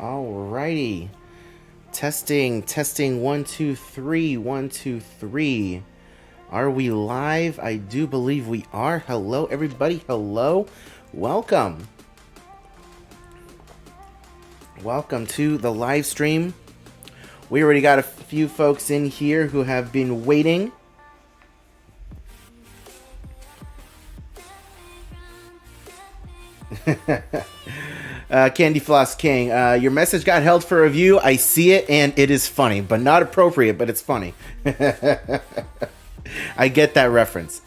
Alrighty. Testing. 1 2 3. 1 2 3. Are we live? I do believe we are. Hello, everybody. Hello. Welcome. Welcome to the live stream. We already got a few folks in here who have been waiting. Candy Floss King, your message got held for review. I see it, and it is funny, but not appropriate, but it's funny. I get that reference.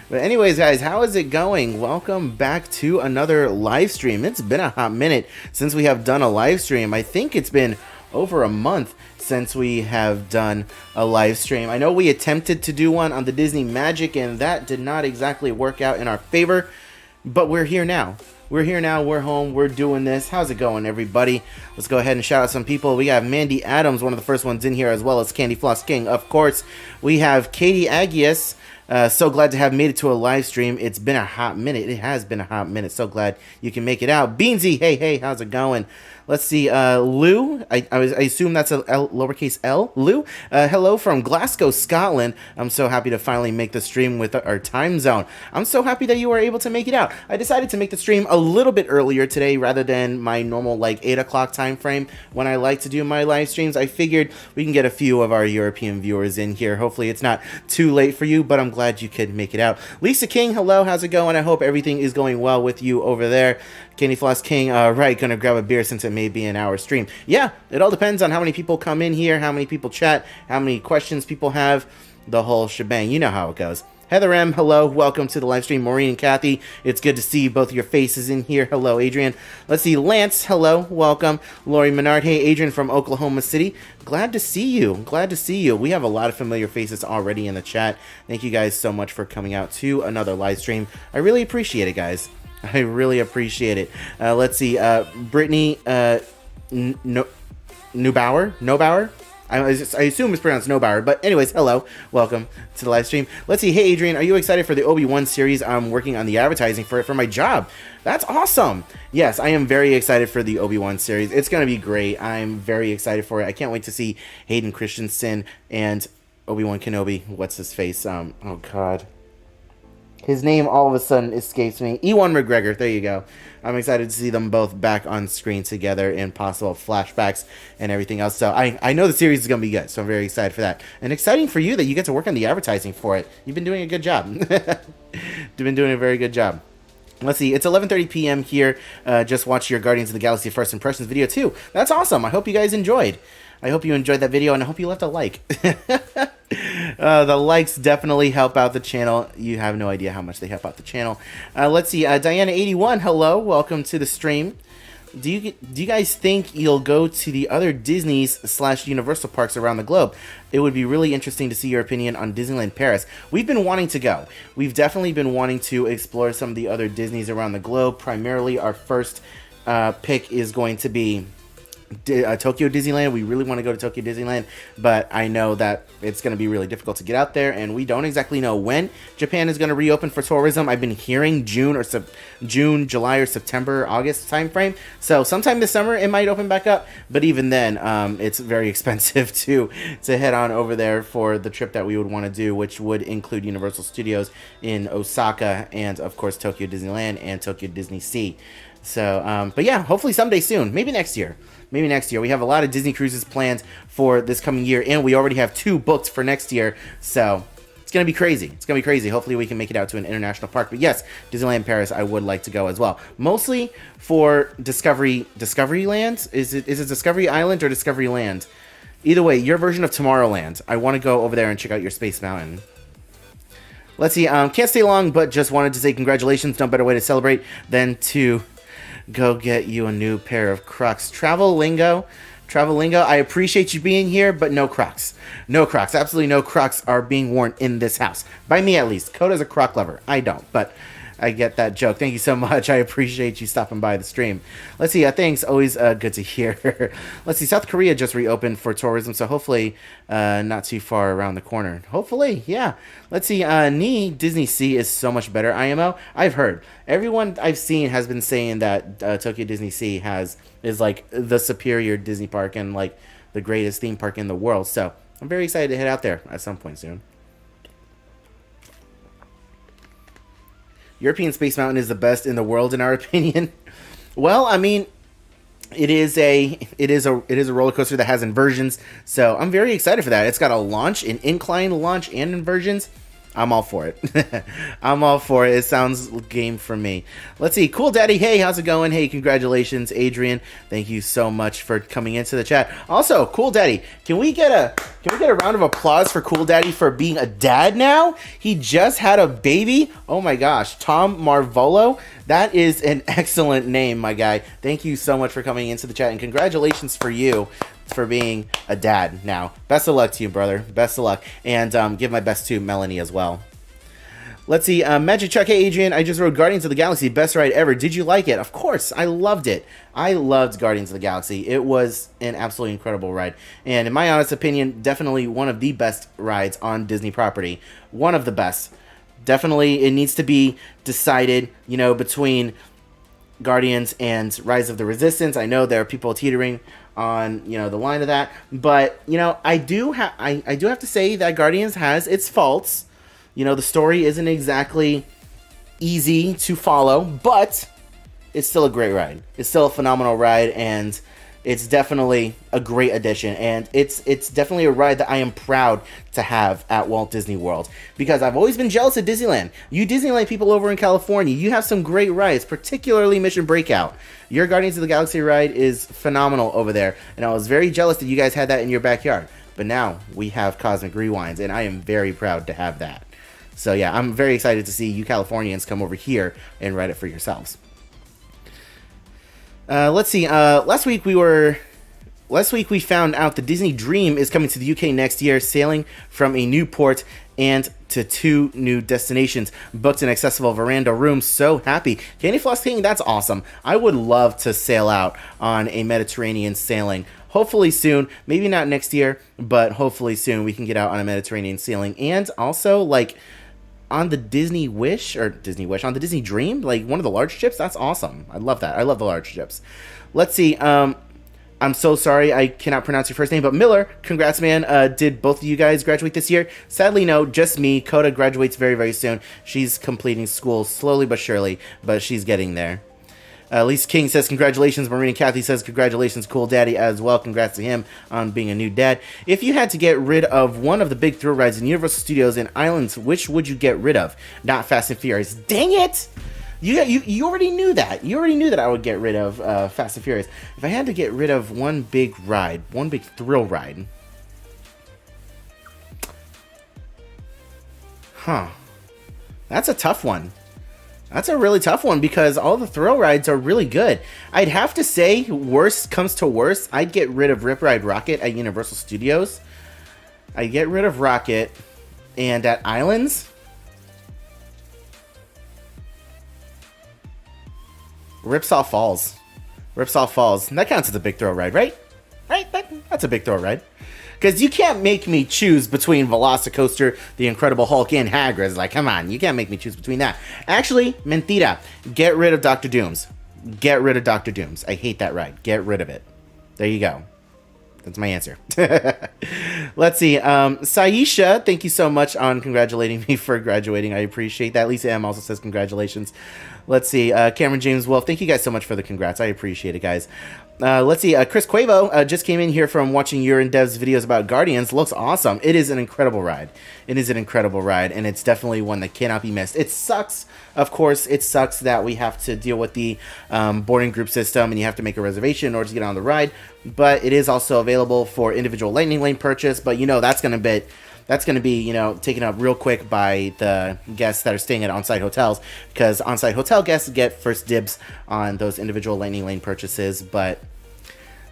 But anyways, guys, how is it going? Welcome back to another live stream. It's been a hot minute since we have done a live stream. I think it's been over a month since we have done a live stream. I know we attempted to do one on the Disney Magic, and that did not exactly work out in our favor, but we're here now. We're home, we're doing this. How's it going, everybody? Let's go ahead and shout out some people. We have Mandy Adams, one of the first ones in here, as well as Candy Floss King, of course. We have Katie Agius. So glad to have made it to a live stream. It's been a hot minute. It has been a hot minute. So glad you can make it out. Beansy, hey, how's it going? Let's see, Lou, I assume that's a lowercase L, Lou. Hello from Glasgow, Scotland. I'm so happy to finally make the stream with our time zone. I'm so happy that you were able to make it out. I decided to make the stream a little bit earlier today rather than my normal, 8 o'clock time frame when I like to do my live streams. I figured we can get a few of our European viewers in here. Hopefully it's not too late for you, but I'm glad you could make it out. Lisa King, hello, how's it going? I hope everything is going well with you over there. Candy Floss King, right, gonna grab a beer since it may be an hour stream. Yeah, it all depends on how many people come in here, how many people chat, how many questions people have, the whole shebang. You know how it goes. Heather M, hello, welcome to the live stream. Maureen and Kathy, it's good to see both of your faces in here. Hello, Adrian. Let's see, Lance, hello, welcome. Lori Menard, hey, Adrian from Oklahoma City. Glad to see you. We have a lot of familiar faces already in the chat. Thank you guys so much for coming out to another live stream. I really appreciate it, guys. I really appreciate it. Let's see, Brittany Neubauer? I assume it's pronounced Neubauer, but anyways, hello. Welcome to the live stream. Let's see, hey Adrian, are you excited for the Obi-Wan series? I'm working on the advertising for it for my job. That's awesome. Yes, I am very excited for the Obi-Wan series. It's going to be great. I'm very excited for it. I can't wait to see Hayden Christensen and Obi-Wan Kenobi. What's his face? Oh, God. His name all of a sudden escapes me. Ewan McGregor, there you go. I'm excited to see them both back on screen together in possible flashbacks and everything else. So I know the series is going to be good, so I'm very excited for that. And exciting for you that you get to work on the advertising for it. You've been doing a good job. You've been doing a very good job. Let's see, it's 11:30 p.m. here. Just watched your Guardians of the Galaxy First Impressions video too. That's awesome. I hope you guys enjoyed. I hope you enjoyed that video, and I hope you left a like. The likes definitely help out the channel. You have no idea how much they help out the channel. Let's see, Diana81, hello, welcome to the stream. Do you guys think you'll go to the other Disney's / Universal parks around the globe? It would be really interesting to see your opinion on Disneyland Paris. We've been wanting to go. We've definitely been wanting to explore some of the other Disneys around the globe. Primarily, our first pick is going to be Tokyo Disneyland. We really want to go to Tokyo Disneyland, but I know that it's going to be really difficult to get out there, and we don't exactly know when Japan is going to reopen for tourism. I've been hearing June, July, or September, August time frame. So sometime this summer it might open back up, but even then, it's very expensive to head on over there for the trip that we would want to do, which would include Universal Studios in Osaka and, of course, Tokyo Disneyland and Tokyo Disney Sea. So, but yeah, hopefully someday soon, maybe next year. We have a lot of Disney cruises planned for this coming year, and we already have 2 booked for next year. So it's going to be crazy. Hopefully we can make it out to an international park. But yes, Disneyland Paris, I would like to go as well. Mostly for Discoveryland? Is it Discovery Island or Discoveryland? Either way, your version of Tomorrowland. I want to go over there and check out your Space Mountain. Let's see, can't stay long, but just wanted to say congratulations. No better way to celebrate than to go get you a new pair of Crocs. Travel Lingo, I appreciate you being here, but no Crocs. No Crocs. Absolutely no Crocs are being worn in this house. By me, at least. Coda's a Croc lover. I don't, but I get that joke. Thank you so much. I appreciate you stopping by the stream. Let's see. Thanks. Always good to hear. Let's see. South Korea just reopened for tourism, so hopefully not too far around the corner. Hopefully, yeah. Let's see. Disney Sea is so much better. IMO. I've heard. Everyone I've seen has been saying that Tokyo Disney Sea is like the superior Disney park and like the greatest theme park in the world. So I'm very excited to head out there at some point soon. European Space Mountain is the best in the world, in our opinion. Well, I mean, it is a roller coaster that has inversions, so I'm very excited for that. It's got an incline launch, and inversions. I'm all for it. I'm all for it. It sounds game for me. Let's see. Cool Daddy, hey, how's it going? Hey, congratulations, Adrian. Thank you so much for coming into the chat. Also, Cool Daddy, can we get a round of applause for Cool Daddy for being a dad now? He just had a baby. Oh my gosh, Tom Marvolo. That is an excellent name, my guy. Thank you so much for coming into the chat, and congratulations for you for being a dad now. Best of luck to you, brother. Best of luck. And give my best to Melanie as well. Let's see. Magic Chuck, hey, Adrian. I just rode Guardians of the Galaxy. Best ride ever. Did you like it? Of course. I loved it. I loved Guardians of the Galaxy. It was an absolutely incredible ride. And in my honest opinion, definitely one of the best rides on Disney property. One of the best. Definitely, it needs to be decided, between Guardians and Rise of the Resistance. I know there are people teetering on the line of that, but I do have to say that Guardians has its faults. The story isn't exactly easy to follow, but it's still a great ride. It's still a phenomenal ride, and it's definitely a great addition, and it's definitely a ride that I am proud to have at Walt Disney World, because I've always been jealous of Disneyland. You Disneyland people over in California, you have some great rides, particularly Mission Breakout. Your Guardians of the Galaxy ride is phenomenal over there, and I was very jealous that you guys had that in your backyard. But now we have Cosmic Rewinds, and I am very proud to have that. So yeah, I'm very excited to see you Californians come over here and ride it for yourselves. Let's see. Last week we found out the Disney Dream is coming to the UK next year, sailing from a new port and to 2 new destinations. Booked an accessible veranda room. So happy. Candy Floss King, that's awesome. I would love to sail out on a Mediterranean sailing. Hopefully soon. Maybe not next year, but hopefully soon we can get out on a Mediterranean sailing. And also, like, on the Disney Wish, on the Disney Dream, like one of the large ships. That's awesome. I love that. I love the large ships. Let's see. I'm so sorry I cannot pronounce your first name, but Miller, congrats, man. Did both of you guys graduate this year? Sadly, no, just me. Coda graduates very, very soon. She's completing school slowly but surely, but she's getting there. Lisa King says congratulations. Marina Kathy says congratulations, Cool Daddy, as well. Congrats to him on being a new dad. If you had to get rid of one of the big thrill rides in Universal Studios and Islands, which would you get rid of? Not Fast and Furious. Dang it! You already knew that. You already knew that I would get rid of Fast and Furious. If I had to get rid of one big ride, one big thrill ride. Huh. That's a tough one. That's a really tough one because all the thrill rides are really good. I'd have to say, worst comes to worst, I'd get rid of Rip Ride Rocket at Universal Studios. I'd get rid of Rocket. And at Islands, Ripsaw Falls. Ripsaw Falls. That counts as a big thrill ride, right? Right? That's a big thrill ride. Because you can't make me choose between Velocicoaster, the Incredible Hulk, and Hagrid's. Like, come on, you can't make me choose between that. Actually, mentira. Get rid of Dr. Dooms. Get rid of Dr. Dooms. I hate that ride. Get rid of it. There you go. That's my answer. Let's see. Saisha, thank you so much on congratulating me for graduating. I appreciate that. Lisa M also says congratulations. Let's see. Cameron James Wolf, thank you guys so much for the congrats. I appreciate it, guys. Let's see. Chris Quavo just came in here from watching your and Dev's videos about Guardians. Looks awesome. It is an incredible ride. It is an incredible ride, and it's definitely one that cannot be missed. It sucks, of course. It sucks that we have to deal with the boarding group system, and you have to make a reservation in order to get on the ride. But it is also available for individual Lightning Lane purchase. But that's going to be taken up real quick by the guests that are staying at on-site hotels, because on-site hotel guests get first dibs on those individual Lightning Lane purchases. But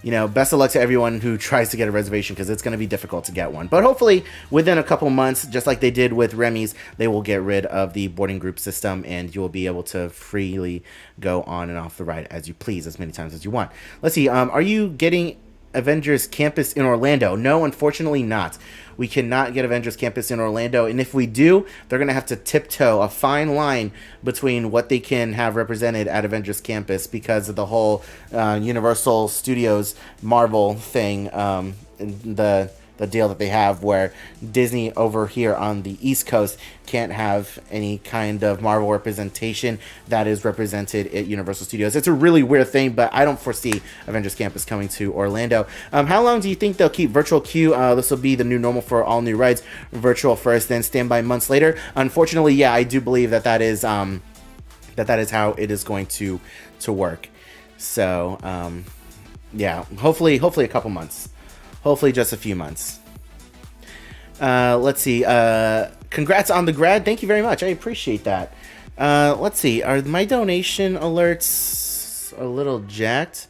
best of luck to everyone who tries to get a reservation, because it's going to be difficult to get one. But hopefully, within a couple months, just like they did with Remy's, they will get rid of the boarding group system, and you will be able to freely go on and off the ride as you please, as many times as you want. Let's see. Are you getting Avengers Campus in Orlando? No, unfortunately not. We cannot get Avengers Campus in Orlando, and if we do, they're going to have to tiptoe a fine line between what they can have represented at Avengers Campus because of the whole Universal Studios Marvel thing, the deal that they have where Disney over here on the East Coast can't have any kind of Marvel representation that is represented at Universal Studios. It's a really weird thing, but I don't foresee Avengers Campus coming to Orlando. How long do you think they'll keep virtual queue? This will be the new normal for all new rides. Virtual first, then standby months later. Unfortunately, yeah, I do believe that is how it is going to work. So, yeah, hopefully a couple months. Hopefully just a few months. Let's see. Congrats on the grad. Thank you very much. I appreciate that. Let's see. Are my donation alerts a little jacked?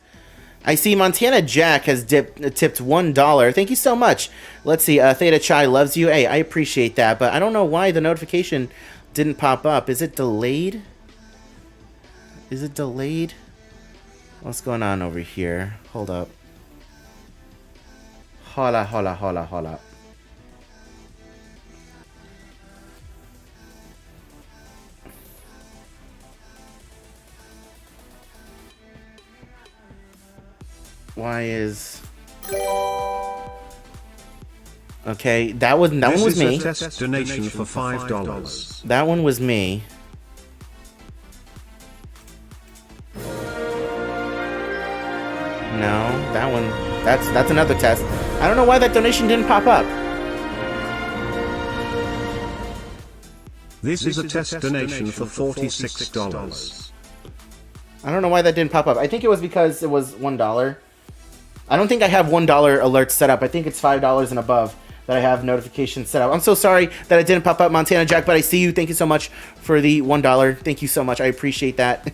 I see Montana Jack has tipped $1. Thank you so much. Let's see. Theta Chai loves you. Hey, I appreciate that, but I don't know why the notification didn't pop up. Is it delayed? What's going on over here? Hold up. Hola. Why is... Okay, that one was me. This is a test donation for $5. That one was me. No, that one... That's another test. I don't know why that donation didn't pop up. This is a test donation for $46. I don't know why that didn't pop up. I think it was because it was $1. I don't think I have $1 alerts set up. I think it's $5 and above that I have notifications set up. I'm so sorry that it didn't pop up, Montana Jack, but I see you. Thank you so much for the $1. Thank you so much. I appreciate that.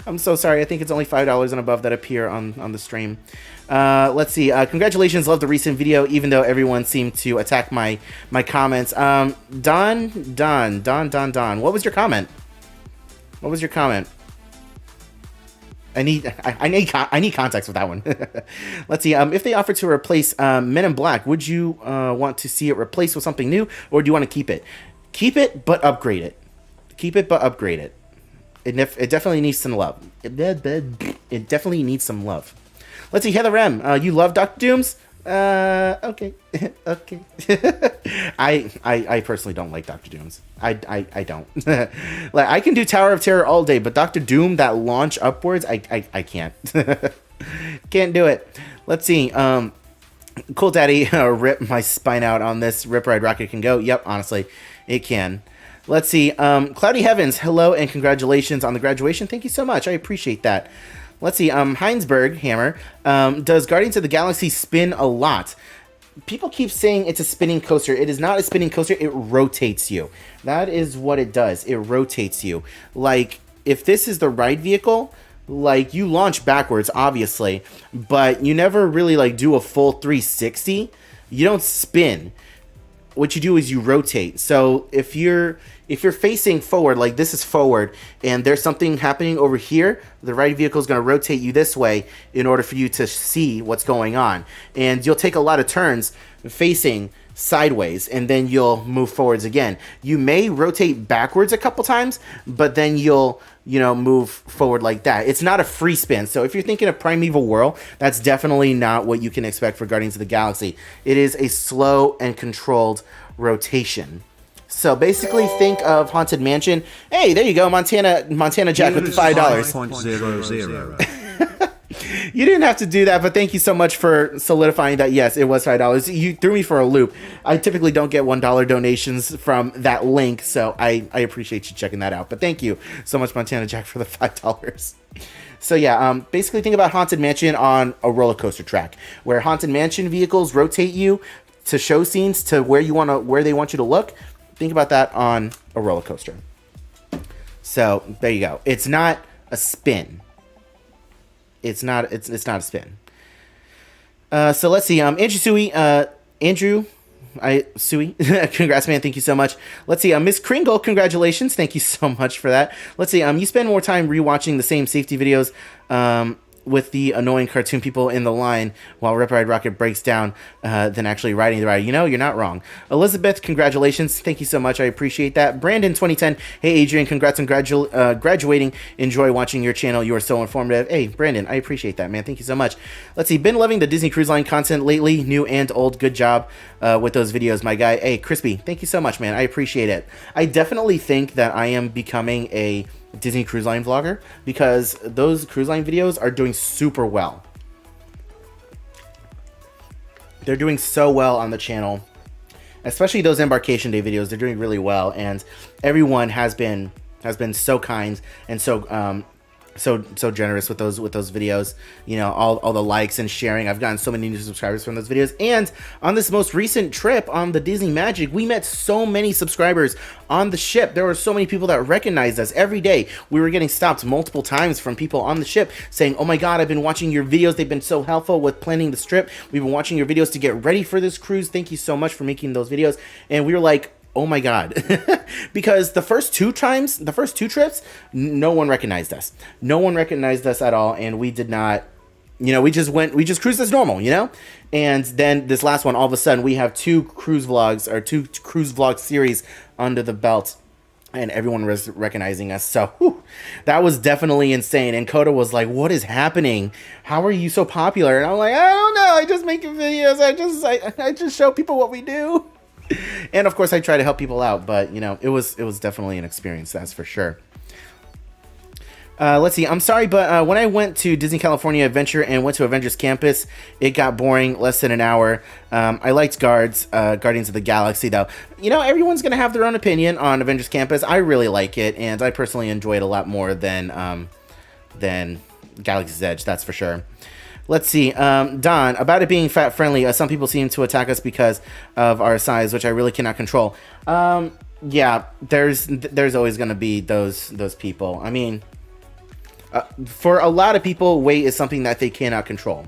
I'm so sorry. I think it's only $5 and above that appear on the stream. Let's see. Congratulations. Love the recent video, even though everyone seemed to attack my comments. Don. What was your comment? I need context with that one. Let's see. If they offer to replace Men in Black, would you want to see it replaced with something new, or do you want to keep it? Keep it, but upgrade it. It definitely needs some love. It definitely needs some love. Let's see, Heather M. You love Dr. Dooms? Okay. Okay. I personally don't like Dr. Dooms. I don't. Like, I can do Tower of Terror all day, but Dr. Doom, that launch upwards, I can't. Can't do it. Let's see. Cool Daddy, rip my spine out on this. Rip Ride Rocket can go. Yep, honestly, it can. Let's see. Cloudy Heavens, hello and congratulations on the graduation. Thank you so much. I appreciate that. Let's see. Heinsberg Hammer, does Guardians of the Galaxy spin a lot? People keep saying it's a spinning coaster. It is not a spinning coaster. It rotates you. That is what it does. It rotates you. Like, if this is the ride vehicle, like, you launch backwards, obviously, but you never really, like, do a full 360. You don't spin. What you do is you rotate. So if you're facing forward, like this is forward, and there's something happening over here, the ride vehicle is going to rotate you this way in order for you to see what's going on. And you'll take a lot of turns facing sideways, and then you'll move forwards again. You may rotate backwards a couple times, but then you'll, move forward like that. It's not a free spin. So if you're thinking of Primeval Whirl, that's definitely not what you can expect for Guardians of the Galaxy. It is a slow and controlled rotation. So basically think of Haunted Mansion. Hey, there you go, Montana Jack with the $5. You didn't have to do that, but thank you so much for solidifying that. Yes, it was $5. You threw me for a loop. I typically don't get $1 donations from that link, so I appreciate you checking that out. But thank you so much, Montana Jack, for the $5. So yeah, basically think about Haunted Mansion on a roller coaster track, where Haunted Mansion vehicles rotate you to show scenes to where they want you to look. Think about that on a roller coaster. So there you go. It's not a spin. It's not a spin. So let's see. Andrew Sui, congrats, man. Thank you so much. Let's see. Miss Kringle, congratulations. Thank you so much for that. Let's see. You spend more time rewatching the same safety videos, with the annoying cartoon people in the line while Rip Ride Rocket breaks down, than actually riding the ride. You know, you're not wrong. Elizabeth, congratulations. Thank you so much. I appreciate that. Brandon, 2010. Hey, Adrian, congrats on graduating. Enjoy watching your channel. You are so informative. Hey, Brandon, I appreciate that, man. Thank you so much. Let's see. Been loving the Disney Cruise Line content lately, new and old. Good job with those videos, my guy. Hey, Crispy, thank you so much, man. I appreciate it. I definitely think that I am becoming a Disney Cruise Line vlogger because those cruise line videos are doing super well. They're doing so well on the channel, especially those embarkation day videos. They're doing really well, and everyone has been so kind and so generous with those videos. You know, all the likes and sharing. I've gotten so many new subscribers from those videos. And on this most recent trip on the Disney Magic, we met so many subscribers on the ship. There were so many people that recognized us every day. We were getting stopped multiple times from people on the ship saying, "Oh my God, I've been watching your videos. They've been so helpful with planning the trip. We've been watching your videos to get ready for this cruise. Thank you so much for making those videos." And we were like, oh my God, because the first two trips, no one recognized us. No one recognized us at all. And we did not, you know, we just cruised as normal, you know? And then this last one, all of a sudden we have two cruise vlog series under the belt, and everyone was recognizing us. So whew, that was definitely insane. And Coda was like, what is happening? How are you so popular? And I'm like, I don't know. I just make videos. I just show people what we do. And of course I try to help people out, but you know, it was definitely an experience, that's for sure. Let's see. I'm sorry, but when I went to Disney California Adventure and went to Avengers Campus, it got boring, less than an hour. I liked Guardians of the Galaxy, though. You know, everyone's going to have their own opinion on Avengers Campus. I really like it, and I personally enjoy it a lot more than Galaxy's Edge, that's for sure. Let's see. Don, about it being fat friendly, some people seem to attack us because of our size, which I really cannot control. Yeah, there's always going to be those people. I mean, for a lot of people, weight is something that they cannot control.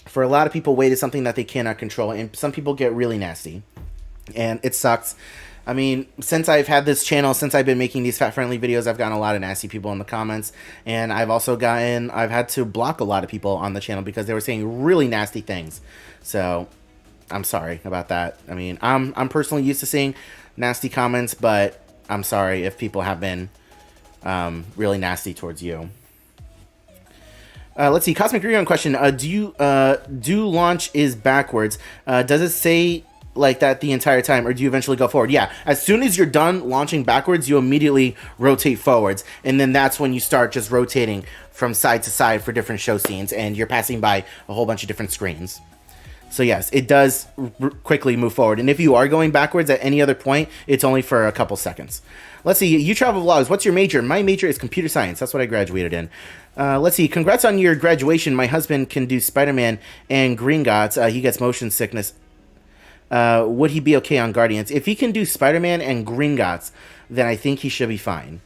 For a lot of people, weight is something that they cannot control, and some people get really nasty, and it sucks. I mean, since I've had this channel, since I've been making these fat-friendly videos, I've gotten a lot of nasty people in the comments, and I've had to block a lot of people on the channel because they were saying really nasty things. So, I'm sorry about that. I mean, I'm personally used to seeing nasty comments, but I'm sorry if people have been really nasty towards you. Let's see, Cosmic Rerun question. Do launch is backwards? Does it say like that the entire time, or do you eventually go forward? Yeah, as soon as you're done launching backwards, you immediately rotate forwards, and then that's when you start just rotating from side to side for different show scenes, and you're passing by a whole bunch of different screens. So yes, it does quickly move forward, and if you are going backwards at any other point, it's only for a couple seconds. Let's see, you travel vlogs. What's your major? My major is computer science. That's what I graduated in. Let's see, congrats on your graduation. My husband can do Spider-Man and Gringotts. He gets motion sickness. Would he be okay on Guardians? If he can do Spider-Man and Gringotts, then I think he should be fine.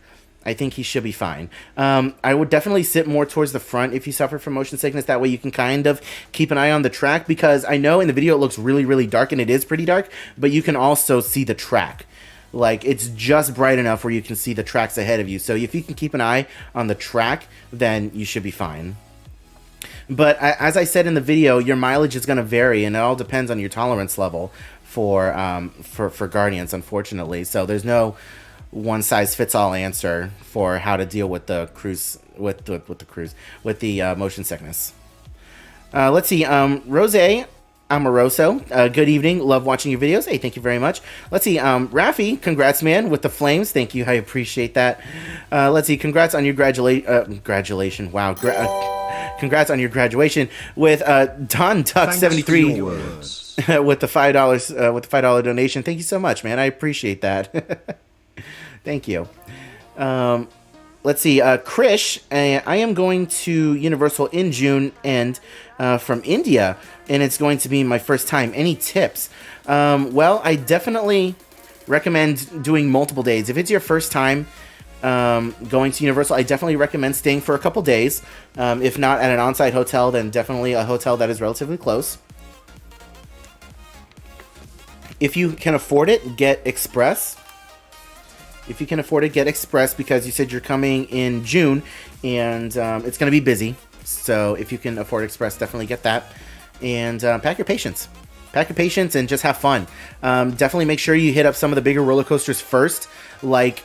I would definitely sit more towards the front if you suffer from motion sickness. That way you can kind of keep an eye on the track, because I know in the video it looks really, really dark, and it is pretty dark, but you can also see the track. Like, it's just bright enough where you can see the tracks ahead of you. So if you can keep an eye on the track, then you should be fine. But as I said in the video, your mileage is going to vary, and it all depends on your tolerance level for Guardians, unfortunately. So there's no one size fits all answer for how to deal with the motion sickness. Let's see, Rose Amoroso, good evening. Love watching your videos. Hey, thank you very much. Let's see, Rafi, congrats, man, with the flames. Thank you, I appreciate that. Let's see, congrats on your graduation. Wow, congrats on your graduation with Don Tuck 73 with the $5 donation. Thank you so much, man. I appreciate that. Thank you. Let's see, Krish, I am going to Universal in June and from India, and it's going to be my first time. Any tips? Well, I definitely recommend doing multiple days. If it's your first time, going to Universal, I definitely recommend staying for a couple days. If not at an on-site hotel, then definitely a hotel that is relatively close. If you can afford it, get Express. If you can afford it, get Express, because you said you're coming in June, and it's going to be busy. So if you can afford Express, definitely get that. And pack your patience. Pack your patience and just have fun. Definitely make sure you hit up some of the bigger roller coasters first, like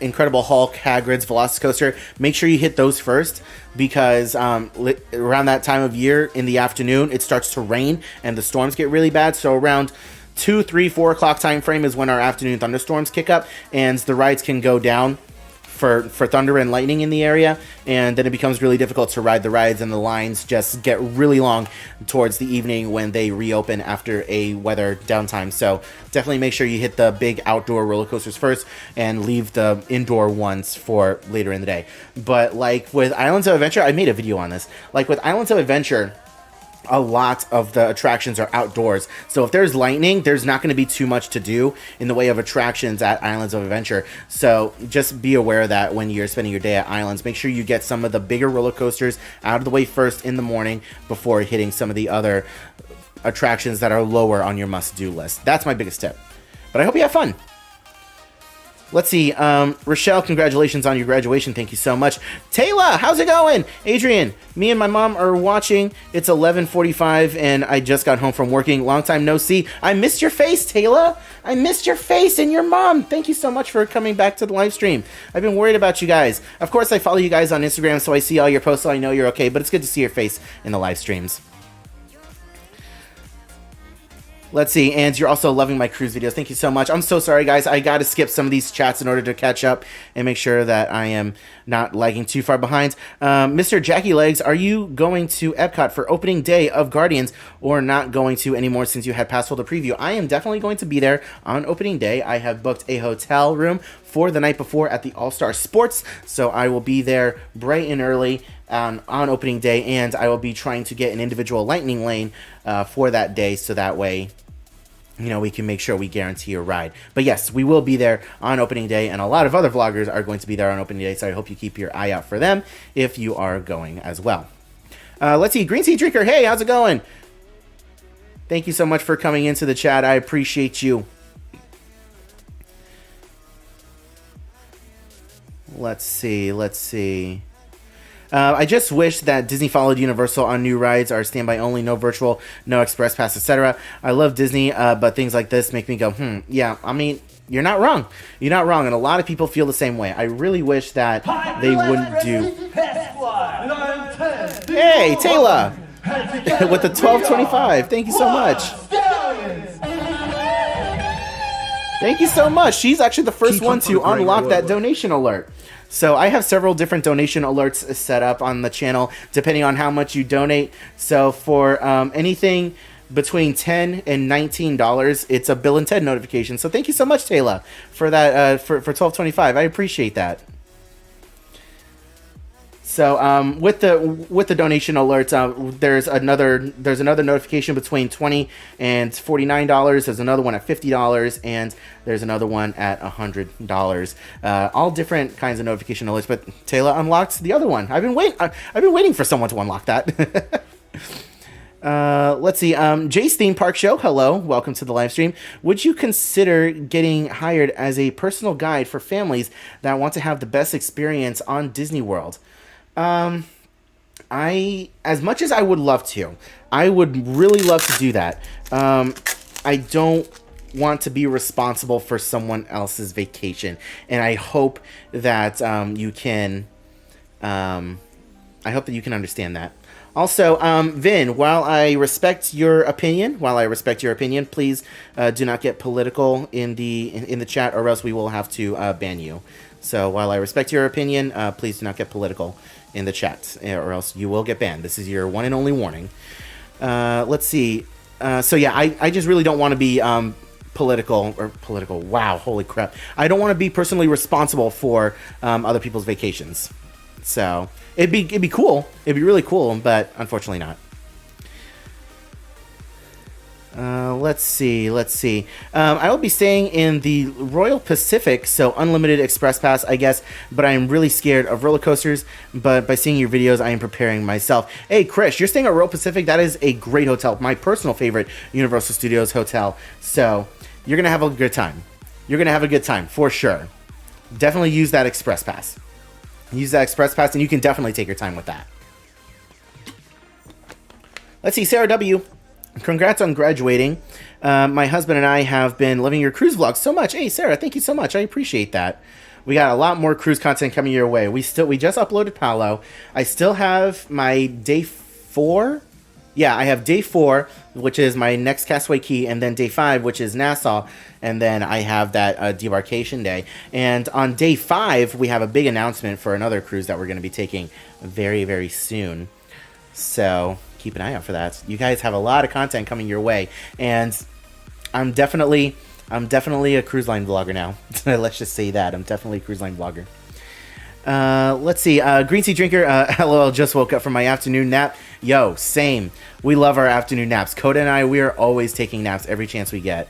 Incredible Hulk, Hagrid's Velocicoaster. Make sure you hit those first, because around that time of year in the afternoon, it starts to rain and the storms get really bad. So around 2, 3, 4 o'clock time frame is when our afternoon thunderstorms kick up, and the rides can go down for thunder and lightning in the area, and then it becomes really difficult to ride the rides, and the lines just get really long towards the evening when they reopen after a weather downtime. So definitely make sure you hit the big outdoor roller coasters first and leave the indoor ones for later in the day. But like with Islands of Adventure, I made a video on this. Like with Islands of Adventure, a lot of the attractions are outdoors. So if there's lightning, there's not going to be too much to do in the way of attractions at Islands of Adventure. So just be aware of that when you're spending your day at Islands. Make sure you get some of the bigger roller coasters out of the way first in the morning before hitting some of the other attractions that are lower on your must-do list. That's my biggest tip. But I hope you have fun. Let's see. Rochelle, congratulations on your graduation. Thank you so much. Taylor, how's it going? Adrian, me and my mom are watching. It's 11:45 and I just got home from working. Long time no see. I missed your face, Taylor. I missed your face and your mom. Thank you so much for coming back to the live stream. I've been worried about you guys. Of course, I follow you guys on Instagram, so I see all your posts, so I know you're okay, but it's good to see your face in the live streams. Let's see, and you're also loving my cruise videos. Thank you so much. I'm so sorry, guys. I got to skip some of these chats in order to catch up and make sure that I am not lagging too far behind. Mr. Jackie Legs, are you going to Epcot for opening day of Guardians, or not going to anymore since you had pass holder preview? I am definitely going to be there on opening day. I have booked a hotel room for the night before at the All-Star Sports, so I will be there bright and early on opening day, and I will be trying to get an individual lightning lane for that day, so that way, you know, we can make sure we guarantee a ride. But yes, we will be there on opening day, and a lot of other vloggers are going to be there on opening day, so I hope you keep your eye out for them if you are going as well. Let's see, Green Tea Drinker, hey, how's it going? Thank you so much for coming into the chat. I appreciate you. Let's see. I just wish that Disney followed Universal on new rides, are standby only, no virtual, no express pass, etc. I love Disney, but things like this make me go, yeah, I mean, you're not wrong. You're not wrong, and a lot of people feel the same way. I really wish that they wouldn't do... Hey, Taylor! With the 1225, thank you so much. Thank you so much. She's actually the first one to unlock that donation alert. So I have several different donation alerts set up on the channel, depending on how much you donate. So for anything between $10 and $19, it's a Bill and Ted notification. So thank you so much, Taylor, for that, for $12.25. I appreciate that. So with the donation alerts, there's another notification between $20 and $49. There's another one at $50, and there's another one at $100. All different kinds of notification alerts. But Taylor unlocked the other one. I've been waiting for someone to unlock that. Let's see. Jay's Theme Park Show. Hello, welcome to the live stream. Would you consider getting hired as a personal guide for families that want to have the best experience on Disney World? As much as I would love to, I would really love to do that. I don't want to be responsible for someone else's vacation, and I hope that you can understand that. Also, Vin, while I respect your opinion, please do not get political in the chat, or else we will have to ban you. So while I respect your opinion, please do not get political in the chat, or else you will get banned. This is your one and only warning. Let's see. So yeah, I just really don't want to be political. Wow, holy crap! I don't want to be personally responsible for other people's vacations. So it'd be cool. It'd be really cool, but unfortunately not. Let's see. I will be staying in the Royal Pacific, so unlimited express pass, I guess. But I am really scared of roller coasters. But by seeing your videos, I am preparing myself. Hey, Chris, you're staying at Royal Pacific. That is a great hotel. My personal favorite Universal Studios hotel. So you're gonna have a good time. You're gonna have a good time for sure. Definitely use that express pass. Use that express pass, and you can definitely take your time with that. Let's see, Sarah W. Congrats on graduating. My husband and I have been loving your cruise vlogs so much. Hey, Sarah, thank you so much. I appreciate that. We got a lot more cruise content coming your way. We just uploaded Paolo. I still have my day 4. Yeah, I have day 4, which is my next Castaway Key, and then day 5, which is Nassau, and then I have that debarkation day. And on day 5, we have a big announcement for another cruise that we're going to be taking very, very soon. So keep an eye out for that. You guys have a lot of content coming your way, and I'm definitely a cruise line vlogger now. Let's just say that. I'm definitely a cruise line vlogger. Let's see. Green Tea Drinker, LOL, just woke up from my afternoon nap. Yo, same. We love our afternoon naps. Coda and I, we are always taking naps every chance we get.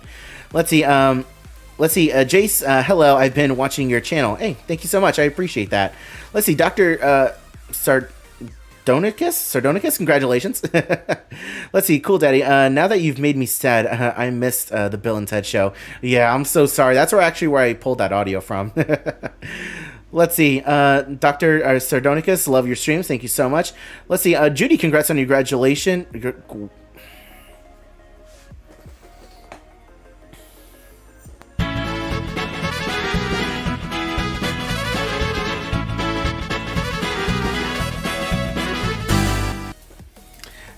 Let's see. Jace, hello. I've been watching your channel. Hey, thank you so much. I appreciate that. Let's see. Dr. Sardonicus, congratulations. Let's see, Cool Daddy. Now that you've made me sad, I missed the Bill and Ted show. Yeah, I'm so sorry. That's where I pulled that audio from. Let's see, Dr. Sardonicus, love your streams. Thank you so much. Let's see, Judy, congrats on your graduation.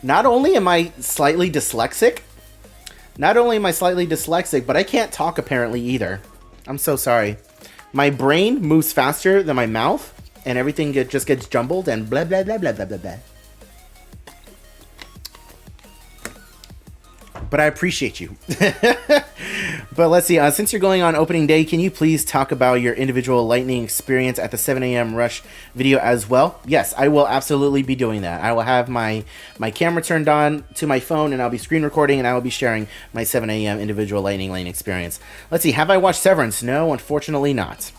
Not only am I slightly dyslexic, but I can't talk apparently either. I'm so sorry. My brain moves faster than my mouth, and everything just gets jumbled and blah, blah, blah, blah, blah, blah, blah. But I appreciate you. But let's see, since you're going on opening day, can you please talk about your individual lightning experience at the 7 a.m. rush video as well? Yes, I will absolutely be doing that. I will have my camera turned on to my phone, and I'll be screen recording, and I will be sharing my 7 a.m. individual lightning lane experience. Let's see, have I watched Severance? No, unfortunately not.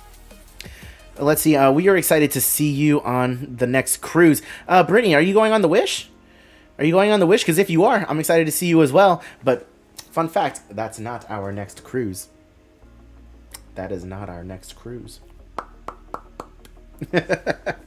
Let's see, we are excited to see you on the next cruise. Brittany, are you going on the Wish? Are you going on the Wish? Because if you are, I'm excited to see you as well. But fun fact, that's not our next cruise. That is not our next cruise. But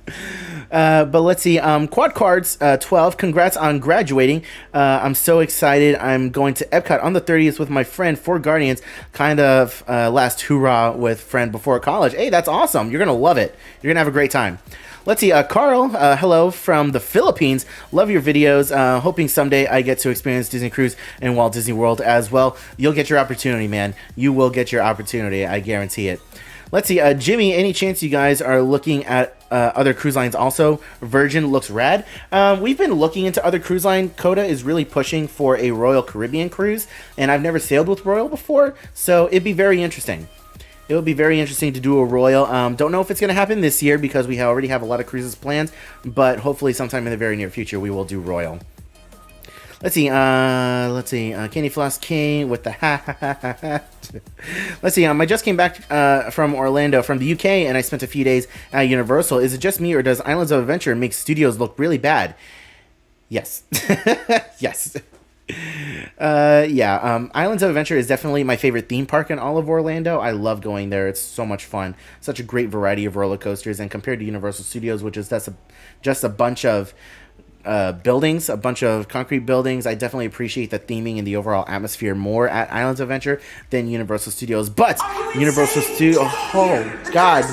let's see. Quad Cards 12. Congrats on graduating. I'm so excited. I'm going to Epcot on the 30th with my friend for Guardians. Kind of last hoorah with friend before college. Hey, that's awesome. You're going to love it. You're going to have a great time. Let's see, Carl, hello from the Philippines. Love your videos. Hoping someday I get to experience Disney Cruise and Walt Disney World as well. You'll get your opportunity, man. You will get your opportunity. I guarantee it. Let's see, Jimmy, any chance you guys are looking at other cruise lines also? Virgin looks rad. We've been looking into other cruise line. Coda is really pushing for a Royal Caribbean cruise, and I've never sailed with Royal before, so it'd be very interesting. It would be very interesting to do a Royal. Don't know if it's going to happen this year because we already have a lot of cruises planned, but hopefully sometime in the very near future we will do Royal. Let's see. Candy Floss King with the ha ha ha ha ha. Let's see. I just came back from Orlando from the UK, and I spent a few days at Universal. Is it just me, or does Islands of Adventure make studios look really bad? Yes. Yes. Islands of Adventure is definitely my favorite theme park in all of Orlando. I love going there. It's so much fun. Such a great variety of roller coasters, and compared to Universal Studios, which is just a bunch of buildings, a bunch of concrete buildings, I definitely appreciate the theming and the overall atmosphere more at Islands of Adventure than Universal Studios. But Universal Studios, oh god.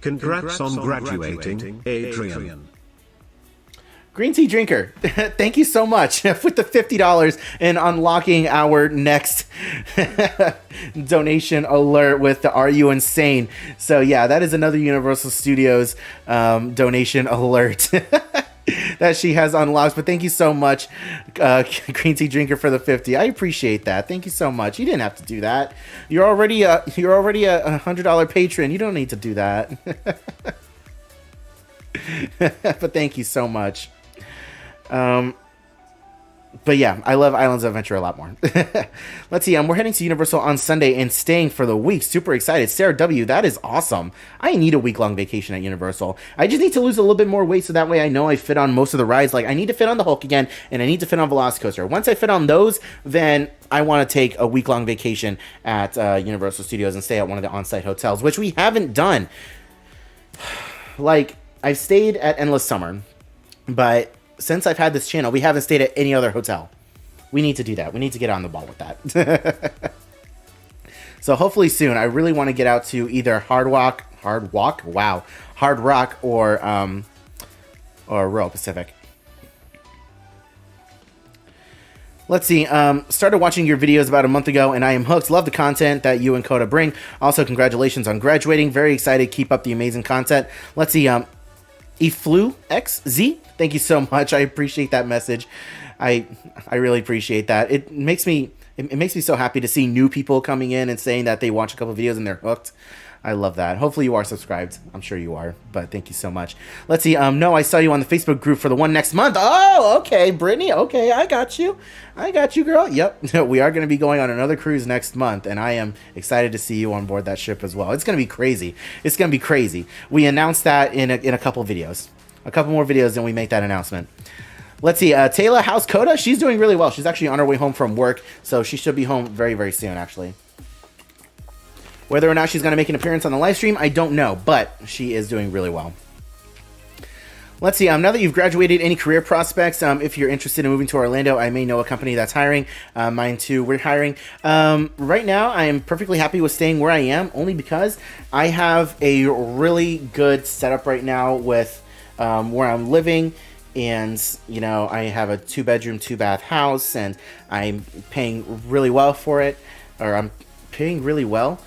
Congrats on graduating, Adrian. Green Tea Drinker, thank you so much with the $50 and unlocking our next donation alert with the Are You Insane? So yeah, that is another Universal Studios donation alert that she has unlocked. But thank you so much, Green Tea Drinker, for the 50. I appreciate that. Thank you so much. You didn't have to do that. You're already a $100 patron. You don't need to do that. But thank you so much. But yeah, I love Islands of Adventure a lot more. Let's see. We're heading to Universal on Sunday and staying for the week. Super excited. Sarah W., that is awesome. I need a week-long vacation at Universal. I just need to lose a little bit more weight so that way I know I fit on most of the rides. Like, I need to fit on the Hulk again, and I need to fit on Velocicoaster. Once I fit on those, then I want to take a week-long vacation at Universal Studios and stay at one of the on-site hotels, which we haven't done. Like, I've stayed at Endless Summer, but since I've had this channel, we haven't stayed at any other hotel. We need to do that. We need to get on the ball with that. So hopefully soon. I really want to get out to either Hard Rock, or Royal Pacific. Let's see. Started watching your videos about a month ago, and I am hooked. Love the content that you and Coda bring. Also, congratulations on graduating. Very excited. Keep up the amazing content. Let's see. EFluXZ, thank you so much. I appreciate that message. I really appreciate that. It makes me so happy to see new people coming in and saying that they watch a couple videos and they're hooked. I love that. Hopefully you are subscribed. I'm sure you are, but thank you so much. Let's see. No, I saw you on the Facebook group for the one next month. Oh, okay, Brittany. Okay, I got you, girl. Yep, we are going to be going on another cruise next month, and I am excited to see you on board that ship as well. It's going to be crazy. It's going to be crazy. We announced that in a couple videos, a couple more videos, and we make that announcement. Let's see. Taylor, how's Coda? She's doing really well. She's actually on her way home from work, so she should be home very, very soon, actually. Whether or not she's going to make an appearance on the live stream, I don't know, but she is doing really well. Let's see. Now that you've graduated, any career prospects? If you're interested in moving to Orlando, I may know a company that's hiring. Mine too. We're hiring. Right now, I am perfectly happy with staying where I am, only because I have a really good setup right now with where I'm living. And, you know, I have a 2-bedroom, 2-bath house, and I'm paying really well for it. Or I'm paying really well.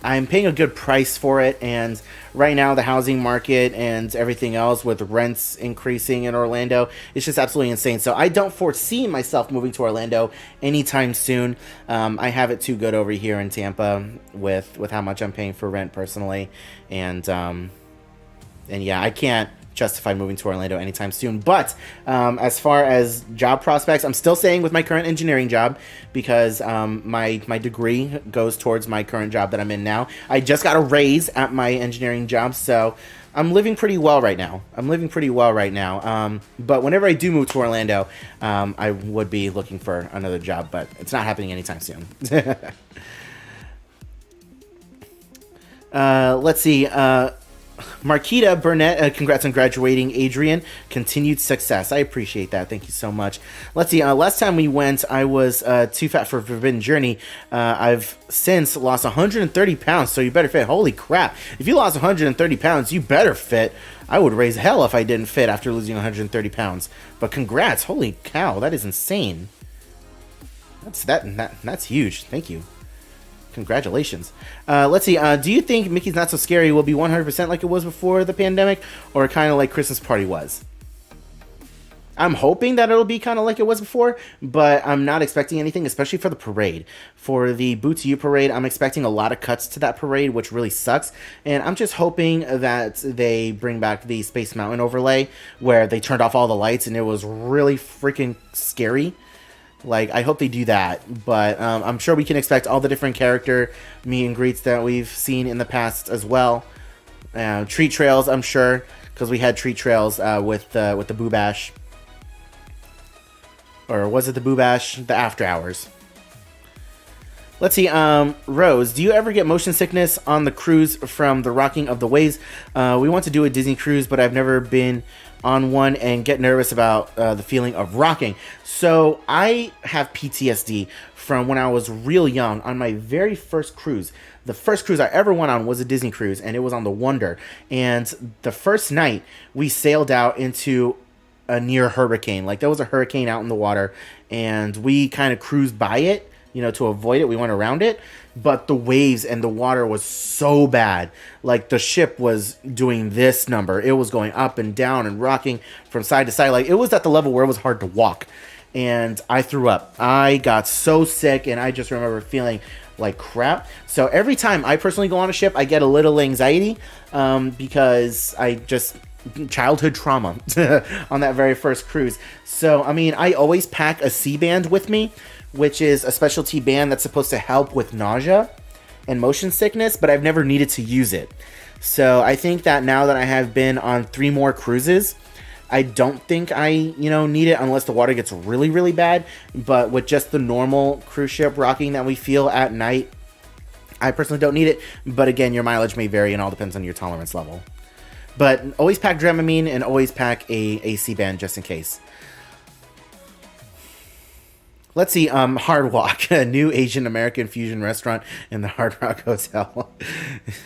I'm paying a good price for it, and right now the housing market and everything else with rents increasing in Orlando, it's just absolutely insane. So I don't foresee myself moving to Orlando anytime soon. I have it too good over here in Tampa with how much I'm paying for rent personally, and yeah, I can't justify moving to Orlando anytime soon. But as far as job prospects, I'm still staying with my current engineering job because my degree goes towards my current job that I'm in now. I just got a raise at my engineering job, so I'm living pretty well right now. But whenever I do move to Orlando, I would be looking for another job, but it's not happening anytime soon. Let's see. Marquita Burnett, congrats on graduating. Adrian, continued success. I appreciate that. Thank you so much. Let's see. Last time we went, I was too fat for Forbidden Journey. I've since lost 130 pounds, so you better fit. Holy crap. If you lost 130 pounds, you better fit. I would raise hell if I didn't fit after losing 130 pounds. But congrats. Holy cow. That is insane. That's huge. Thank you. Congratulations. Let's see. Do you think Mickey's Not So Scary will be 100% like it was before the pandemic, or kind of like Christmas Party was? I'm hoping that it'll be kind of like it was before, but I'm not expecting anything, especially for the parade. For the Boo to You parade, I'm expecting a lot of cuts to that parade, which really sucks. And I'm just hoping that they bring back the Space Mountain overlay, where they turned off all the lights and it was really freaking scary. Like, I hope they do that, but I'm sure we can expect all the different character meet and greets that we've seen in the past as well. Treat trails, I'm sure, because we had treat trails with the Boo Bash. Or was it the Boo Bash? The After Hours. Let's see, Rose, do you ever get motion sickness on the cruise from the rocking of the waves? We want to do a Disney cruise, but I've never been on one and get nervous about the feeling of rocking. So I have PTSD from when I was real young on my very first cruise. The first cruise I ever went on was a Disney cruise, and it was on the Wonder. And the first night we sailed out into a near hurricane. Like, there was a hurricane out in the water, and we kind of cruised by it, you know, to avoid it. We went around it, but the waves and the water was so bad. Like, the ship was doing this number. It was going up and down and rocking from side to side. Like, it was at the level where it was hard to walk. And I threw up. I got so sick, and I just remember feeling like crap. So every time I personally go on a ship, I get a little anxiety because childhood trauma on that very first cruise. So, I mean, I always pack a C-band with me, which is a specialty band that's supposed to help with nausea and motion sickness, but I've never needed to use it. So I think that now that I have been on 3 more cruises, I don't think I, need it unless the water gets really, really bad. But with just the normal cruise ship rocking that we feel at night, I personally don't need it. But again, your mileage may vary and all depends on your tolerance level. But always pack Dramamine and always pack a C-band just in case. Let's see, Hard Walk, a new Asian American fusion restaurant in the Hard Rock Hotel.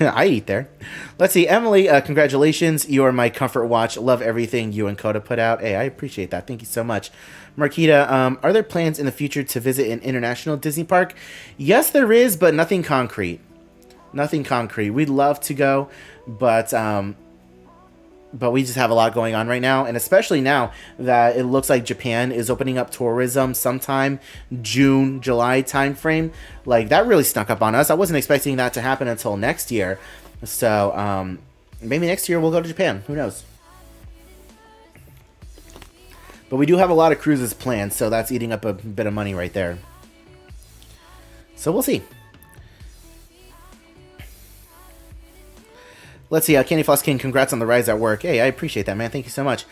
I eat there. Let's see, Emily, congratulations. You are my comfort watch. Love everything you and Coda put out. Hey, I appreciate that. Thank you so much. Marquita, are there plans in the future to visit an international Disney park? Yes, there is, but nothing concrete. Nothing concrete. We'd love to go, but we just have a lot going on right now, and especially now that it looks like Japan is opening up tourism sometime June, July timeframe. Like, that really snuck up on us. I wasn't expecting that to happen until next year. So, maybe next year we'll go to Japan. Who knows? But we do have a lot of cruises planned, so that's eating up a bit of money right there. So we'll see. Let's see, Candy Floss King, congrats on the rise at work. Hey, I appreciate that, man. Thank you so much.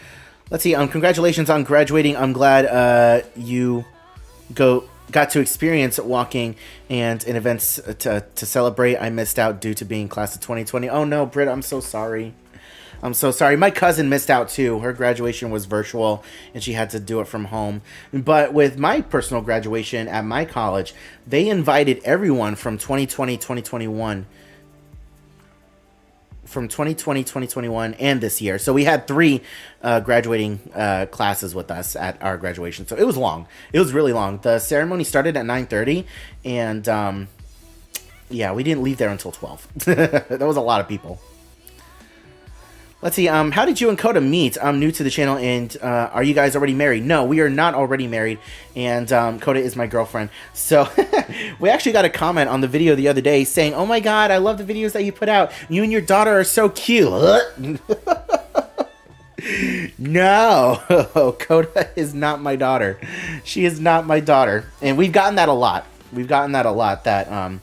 Let's see, congratulations on graduating. I'm glad you got to experience walking and in events to celebrate. I missed out due to being class of 2020. Oh no, Britt, I'm so sorry. I'm so sorry. My cousin missed out too. Her graduation was virtual and she had to do it from home. But with my personal graduation at my college, they invited everyone from 2020, 2021. From 2020, 2021, and this year. So we had 3 graduating classes with us at our graduation. So it was long. It was really long. The ceremony started at 9:30, and yeah, we didn't leave there until 12. That was a lot of people. Let's see, how did you and Coda meet? I'm new to the channel, and are you guys already married? No, we are not already married, and Coda is my girlfriend. So, we actually got a comment on the video the other day saying, oh my god, I love the videos that you put out. You and your daughter are so cute. No, Coda is not my daughter. She is not my daughter. And we've gotten that a lot. That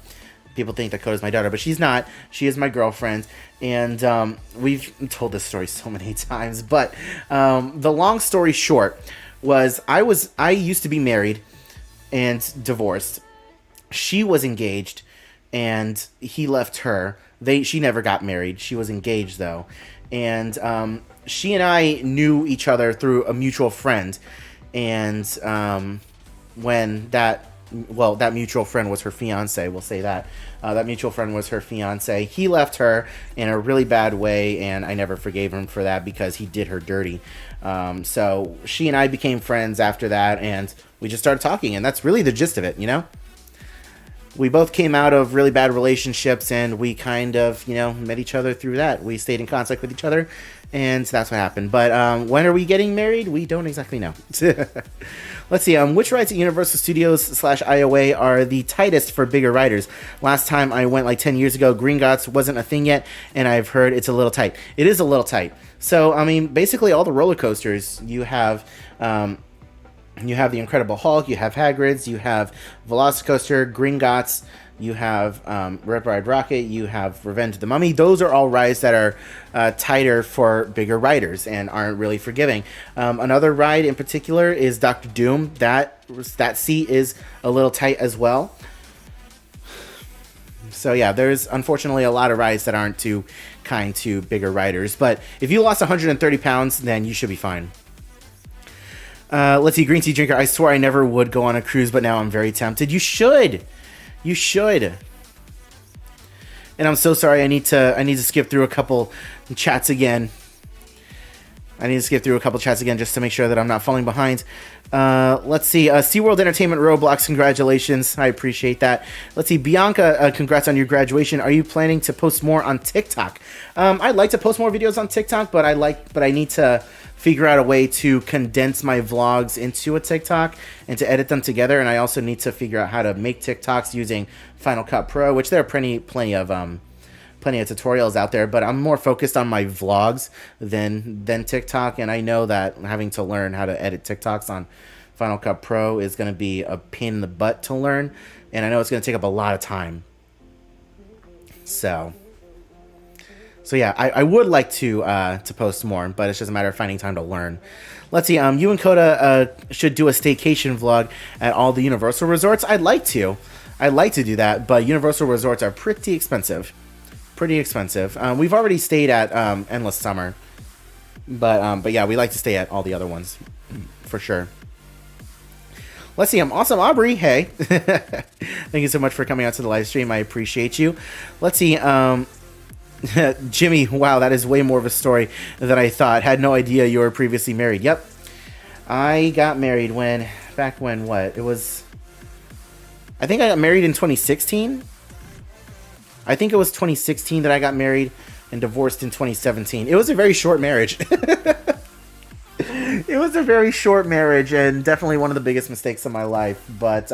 people think that Coda's my daughter, but she's not. She is my girlfriend. And we've told this story so many times, but the long story short was I used to be married and divorced. She was engaged and he left her. She never got married. She was engaged though. And she and I knew each other through a mutual friend. And when that mutual friend was her fiance, we'll say that. That mutual friend was her fiance. He left her in a really bad way, and I never forgave him for that because he did her dirty. So she and I became friends after that, and we just started talking, and that's really the gist of it, We both came out of really bad relationships, and we kind of, met each other through that. We stayed in contact with each other, and that's what happened. But when are we getting married? We don't exactly know. Let's see, which rides at Universal Studios / IOA are the tightest for bigger riders? Last time I went like 10 years ago, Gringotts wasn't a thing yet, and I've heard it's a little tight. It is a little tight. So, I mean, basically all the roller coasters, you have the Incredible Hulk, you have Hagrid's, you have Velocicoaster, Gringotts, you have Red Ride Rocket, you have Revenge of the Mummy. Those are all rides that are tighter for bigger riders and aren't really forgiving. Another ride in particular is Doctor Doom. That seat is a little tight as well. So yeah, there's unfortunately a lot of rides that aren't too kind to bigger riders. But if you lost 130 pounds, then you should be fine. Let's see, Green Tea Drinker. I swore I never would go on a cruise, but now I'm very tempted. You should. You should. And I'm so sorry. I need to skip through a couple chats again. just to make sure that I'm not falling behind. Let's see. SeaWorld Entertainment Roblox, congratulations. I appreciate that. Let's see. Bianca, congrats on your graduation. Are you planning to post more on TikTok? I'd like to post more videos on TikTok, but I need to figure out a way to condense my vlogs into a TikTok and to edit them together. And I also need to figure out how to make TikToks using Final Cut Pro, which there are plenty of plenty of tutorials out there, but I'm more focused on my vlogs than TikTok, and I know that having to learn how to edit TikToks on Final Cut Pro is going to be a pain in the butt to learn, and I know it's going to take up a lot of time. So yeah, I would like to post more, but it's just a matter of finding time to learn. Let's see, you and Coda should do a staycation vlog at all the Universal resorts. I'd like to do that, but Universal resorts are pretty expensive. We've already stayed at Endless Summer, but yeah, we like to stay at all the other ones for sure. Let's see, I'm Awesome Aubrey. Hey, thank you so much for coming out to the live stream. I appreciate you. Let's see, Jimmy, wow, that is way more of a story than I thought. Had no idea you were previously married. Yep, I got married back when what? It was, I think I got married in 2016. I think it was 2016 that I got married and divorced in 2017. It was a very short marriage. It was a very short marriage and definitely one of the biggest mistakes of my life. But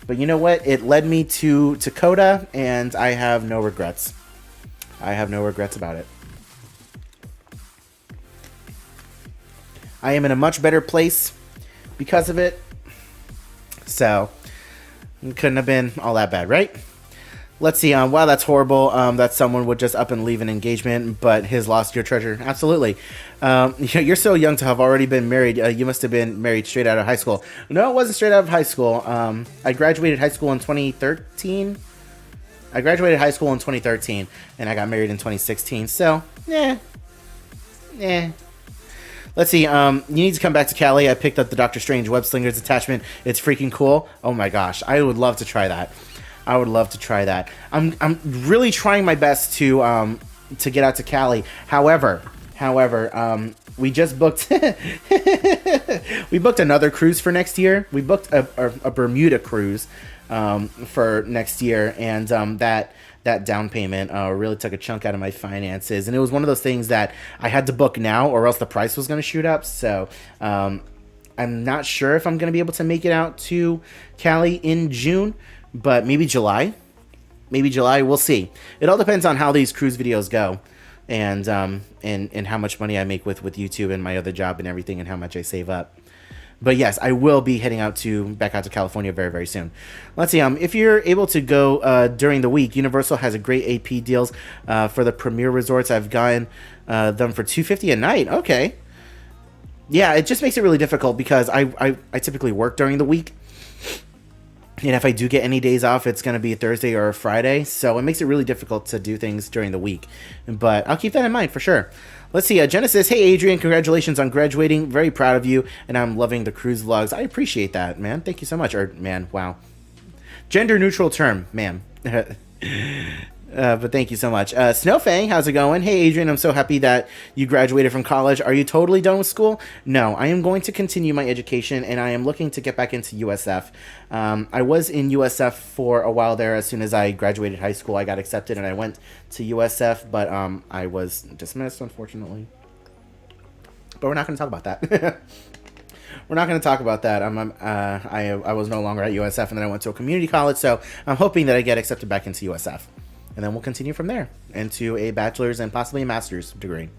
you know what? It led me to Coda, and I have no regrets. I have no regrets about it. I am in a much better place because of it. So, it couldn't have been all that bad, right? Let's see. Wow, that's horrible that someone would just up and leave an engagement, but has lost your treasure. Absolutely. You're so young to have already been married. You must have been married straight out of high school. No, it wasn't straight out of high school. I graduated high school in 2013. I graduated high school in 2013, and I got married in 2016. So, yeah. Let's see. You need to come back to Cali. I picked up the Doctor Strange Web Slingers attachment. It's freaking cool. Oh my gosh, I would love to try that. I'm really trying my best to get out to Cali. However, we just booked we booked another cruise for next year. We booked a Bermuda cruise for next year, and that down payment really took a chunk out of my finances, and it was one of those things that I had to book now or else the price was going to shoot up. So I'm not sure if I'm going to be able to make it out to Cali in June, but maybe July. We'll see. It all depends on how these cruise videos go, and how much money I make with YouTube and my other job and everything, and how much I save up. But yes, I will be heading back out to California very, very soon. Let's see. If you're able to go during the week, Universal has a great AP deals for the premier resorts. I've gotten them for $250 a night. Okay. Yeah, it just makes it really difficult because I typically work during the week. And if I do get any days off, it's going to be a Thursday or a Friday. So it makes it really difficult to do things during the week. But I'll keep that in mind for sure. Let's see. Genesis, hey, Adrian, congratulations on graduating. Very proud of you. And I'm loving the cruise vlogs. I appreciate that, man. Thank you so much. Or, man, wow. Gender neutral term, ma'am. But thank you so much. Snowfang, how's it going? Hey, Adrian, I'm so happy that you graduated from college. Are you totally done with school? No, I am going to continue my education, and I am looking to get back into USF. I was in USF for a while there. As soon as I graduated high school, I got accepted, and I went to USF, but I was dismissed, unfortunately. But we're not going to talk about that. We're not going to talk about that. I was no longer at USF, and then I went to a community college, so I'm hoping that I get accepted back into USF. And then we'll continue from there into a bachelor's and possibly a master's degree.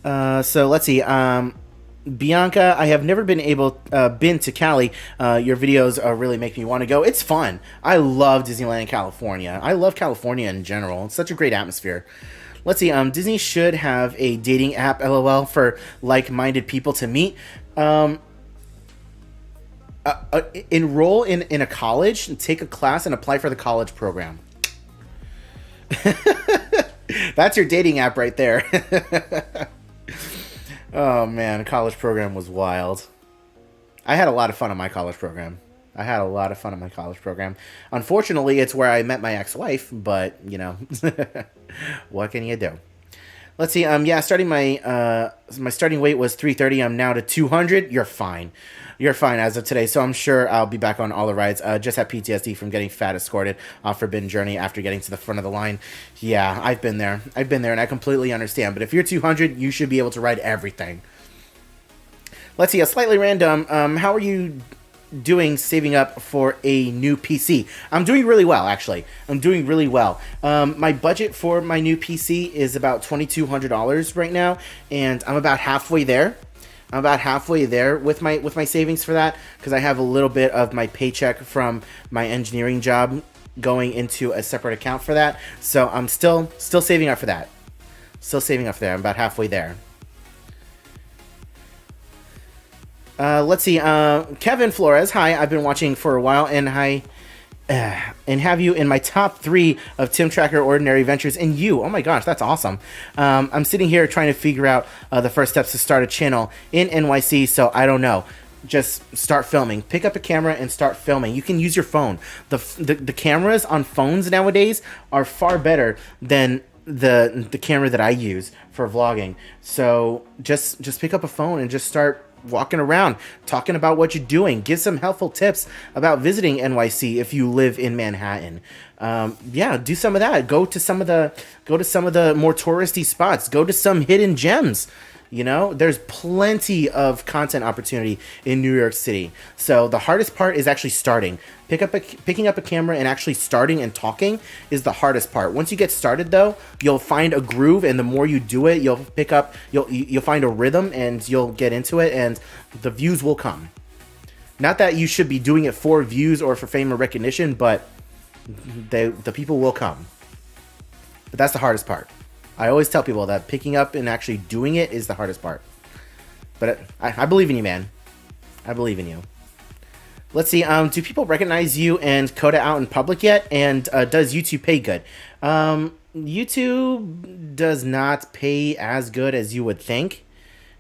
So let's see. Bianca, I have never been to Cali. Your videos really make me want to go. It's fun. I love Disneyland in California. I love California in general. It's such a great atmosphere. Let's see. Disney should have a dating app, LOL, for like-minded people to meet. Enroll in a college and take a class and apply for the college program. That's your dating app right there. Oh man, college program was wild. I had a lot of fun on my college program. Unfortunately, it's where I met my ex-wife, but you know, what can you do? Let's see. Yeah, starting my starting weight was 330. I'm now to 200. You're fine as of today. So I'm sure I'll be back on all the rides. Just had PTSD from getting fat escorted off Forbidden Journey after getting to the front of the line. Yeah, I've been there, and I completely understand. But if you're 200, you should be able to ride everything. Let's see. A slightly random. How are you saving up for a new PC. I'm doing really well, actually. I'm doing really well. My budget for my new PC is about $2,200 right now, and I'm about halfway there. I'm about halfway there with my savings for that, because I have a little bit of my paycheck from my engineering job going into a separate account for that. So I'm still saving up for that. Still saving up for that. I'm about halfway there. Let's see. Kevin Flores, hi. I've been watching for a while, and and have you in my top 3 of Tim Tracker Ordinary Ventures. And you, oh my gosh, that's awesome. I'm sitting here trying to figure out the first steps to start a channel in NYC. So I don't know. Just start filming. Pick up a camera and start filming. You can use your phone. The cameras on phones nowadays are far better than the camera that I use for vlogging. So just pick up a phone and just start walking around, talking about what you're doing. Give some helpful tips about visiting NYC if you live in Manhattan. Yeah, do some of that. Go to some of the more touristy spots. Go to some hidden gems. You know, there's plenty of content opportunity in New York City. So the hardest part is actually starting. Picking up a camera and actually starting and talking is the hardest part. Once you get started, though, you'll find a groove, and the more you do it, you'll find a rhythm, and you'll get into it, and the views will come. Not that you should be doing it for views or for fame or recognition, but the people will come. But that's the hardest part. I always tell people that picking up and actually doing it is the hardest part. But I believe in you, man. I believe in you. Let's see. Do people recognize you and Coda out in public yet? And does YouTube pay good? YouTube does not pay as good as you would think.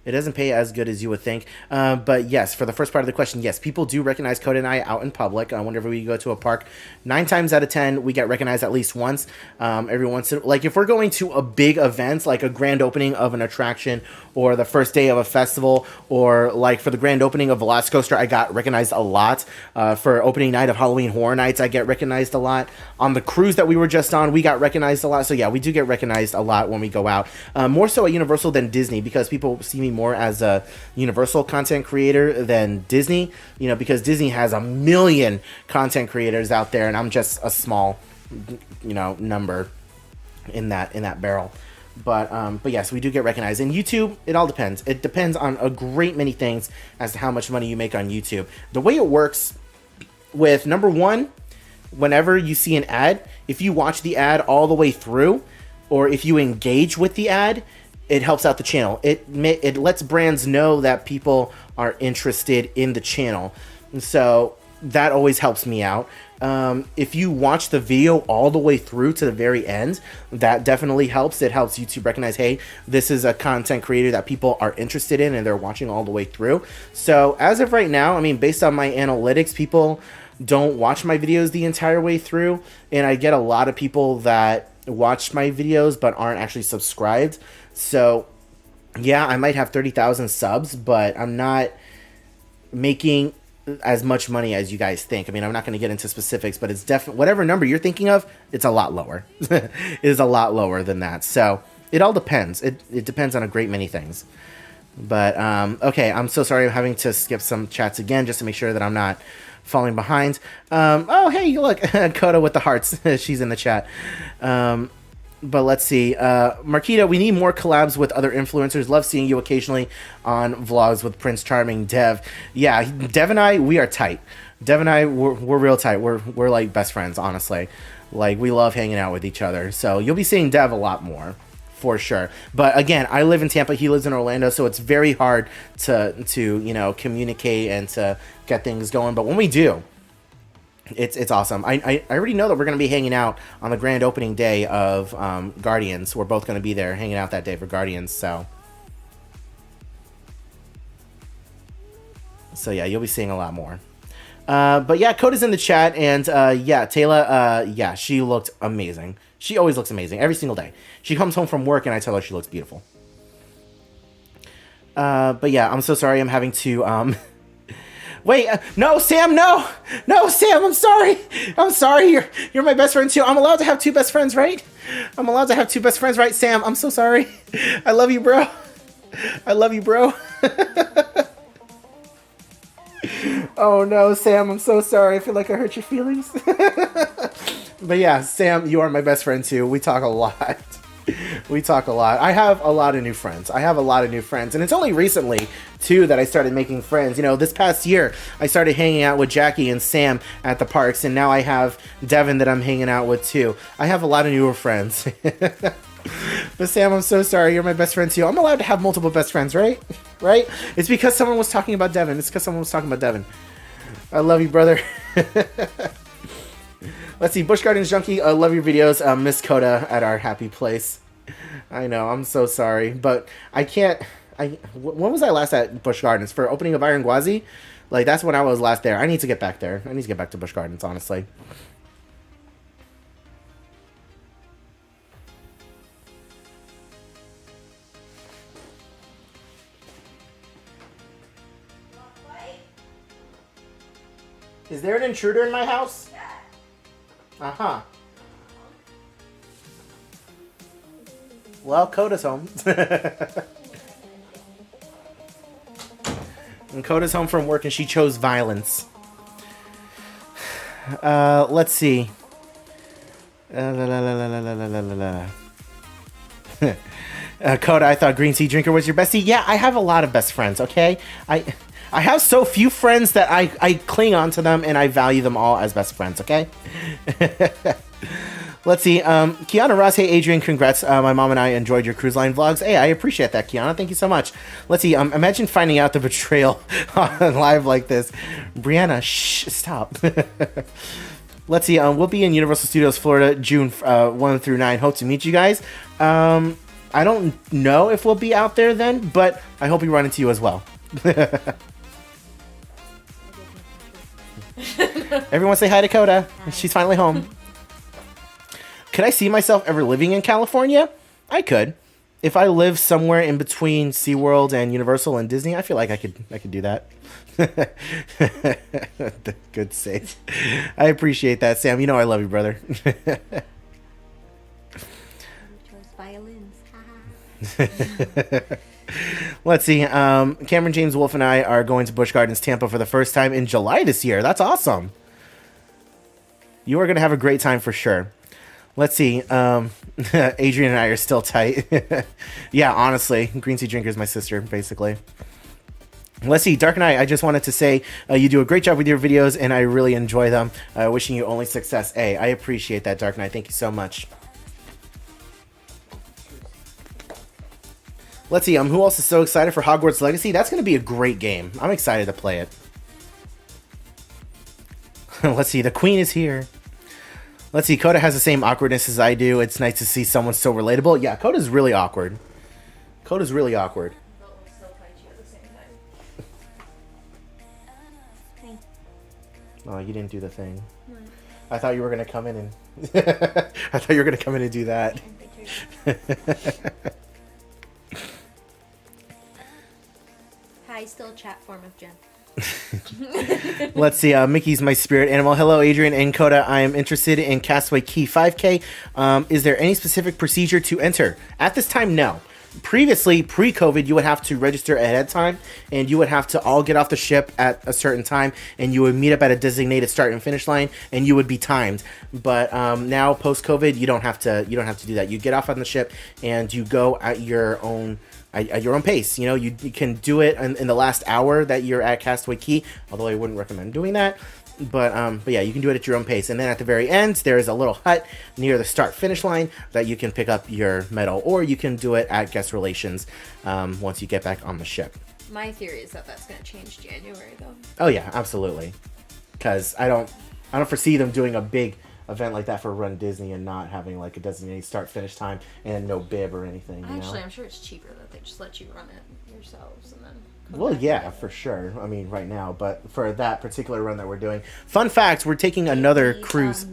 It doesn't pay as good as you would think. But yes, for the first part of the question, yes, people do recognize Coda and I out in public. Whenever we go to a park, 9 times out of 10, we get recognized at least once. Every once in, like if we're going to a big event, like a grand opening of an attraction, or the first day of a festival, or like for the grand opening of Velocicoaster, I got recognized a lot. For opening night of Halloween Horror Nights, I get recognized a lot. On the cruise that we were just on, we got recognized a lot. So yeah, we do get recognized a lot when we go out. More so at Universal than Disney, because people see me more as a Universal content creator than Disney, you know, because Disney has a million content creators out there, and I'm just a small, you know, number in that barrel. But yes, we do get recognized. In YouTube, it all depends. It depends on a great many things as to how much money you make on YouTube. The way it works with, number one, whenever you see an ad, if you watch the ad all the way through, or if you engage with the ad, it helps out the channel. It lets brands know that people are interested in the channel. And so that always helps me out. If you watch the video all the way through to the very end, that definitely helps. It helps YouTube recognize, hey, this is a content creator that people are interested in, and they're watching all the way through. So as of right now, I mean, based on my analytics, people don't watch my videos the entire way through, and I get a lot of people that watch my videos but aren't actually subscribed. So yeah, I might have 30,000 subs, but I'm not making as much money as you guys think. I mean, I'm not going to get into specifics, but it's definitely, whatever number you're thinking of, it's a lot lower. It is a lot lower than that. So it all depends. It depends on a great many things. But okay, I'm so sorry I'm having to skip some chats again just to make sure that I'm not falling behind. Oh, hey, look, Coda with the hearts. She's in the chat. But let's see. Marquita, we need more collabs with other influencers. Love seeing you occasionally on vlogs with Prince Charming, Dev. Yeah, Dev and I, we are tight. Dev and I, we're real tight. We're like best friends, honestly. Like, we love hanging out with each other. So you'll be seeing Dev a lot more, for sure. But again, I live in Tampa. He lives in Orlando. So it's very hard to you know, communicate and to get things going. But when we do, it's awesome. I already know that we're going to be hanging out on the grand opening day of Guardians. We're both going to be there hanging out that day for Guardians. So yeah, you'll be seeing a lot more. But yeah, Coda's in the chat, and yeah, Taylor, yeah, she looked amazing. She always looks amazing every single day. She comes home from work, and I tell her she looks beautiful. But yeah, I'm so sorry. I'm having to wait, no, Sam, no, Sam, I'm sorry. You're my best friend too. I'm allowed to have 2 best friends, right? I'm allowed to have 2 best friends, right, Sam? I'm so sorry. I love you, bro. Oh no, Sam, I'm so sorry. I feel like I hurt your feelings. But yeah, Sam, you are my best friend too. We talk a lot. We talk a lot. I have a lot of new friends. And it's only recently, too, that I started making friends. You know, this past year, I started hanging out with Jackie and Sam at the parks, and now I have Devin that I'm hanging out with, too. I have a lot of newer friends. But Sam, I'm so sorry. You're my best friend, too. I'm allowed to have multiple best friends, right? Right? It's because someone was talking about Devin. I love you, brother. Let's see, Busch Gardens Junkie, I love your videos. Miss Coda at our happy place. I know, I'm so sorry, but I can't. When was I last at Busch Gardens? For opening of Iron Gwazi? Like, that's when I was last there. I need to get back there. I need to get back to Busch Gardens, honestly. Is there an intruder in my house? Uh-huh. Well, Coda's home. And Coda's home from work and she chose violence. Let's see. Coda, I thought Green Tea Drinker was your bestie. Yeah, I have a lot of best friends, okay? I have so few friends that I cling on to them and I value them all as best friends, okay? Let's see. Kiana Ross, hey Adrian, congrats. My mom and I enjoyed your cruise line vlogs. Hey, I appreciate that, Kiana. Thank you so much. Let's see. Imagine finding out the betrayal on live like this. Brianna, shh, stop. Let's see. We'll be in Universal Studios Florida, June 1 through 9. Hope to meet you guys. I don't know if we'll be out there then, but I hope we run into you as well. Everyone say hi to Coda. Hi. She's finally home. Could I see myself ever living in California? I could. If I live somewhere in between SeaWorld and Universal and Disney, I feel like I could do that. Good save. I appreciate that, Sam. You know I love you, brother. Violins. Let's see. Cameron James Wolf and I are going to Busch Gardens Tampa for the first time in July this year. That's awesome. You are going to have a great time for sure. Let's see. Adrian and I are still tight. Yeah, honestly. Green Tea Drinker is my sister, basically. Let's see. Dark Knight, I just wanted to say you do a great job with your videos, and I really enjoy them. Wishing you only success. Hey, I appreciate that, Dark Knight. Thank you so much. Let's see. Who else is so excited for Hogwarts Legacy? That's going to be a great game. I'm excited to play it. Let's see. The Queen is here. Let's see, Coda has the same awkwardness as I do. It's nice to see someone so relatable. Yeah, Coda's really awkward. Coda's really awkward. Oh, you didn't do the thing. What? I thought you were gonna come in and I thought you were gonna come in and do that. Hi, still chat form of Jen. Let's see. Mickey's my spirit animal. Hello, Adrian and Coda. I am interested in Castaway Key 5K. Is there any specific procedure to enter? At this time, no. Previously, pre-COVID, you would have to register ahead of time, and you would have to all get off the ship at a certain time, and you would meet up at a designated start and finish line, and you would be timed. But now, post-COVID, you don't have to do that. You get off on the ship, and you go at your own pace. You know, you can do it in the last hour that you're at Castaway Key, although I wouldn't recommend doing that. But yeah, you can do it at your own pace. And then at the very end, there is a little hut near the start-finish line that you can pick up your medal, or you can do it at guest relations once you get back on the ship. My theory is that that's going to change January, though. Oh yeah, absolutely. Because I don't foresee them doing a big event like that for Run Disney and not having like a designated start-finish time and no bib or anything. Actually, I'm sure it's cheaper that they just let you run it yourselves and then. Well, yeah, for sure. I mean, right now, but for that particular run that we're doing. Fun fact, we're taking another cruise.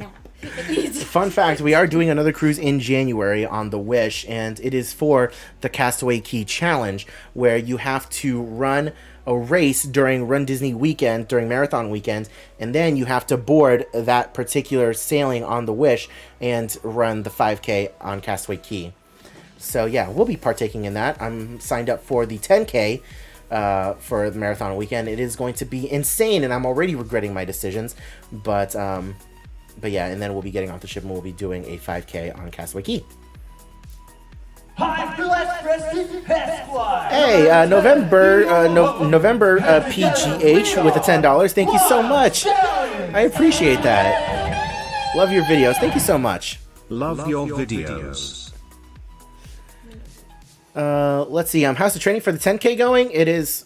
Fun fact, we are doing another cruise in January on the Wish, and it is for the Castaway Key Challenge, where you have to run a race during Run Disney weekend, during marathon weekend, and then you have to board that particular sailing on the Wish and run the 5K on Castaway Key. So yeah, we'll be partaking in that. I'm signed up for the 10K for the marathon weekend. It is going to be insane, and I'm already regretting my decisions. But yeah, and then we'll be getting off the ship and we'll be doing a 5K on Castaway Key. Hey, November PGH with the $10. Thank you so much. I appreciate that. Love your videos. Thank you so much. Love your videos. Let's see. How's the training for the 10K going? It is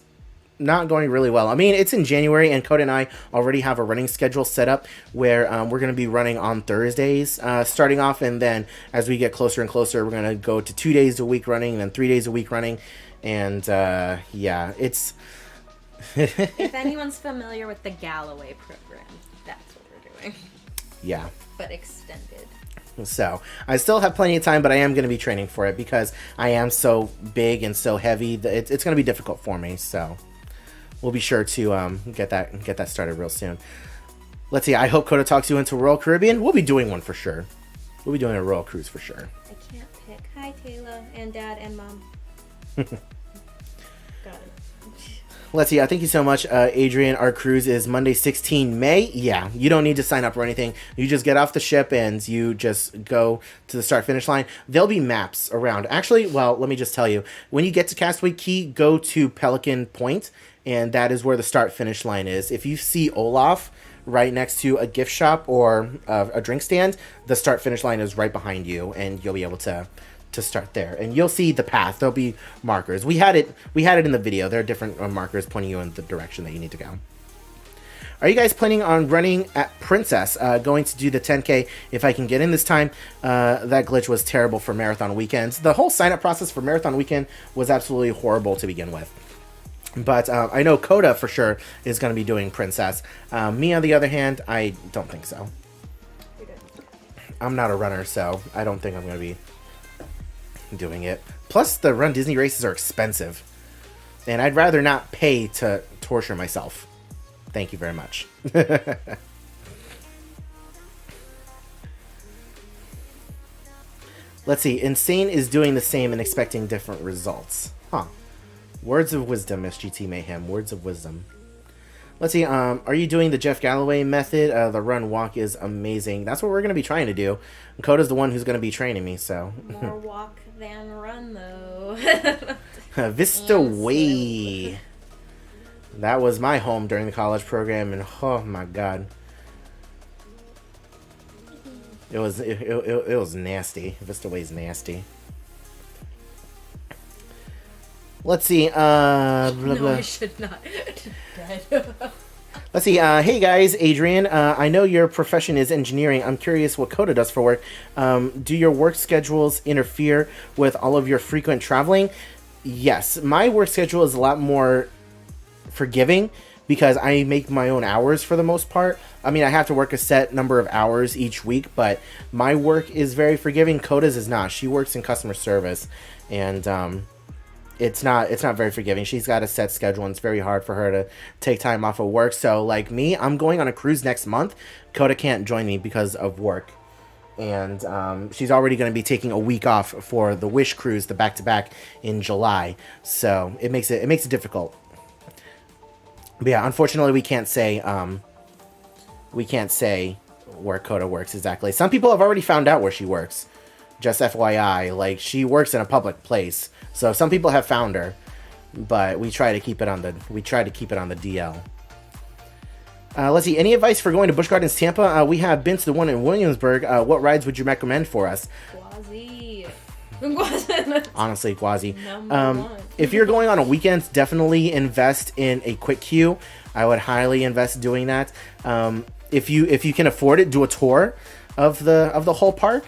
not going really well. I mean, it's in January, and Coda and I already have a running schedule set up where we're going to be running on Thursdays starting off, and then as we get closer and closer, we're going to go to 2 days a week running, and then 3 days a week running, and yeah, it's... If anyone's familiar with the Galloway program, that's what we're doing. Yeah. But extended. So, I still have plenty of time, but I am going to be training for it because I am so big and so heavy that it's going to be difficult for me, so... We'll be sure to get that started real soon. Let's see. I hope Coda talks you into Royal Caribbean. We'll be doing one for sure. We'll be doing a Royal Cruise for sure. I can't pick. Hi, Taylor and Dad and Mom. Got it. Let's see. Thank you so much, Adrian. Our cruise is Monday, 16 May. Yeah, you don't need to sign up or anything. You just get off the ship and you just go to the start-finish line. There'll be maps around. Actually, well, let me just tell you. When you get to Castaway Key, go to Pelican Point, and that is where the start-finish line is. If you see Olaf right next to a gift shop or a drink stand, the start-finish line is right behind you, and you'll be able to start there. And you'll see the path. There'll be markers. We had it in the video. There are different markers pointing you in the direction that you need to go. Are you guys planning on running at Princess? Going to do the 10K if I can get in this time. That glitch was terrible for marathon weekends. The whole sign-up process for marathon weekend was absolutely horrible to begin with. But I know Coda for sure is going to be doing Princess. Me, on the other hand, I don't think so. I'm not a runner, so I don't think I'm going to be doing it. Plus, the Run Disney races are expensive. And I'd rather not pay to torture myself. Thank you very much. Let's see. Insane is doing the same and expecting different results. Huh. Words of wisdom, SGT Mayhem. Words of wisdom. Let's see. Are you doing the Jeff Galloway method? The run walk is amazing. That's what we're going to be trying to do. And Coda's the one who's going to be training me, so. More walk than run, though. Vista Way. That was my home during the college program, and oh my god. It was nasty. Vista Way's nasty. Let's see. Blah, blah. No, I should not. Let's see. Hey guys, Adrian. I know your profession is engineering. I'm curious what Coda does for work. Do your work schedules interfere with all of your frequent traveling? Yes, my work schedule is a lot more forgiving because I make my own hours for the most part. I mean, I have to work a set number of hours each week, but my work is very forgiving. Coda's is not. She works in customer service, and it's not very forgiving. She's got a set schedule, and it's very hard for her to take time off of work. So, like me, I'm going on a cruise next month. Coda can't join me because of work. And she's already going to be taking a week off for the Wish cruise, the back-to-back in July. So, it makes it difficult. But yeah, unfortunately, we can't say where Coda works exactly. Some people have already found out where she works. Just FYI, like, she works in a public place. So some people have found her, but we try to keep it on the DL. Let's see. Any advice for going to Busch Gardens Tampa? We have been to the one in Williamsburg. What rides would you recommend for us? Quasi. Honestly, Quasi. Number one. If you're going on a weekend, definitely invest in a quick queue. I would highly invest doing that. If you can afford it, do a tour of the whole park.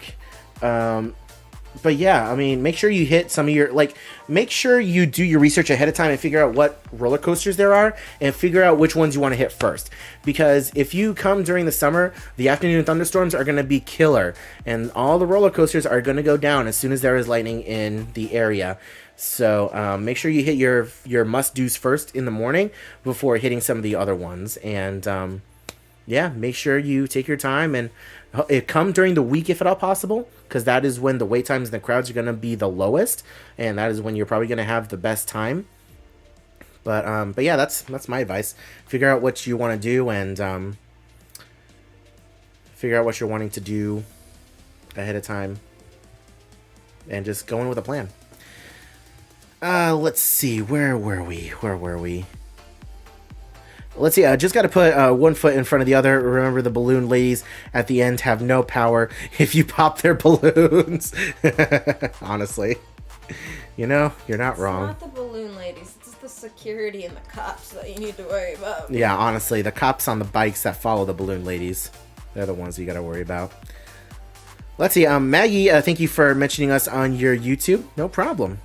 But yeah, I mean, make sure you hit some of your, make sure you do your research ahead of time and figure out what roller coasters there are and figure out which ones you want to hit first. Because if you come during the summer, the afternoon thunderstorms are going to be killer, and all the roller coasters are going to go down as soon as there is lightning in the area. So make sure you hit your must-dos first in the morning before hitting some of the other ones. And yeah, make sure you take your time and come during the week if at all possible, because that is when the wait times and the crowds are going to be the lowest, and that is when you're probably going to have the best time. But yeah, that's my advice. Figure out what you want to do and figure out what you're wanting to do ahead of time, and just go in with a plan. Let's see, where were we? Let's see, I just got to put one foot in front of the other. Remember, the balloon ladies at the end have no power if you pop their balloons. Honestly. You know, you're not wrong. It's not the balloon ladies, it's the security and the cops that you need to worry about. Yeah, honestly, the cops on the bikes that follow the balloon ladies, they're the ones you got to worry about. Let's see, Maggie, thank you for mentioning us on your YouTube. No problem.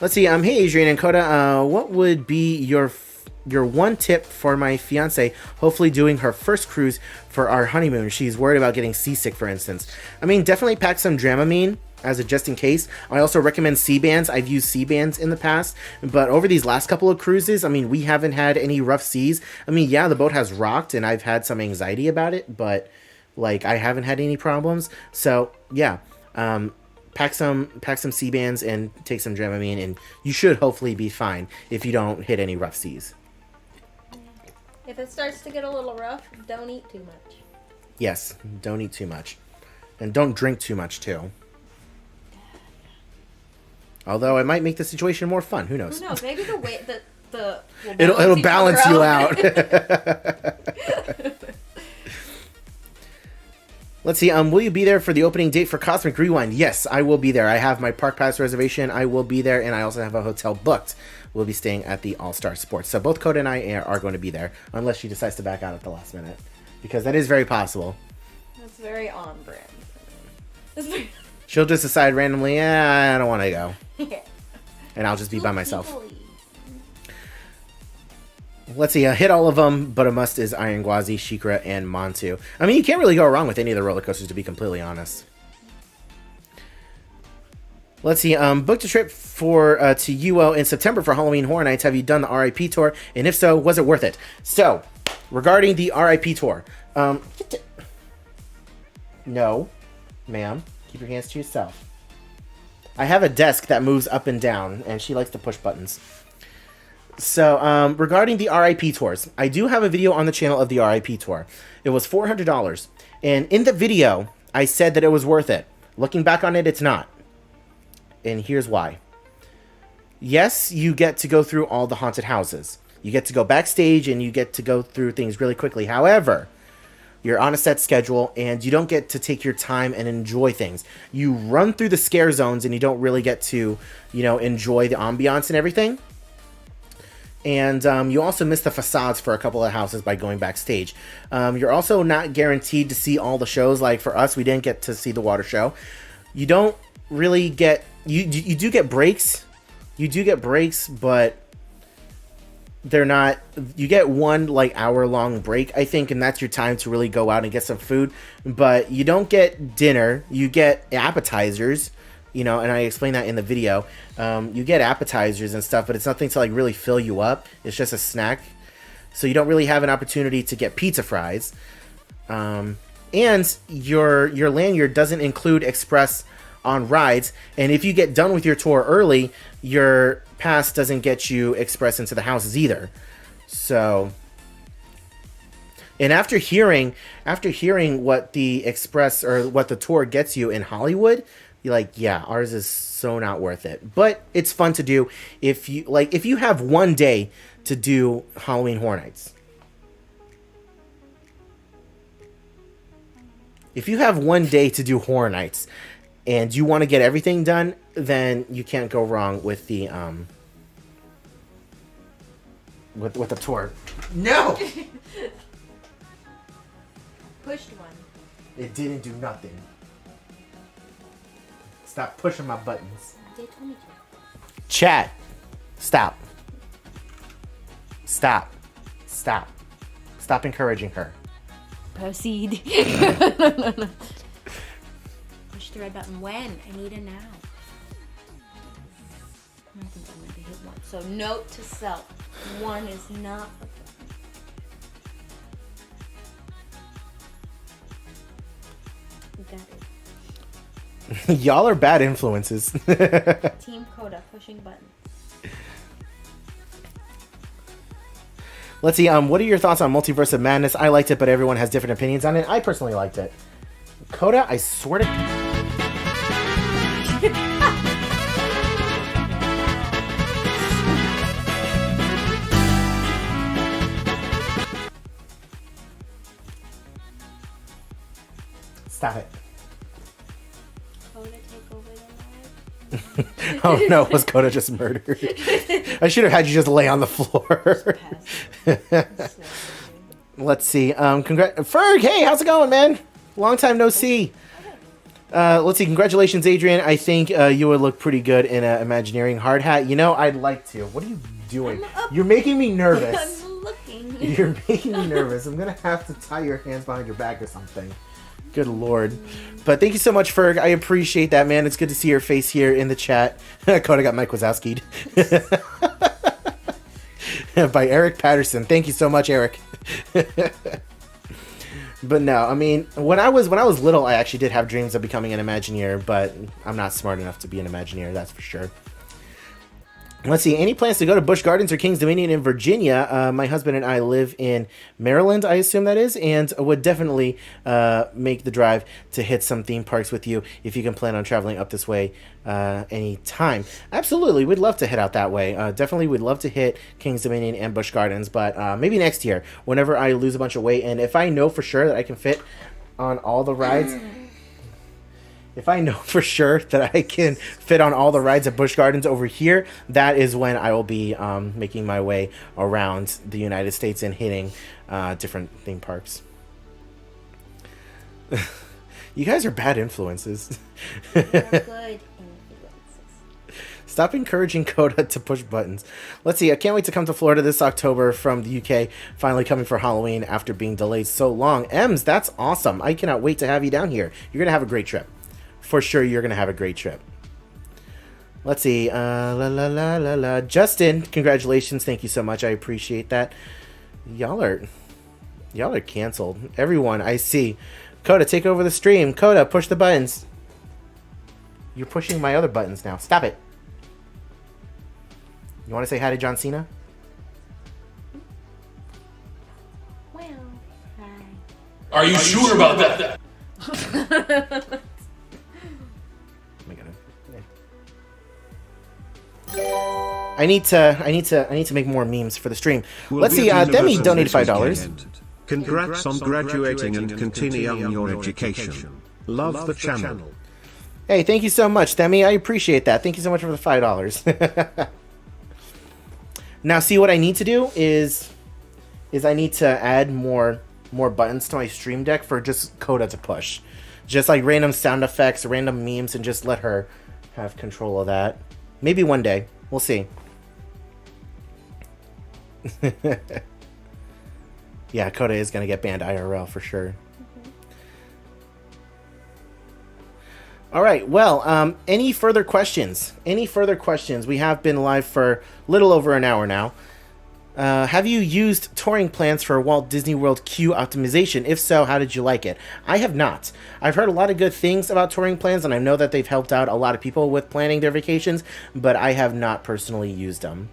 Let's see, hey Adrian and Coda, what would be your one tip for my fiance, hopefully doing her first cruise for our honeymoon? She's worried about getting seasick, for instance. I mean, definitely pack some Dramamine as a just in case. I also recommend sea-bands. I've used sea-bands in the past, but over these last couple of cruises, I mean, we haven't had any rough seas. I mean, yeah, the boat has rocked and I've had some anxiety about it, but like, I haven't had any problems. So yeah, pack some sea-bands and take some Dramamine, and you should hopefully be fine if you don't hit any rough seas. If it starts to get a little rough, don't eat too much. Yes, don't eat too much. And don't drink too much, too. Although it might make the situation more fun. Who knows? Who knows? Maybe the way the it'll balance you out. Let's see. Will you be there for the opening date for Cosmic Rewind? Yes, I will be there. I have my park pass reservation. I will be there, and I also have a hotel booked. We'll be staying at the All-Star Sports. So both Coda and I are going to be there, unless she decides to back out at the last minute, because that is very possible. That's very on brand. She'll just decide randomly, I don't want to go. Yeah. And I'll just be by myself. Let's see, hit all of them, but a must is Iron Gwazi, Shikra, and Montu. I mean, you can't really go wrong with any of the roller coasters, to be completely honest. Let's see, booked a trip for to UO in September for Halloween Horror Nights. Have you done the RIP tour? And if so, was it worth it? So, regarding the RIP tour, no, ma'am. Keep your hands to yourself. I have a desk that moves up and down, and she likes to push buttons. So, regarding the RIP tours, I do have a video on the channel of the RIP tour. It was $400. And in the video, I said that it was worth it. Looking back on it, it's not. And here's why. Yes, you get to go through all the haunted houses. You get to go backstage, and you get to go through things really quickly. However, you're on a set schedule, and you don't get to take your time and enjoy things. You run through the scare zones, and you don't really get to, enjoy the ambiance and everything. And you also miss the facades for a couple of houses by going backstage. You're also not guaranteed to see all the shows. Like for us, we didn't get to see the water show. You don't really get... You do get breaks. You do get breaks, but... they're not, you get one hour-long break, I think, and that's your time to really go out and get some food, but you don't get dinner. You get appetizers, and I explained that in the video. You get appetizers and stuff, but it's nothing to really fill you up. It's just a snack, so you don't really have an opportunity to get pizza fries. And your lanyard doesn't include express on rides, and if you get done with your tour early, your pass doesn't get you express into the houses either. So, and after hearing what the express or what the tour gets you in Hollywood, you're like, yeah, ours is so not worth it. But it's fun to do if you have one day to do Halloween Horror Nights. If you have one day to do Horror Nights and you want to get everything done, then you can't go wrong with the with the tour. No. Pushed one. It didn't do nothing. Stop pushing my buttons. They told me to. Chat. Stop. Stop. Stop. Stop encouraging her. Proceed. Push the red button when? I need a now. I think I'm going to hit one. So note to self. One is not okay. Got it. Y'all are bad influences. Team Coda pushing button. Let's see. What are your thoughts on Multiverse of Madness? I liked it, but everyone has different opinions on it. I personally liked it. Coda, I swear to... Stop it. Coda take over the live? Oh no, was Coda just murdered? I should have had you just lay on the floor. Let's see. Ferg, hey, how's it going, man? Long time no see. Let's see. Congratulations, Adrian. I think you would look pretty good in an Imagineering hard hat. You know, I'd like to. What are you doing? You're making me nervous. I'm looking. You're making me nervous. I'm gonna have to tie your hands behind your back or something. Good lord. But thank you so much, Ferg. I appreciate that, man. It's good to see your face here in the chat. Coda got Mike Wazowski'd. By Eric Patterson. Thank you so much, Eric. But no, I mean, when I was little, I actually did have dreams of becoming an Imagineer, but I'm not smart enough to be an Imagineer, that's for sure. Let's see, any plans to go to Busch Gardens or King's Dominion in Virginia? My husband and I live in Maryland, I assume that is, and would definitely make the drive to hit some theme parks with you if you can plan on traveling up this way anytime. Absolutely, we'd love to head out that way. Definitely would love to hit King's Dominion and Busch Gardens, but maybe next year, whenever I lose a bunch of weight, and if I know for sure that I can fit on all the rides... If I know for sure that I can fit on all the rides at Busch Gardens over here, that is when I will be making my way around the United States and hitting different theme parks. You guys are bad influences. They're good influences. Stop encouraging Coda to push buttons. Let's see, I can't wait to come to Florida this October from the UK, finally coming for Halloween after being delayed so long. Ems, that's awesome. I cannot wait to have you down here. You're going to have a great trip. For sure, you're going to have a great trip. Let's see. Justin, congratulations. Thank you so much. I appreciate that. Y'all are canceled. Everyone, I see. Coda, take over the stream. Coda, push the buttons. You're pushing my other buttons now. Stop it. You want to say hi to John Cena? Well, hi. Are you sure about that? I need to make more memes for the stream. Let's see. Demi donated $5. Congrats on graduating and continuing your education. Love the channel. Hey, thank you so much, Demi. I appreciate that. Thank you so much for the $5. Now, see, what I need to do is I need to add more buttons to my stream deck for just Coda to push, just like random sound effects, random memes, and just let her have control of that. Maybe one day. We'll see. Yeah, Coda is going to get banned IRL for sure. Mm-hmm. All right. Well, any further questions? Any further questions? We have been live for a little over an hour now. Have you used touring plans for Walt Disney World queue optimization? If so, how did you like it? I have not. I've heard a lot of good things about touring plans, and I know that they've helped out a lot of people with planning their vacations, but I have not personally used them.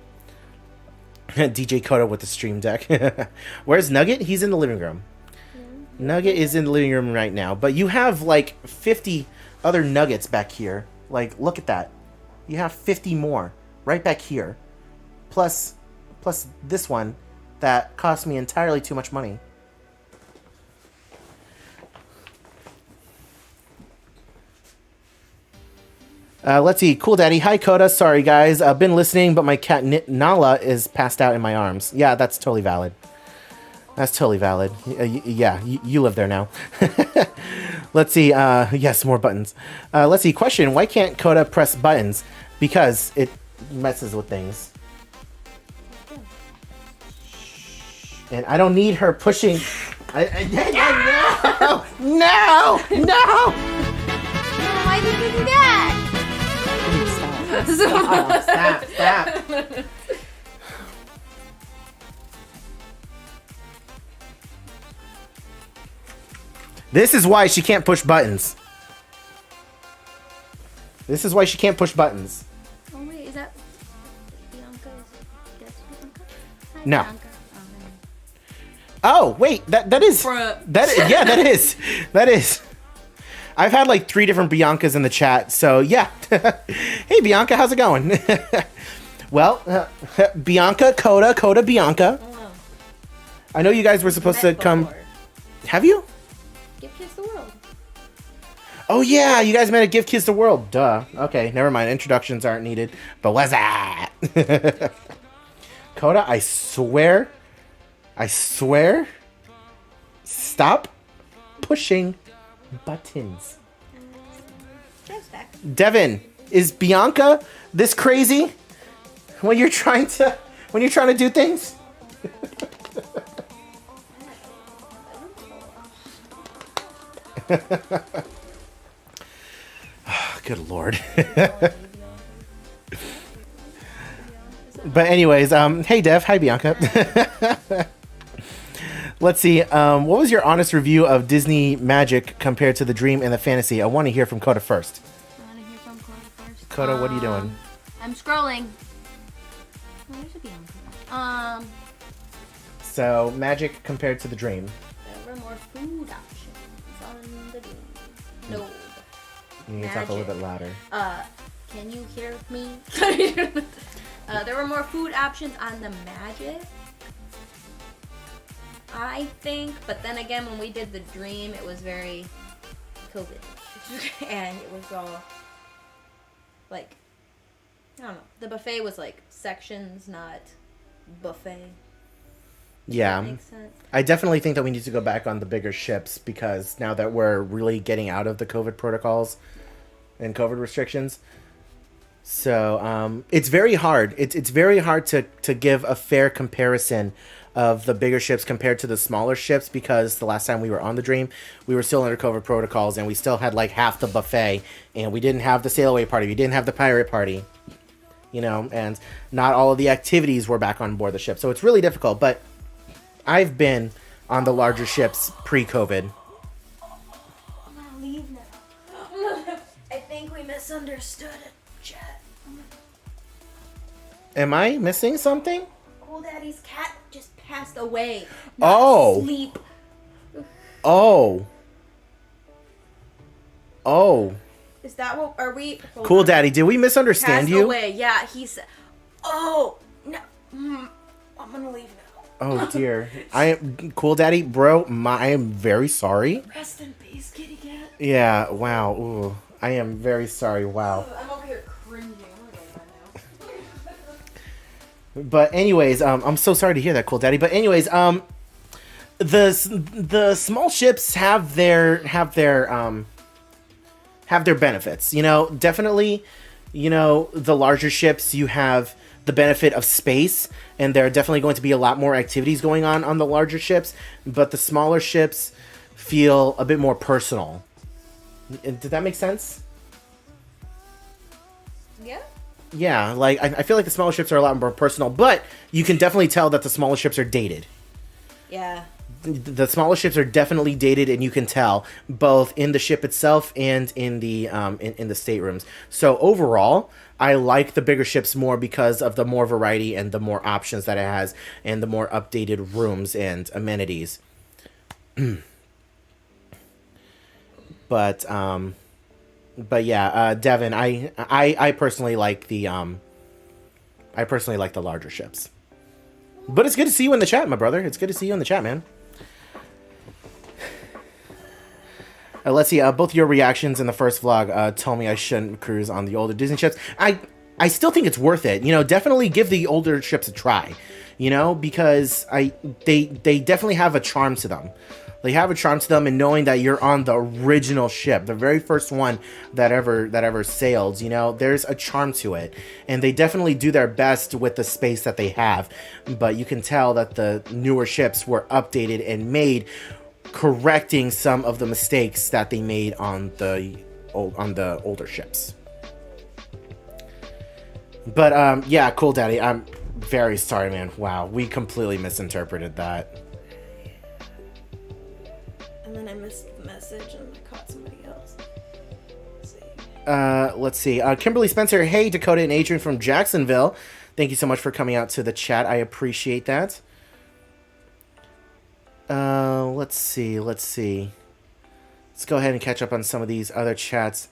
DJ Coda with the stream deck. Where's Nugget? He's in the living room. Nugget is in the living room right now, but you have like 50 other Nuggets back here. Like, look at that. You have 50 more right back here. Plus this one that cost me entirely too much money. Let's see. Cool Daddy. Hi, Coda. Sorry, guys. I've been listening, but my cat Nala is passed out in my arms. Yeah, that's totally valid. That's totally valid. Yeah, you live there now. Let's see. Yes, more buttons. Let's see. Question. Why can't Coda press buttons? Because it messes with things. And I don't need her pushing. No! No! No! Why did you do that? Stop. This is why she can't push buttons. This is why she can't push buttons. Oh wait, is that Bianca's? That's Bianca? Hi, No. Bianca. Oh, wait, that is Bruh. yeah, that is. I've had like 3 different Biancas in the chat, so yeah. Hey Bianca, how's it going? Well, Bianca, Coda, Bianca. Oh, I know you guys were supposed to met come. before. Have you? Give Kiss the World. Oh yeah, you guys met at Give Kids the World. Duh. Okay, never mind. Introductions aren't needed. But what's that? Coda, I swear. Stop pushing buttons. Just back. Devin, is Bianca this crazy when you're trying to do things? Good lord. But anyways, hey Dev, hi Bianca. Let's see. What was your honest review of Disney Magic compared to the Dream and the Fantasy? I want to hear from Coda first. I want to hear from Coda first. Coda, what are you doing? I'm scrolling. Oh, there should be on. So Magic compared to the Dream. There were more food options on the Dream. No. You need to talk a little bit Magic. louder. Can you hear me? There were more food options on the Magic, I think. But then again, when we did the Dream, it was very COVID. And it was all, like, I don't know. The buffet was, like, sections, not buffet. Yeah. That makes sense. I definitely think that we need to go back on the bigger ships because now that we're really getting out of the COVID protocols and COVID restrictions. So it's very hard. It's very hard to give a fair comparison of the bigger ships compared to the smaller ships because the last time we were on the Dream, we were still under COVID protocols and we still had like half the buffet and we didn't have the sail away party. We didn't have the pirate party, you know, and not all of the activities were back on board the ship. So it's really difficult, but I've been on the larger ships pre-COVID. I'm gonna leave now. I think we misunderstood it, Chat. Am I missing something? Cool Daddy's cat just passed away. Oh. Sleep. Oh. Is that what? Are we? Cool Daddy, did we misunderstand Passed you? away. Yeah, he said. Oh no. I'm gonna leave now. Oh dear. I am Cool Daddy, bro. I am very sorry. Rest in peace, kitty cat. Yeah. Wow. Ooh. I am very sorry. Wow. I'm over here cringing. I'm gonna go to bed now. But anyways, I'm so sorry to hear that, Cool Daddy. But anyways, the small ships have their benefits. You know, definitely. You know, the larger ships, you have the benefit of space, and there are definitely going to be a lot more activities going on the larger ships. But the smaller ships feel a bit more personal. Did that make sense? Yeah. Yeah, like I feel like the smaller ships are a lot more personal, but you can definitely tell that the smaller ships are dated. Yeah. The smaller ships are definitely dated, and you can tell both in the ship itself and in the in the staterooms. So overall, I like the bigger ships more because of the more variety and the more options that it has, and the more updated rooms and amenities. But yeah, Devin, I personally like the larger ships. But it's good to see you in the chat, my brother. It's good to see you in the chat, man. Let's see. Both your reactions in the first vlog told me I shouldn't cruise on the older Disney ships. I still think it's worth it. You know, definitely give the older ships a try. You know, because they definitely have a charm to them. They have a charm to them, and knowing that you're on the original ship, the very first one that ever sailed, you know, there's a charm to it. And they definitely do their best with the space that they have. But you can tell that the newer ships were updated and made, correcting some of the mistakes that they made on the older ships. But yeah, Cool Daddy, I'm very sorry, man. Wow, we completely misinterpreted that. And then I missed the message and I caught somebody else. Let's see. Kimberly Spencer, hey Dakota and Adrian from Jacksonville. Thank you so much for coming out to the chat. I appreciate that. Let's see. Let's go ahead and catch up on some of these other chats.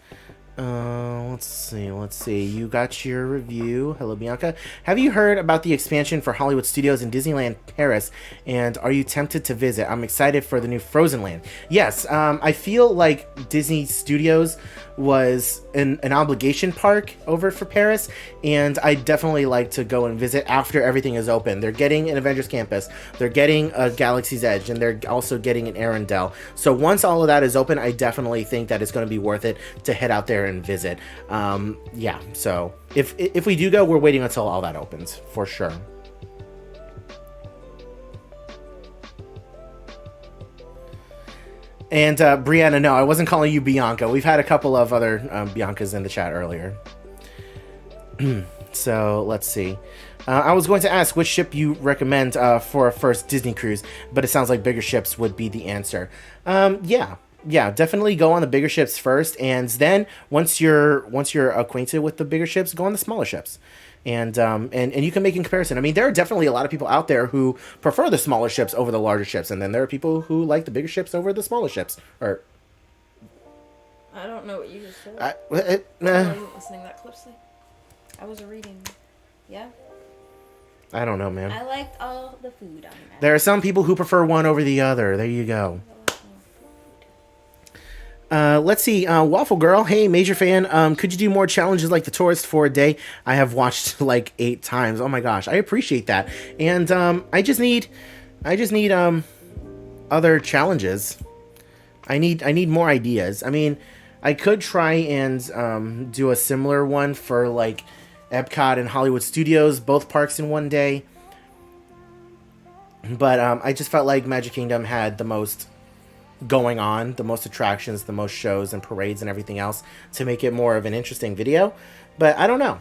Let's see. You got your review. Hello, Bianca. Have you heard about the expansion for Hollywood Studios in Disneyland Paris? And are you tempted to visit? I'm excited for the new Frozen Land. Yes, I feel like Disney Studios was an obligation park over for Paris, and I definitely like to go and visit after everything is open. They're getting an Avengers Campus, they're getting a Galaxy's Edge, and they're also getting an Arendelle. So once all of that is open, I definitely think that it's going to be worth it to head out there and visit. Yeah, so if we do go, we're waiting until all that opens, for sure. And Brianna, no, I wasn't calling you Bianca. We've had a couple of other Biancas in the chat earlier. So let's see. I was going to ask which ship you recommend for a first Disney cruise, but it sounds like bigger ships would be the answer. Yeah, definitely go on the bigger ships first, and then once you're acquainted with the bigger ships, go on the smaller ships. And you can make a comparison. I mean, there are definitely a lot of people out there who prefer the smaller ships over the larger ships, and then there are people who like the bigger ships over the smaller ships. Or I don't know what you just said. I wasn't listening that closely. I was reading. Yeah. I don't know, man. I liked all the food on that. There are some people who prefer one over the other. There you go. Let's see, Waffle Girl, hey, major fan, could you do more challenges like the tourist for a day? I have watched like 8 times. Oh my gosh, I appreciate that. And I just need other challenges. I need more ideas. I mean, I could try and do a similar one for like Epcot and Hollywood Studios, both parks in one day. But I just felt like Magic Kingdom had the most going on, the most attractions, the most shows and parades and everything else to make it more of an interesting video. But I don't know.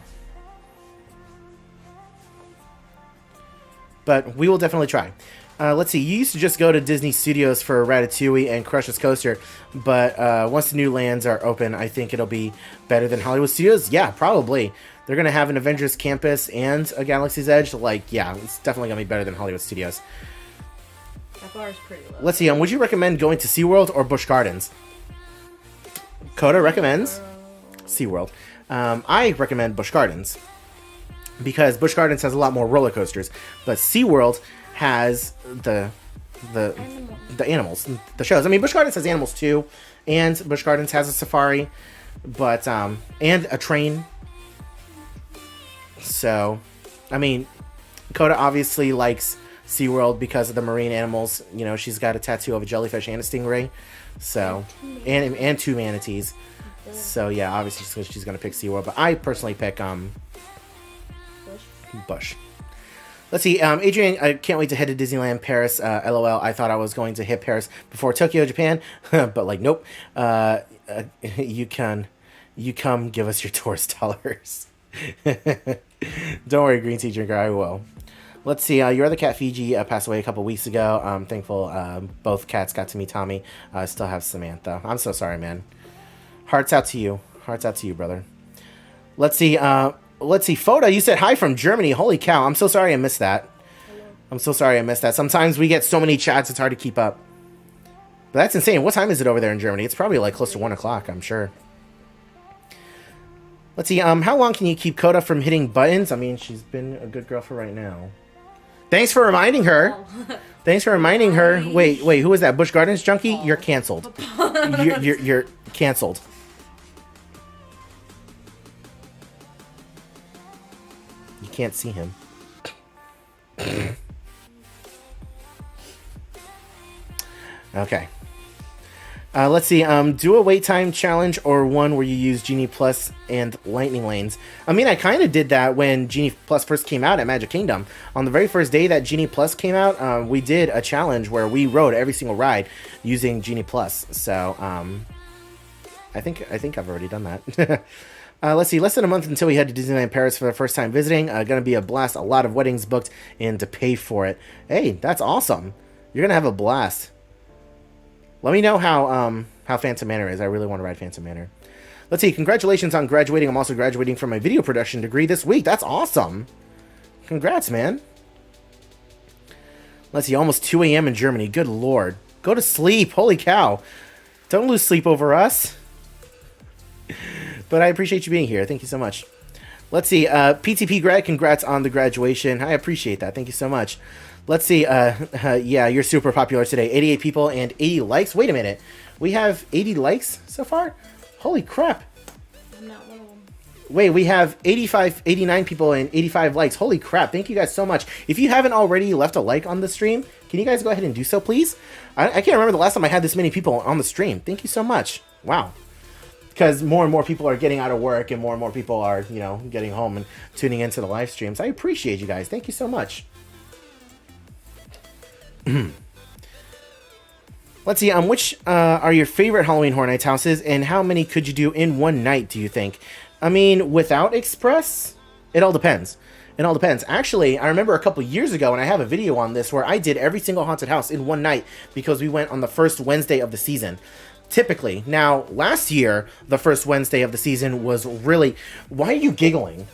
But we will definitely try. Let's see. You used to just go to Disney Studios for Ratatouille and Crush's Coaster, but once the new lands are open, I think it'll be better than Hollywood Studios. Yeah, probably. They're going to have an Avengers Campus and a Galaxy's Edge. Like, yeah, it's definitely going to be better than Hollywood Studios. That bar is pretty low. Let's see. Would you recommend going to SeaWorld or Busch Gardens? Coda recommends SeaWorld. I recommend Busch Gardens because Busch Gardens has a lot more roller coasters, but SeaWorld has the animals, the shows. I mean, Busch Gardens has animals too, and Busch Gardens has a safari, but and a train. So, I mean, Coda obviously likes SeaWorld because of the marine animals. You know, she's got a tattoo of a jellyfish and a stingray. So, and 2 manatees. So, yeah, obviously she's going to pick SeaWorld. But I personally pick Busch. Let's see. Adrian, I can't wait to head to Disneyland Paris. LOL, I thought I was going to hit Paris before Tokyo, Japan. But, like, nope. You come give us your tourist dollars. Don't worry, Green Tea Drinker, I will. Let's see, your other cat, Fiji, passed away a couple weeks ago. I'm thankful both cats got to meet Tommy. I still have Samantha. I'm so sorry, man. Hearts out to you. Hearts out to you, brother. Let's see, Foda, you said hi from Germany. Holy cow, I'm so sorry I missed that. I'm so sorry I missed that. Sometimes we get so many chats, it's hard to keep up. But that's insane. What time is it over there in Germany? It's probably like close to 1 o'clock, I'm sure. Let's see, how long can you keep Coda from hitting buttons? I mean, she's been a good girl for right now. Thanks for reminding her. Thanks for reminding her. Wait, who was that? Busch Gardens junkie? You're canceled. You're canceled. You can't see him. Okay. Let's see, do a wait time challenge or one where you use Genie Plus and Lightning Lanes. I mean, I kind of did that when Genie Plus first came out at Magic Kingdom. On the very first day that Genie Plus came out, we did a challenge where we rode every single ride using Genie Plus. So, I think I've already done that. Let's see, less than a month until we head to Disneyland Paris for the first time visiting. Gonna be a blast, a lot of weddings booked, and to pay for it. Hey, that's awesome. You're gonna have a blast. Let me know how Phantom Manor is. I really want to ride Phantom Manor. Let's see. Congratulations on graduating. I'm also graduating from my video production degree this week. That's awesome. Congrats, man. Let's see, almost 2 a.m. in Germany. Good lord. Go to sleep. Holy cow. Don't lose sleep over us. But I appreciate you being here. Thank you so much. Let's see. PTP Greg, congrats on the graduation. I appreciate that. Thank you so much. Let's see. Yeah, you're super popular today. 88 people and 80 likes. Wait a minute. We have 80 likes so far? Holy crap. I'm not one of them. Wait, we have 89 people and 85 likes. Holy crap. Thank you guys so much. If you haven't already left a like on the stream, can you guys go ahead and do so, please? I can't remember the last time I had this many people on the stream. Thank you so much. Wow. Because more and more people are getting out of work and more people are, you know, getting home and tuning into the live streams. I appreciate you guys. Thank you so much. Let's see, which are your favorite Halloween Horror Nights houses, and how many could you do in one night, do you think? I mean, without Express, it all depends. It all depends. Actually, I remember a couple years ago, and I have a video on this, where I did every single haunted house in one night because we went on the first Wednesday of the season. Typically. Now, last year, the first Wednesday of the season was really... Why are you giggling?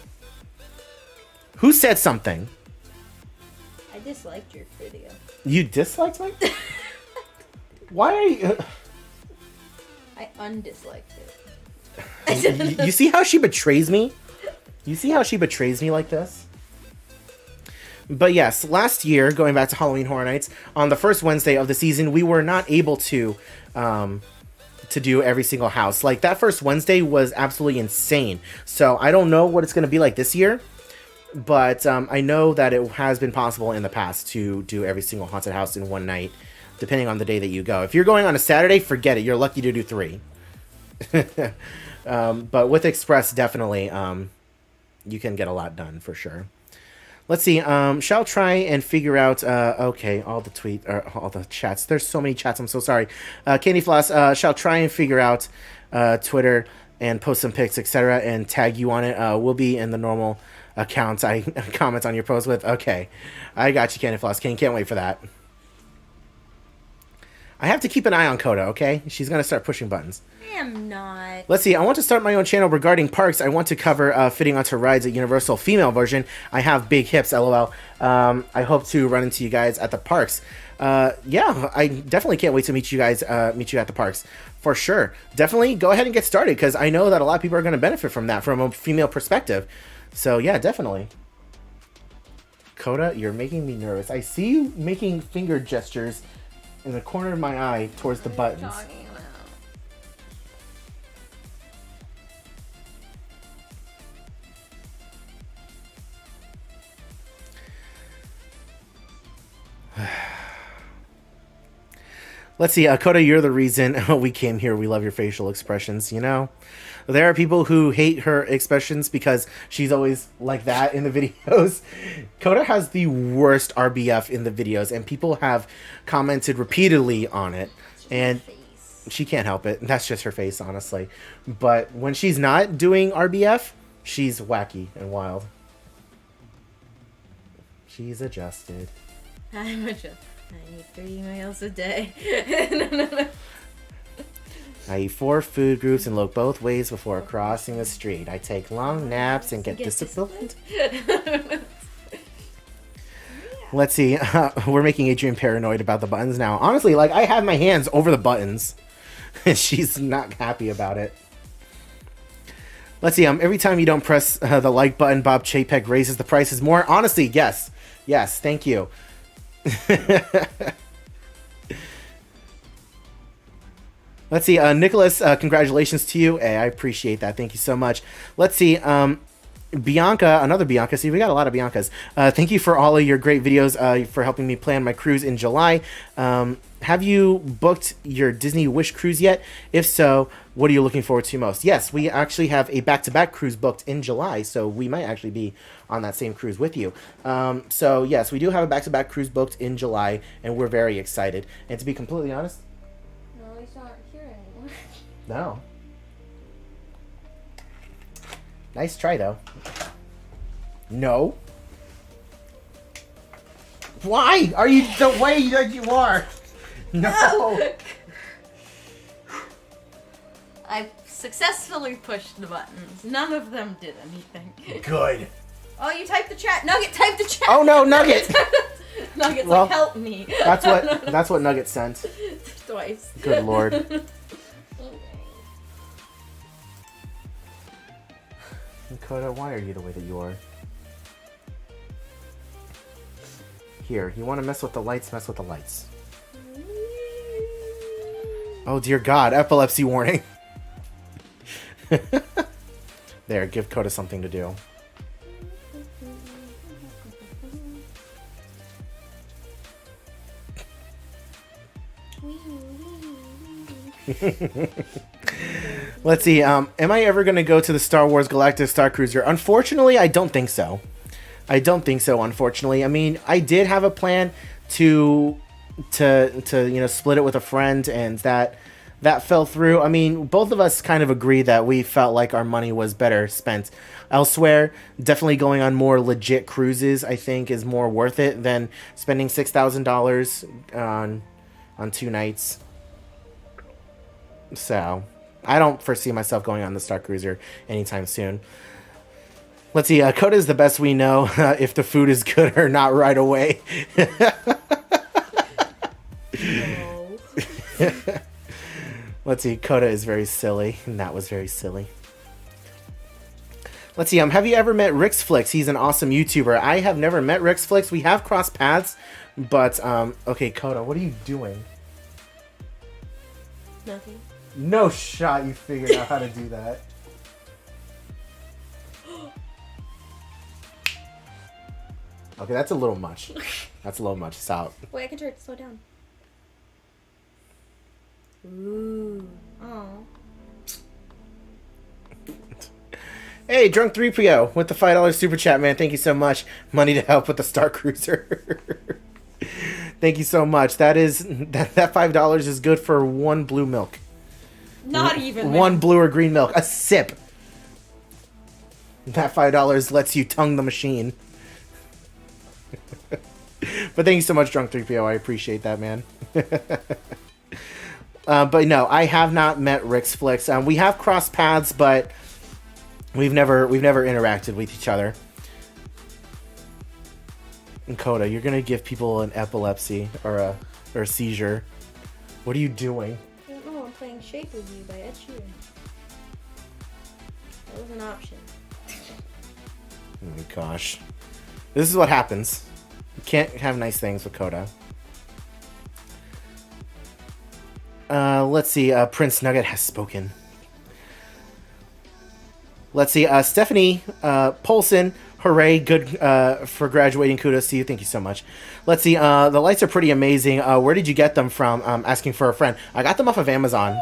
Who said something? I disliked your video. You disliked my... Why are you... I undisliked it. You see how she betrays me? You see how she betrays me like this? But yes, last year, going back to Halloween Horror Nights, on the first Wednesday of the season, we were not able to do every single house. Like, that first Wednesday was absolutely insane. So I don't know what it's going to be like this year, but I know that it has been possible in the past to do every single haunted house in one night, depending on the day that you go. If you're going on a Saturday, forget it. You're lucky to do 3. But with Express, definitely, you can get a lot done for sure. Let's see. Shall try and figure out. Okay, all the chats. There's so many chats. I'm so sorry. Candy Floss. Shall try and figure out Twitter and post some pics, etc., and tag you on it. We'll be in the normal accounts I comment on your post with. Okay, I got you, Candy Floss. Can't wait for that. I have to keep an eye on Coda, okay? She's going to start pushing buttons. I am not. Let's see. I want to start my own channel regarding parks. I want to cover fitting onto rides at Universal female version. I have big hips, lol. I hope to run into you guys at the parks. Yeah, I definitely can't wait to meet you guys, meet you at the parks. For sure. Definitely go ahead and get started, because I know that a lot of people are going to benefit from that from a female perspective. So, yeah, definitely. Coda, you're making me nervous. I see you making finger gestures in the corner of my eye towards the buttons. Talking about. Let's see, Coda, you're the reason we came here. We love your facial expressions, you know? There are people who hate her expressions because she's always like that in the videos. Coda has the worst RBF in the videos, and people have commented repeatedly on it. And she can't help it. That's just her face, honestly. But when she's not doing RBF, she's wacky and wild. She's adjusted. I'm adjusted. I eat 3 meals a day. No. I eat 4 food groups and look both ways before crossing the street. I take long naps and get disciplined. Let's see. We're making Adrian paranoid about the buttons now. Honestly, like, I have my hands over the buttons. She's not happy about it. Let's see. Every time you don't press the like button, Bob Chapek raises the prices more. Honestly, yes. Yes, thank you. Let's see, Nicholas, congratulations to you. Hey, I appreciate that. Thank you so much. Let's see, Bianca, another Bianca. See, we got a lot of Biancas. Thank you for all of your great videos, for helping me plan my cruise in July. Have you booked your Disney Wish cruise yet? If so, what are you looking forward to most? Yes, we actually have a back-to-back cruise booked in July, so we might actually be on that same cruise with you. So, yes, we do have a back-to-back cruise booked in July, and we're very excited. And to be completely honest... No, he's not here anymore. No. Nice try, though. No. Why are you the way that you are? No. I successfully pushed the buttons. None of them did anything. Good. Oh, you typed the chat. Nugget, type the chat. Oh, no, Nugget. Nugget's Well, like, help me. That's what Nugget sent. Twice. Good lord. Okay. Dakota, why are you the way that you are? Here, you want to mess with the lights? Mess with the lights. Oh dear God, epilepsy warning. There, give Coda something to do. Let's see, am I ever going to go to the Star Wars Galactic Star Cruiser? Unfortunately, I don't think so. Unfortunately. I mean, I did have a plan to split it with a friend, and that fell through. I mean, both of us kind of agreed that we felt like our money was better spent elsewhere. Definitely going on more legit cruises, I think, is more worth it than spending $6,000 on 2 nights. So, I don't foresee myself going on the Star Cruiser anytime soon. Let's see, Coda is the best we know if the food is good or not right away. No. Let's see, Coda is very silly, and that was very silly. Let's see, have you ever met Rixflix? He's an awesome YouTuber. I have never met Rixflix. We have crossed paths, but, okay, Coda, what are you doing? Nothing. No shot you figured out how to do that. Okay, that's a little much. Stop. Wait, I can turn it to slow down. Ooh. Oh. Hey, Drunk 3PO with the $5 super chat, man. Thank you so much. Money to help with the Star Cruiser. Thank you so much. That $5 is good for 1 blue milk. Not even. 1 blue or green milk. A sip. That $5 lets you tongue the machine. But thank you so much, Drunk 3PO. I appreciate that, man. But no, I have not met Rixflix. We have crossed paths, but we've never interacted with each other. And Coda, you're gonna give people an epilepsy or a seizure. What are you doing? I don't know. I'm playing Shape with You by Ed Sheeran. That was an option. Oh my gosh. This is what happens. You can't have nice things with Coda. Let's see. Prince Nugget has spoken. Let's see. Stephanie Polson. Hooray. Good for graduating. Kudos to you. Thank you so much. Let's see. The lights are pretty amazing. Where did you get them from? Asking for a friend. I got them off of Amazon.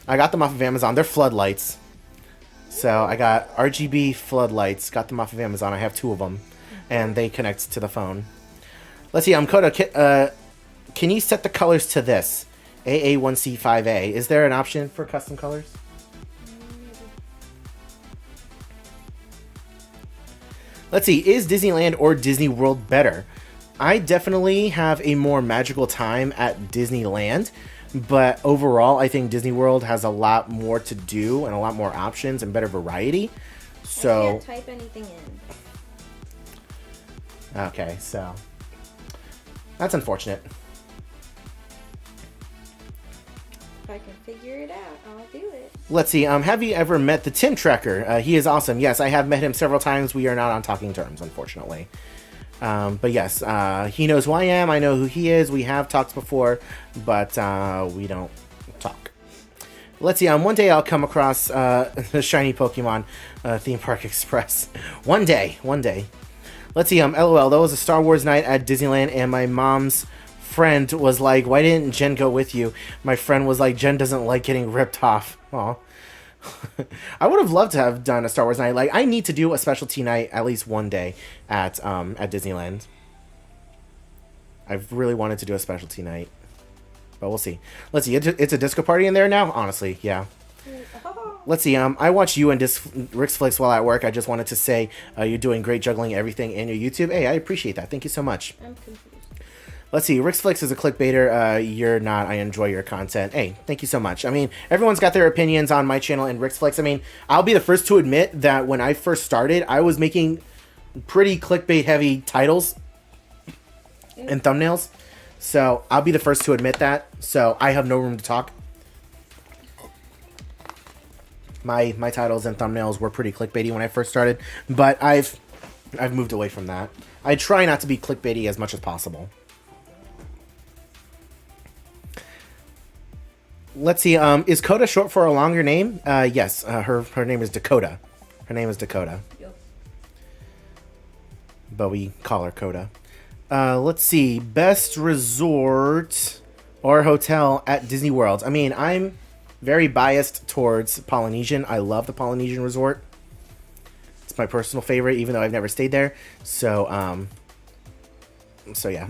They're floodlights. So I got RGB floodlights. Got them off of Amazon. I have 2 of them. And they connect to the phone. Let's see. Coda. Can you set the colors to this? AA1C5A. Is there an option for custom colors? Let's see. Is Disneyland or Disney World better? I definitely have a more magical time at Disneyland. But overall, I think Disney World has a lot more to do and a lot more options and better variety. So I can't type anything in. Okay, so that's unfortunate. If I can figure it out, I'll do it. Let's see. Have you ever met the Tim Trekker? He is awesome. Yes, I have met him several times. We are not on talking terms, unfortunately. But yes, he knows who I am. I know who he is. We have talked before, but we don't talk. Let's see. One day I'll come across the shiny Pokemon Theme Park Express. One day. Let's see. LOL. That was a Star Wars night at Disneyland, and my mom's friend was like, "Why didn't Jen go with you?" My friend was like, "Jen doesn't like getting ripped off." Aw. I would have loved to have done a Star Wars night. Like, I need to do a specialty night at least one day at Disneyland. I've really wanted to do a specialty night, but we'll see. Let's see. It's a disco party in there now. Honestly, yeah. Let's see. I watch you and Rixflix while at work. I just wanted to say you're doing great juggling everything in your YouTube. Hey, I appreciate that. Thank you so much. I'm confused. Let's see. Rixflix is a clickbaiter. You're not. I enjoy your content. Hey, thank you so much. I mean, everyone's got their opinions on my channel and Rixflix. I mean, I'll be the first to admit that when I first started, I was making pretty clickbait heavy titles. and thumbnails. So I'll be the first to admit that. So I have no room to talk. My titles and thumbnails were pretty clickbaity when I first started, but I've moved away from that. I try not to be clickbaity as much as possible. Let's see. Is Coda short for a longer name? Yes. Her name is Dakota. Her name is Dakota. Yep. But we call her Coda. Let's see. Best resort or hotel at Disney World. I mean, I'm very biased towards Polynesian. I love the Polynesian resort. It's my personal favorite, even though I've never stayed there. So yeah.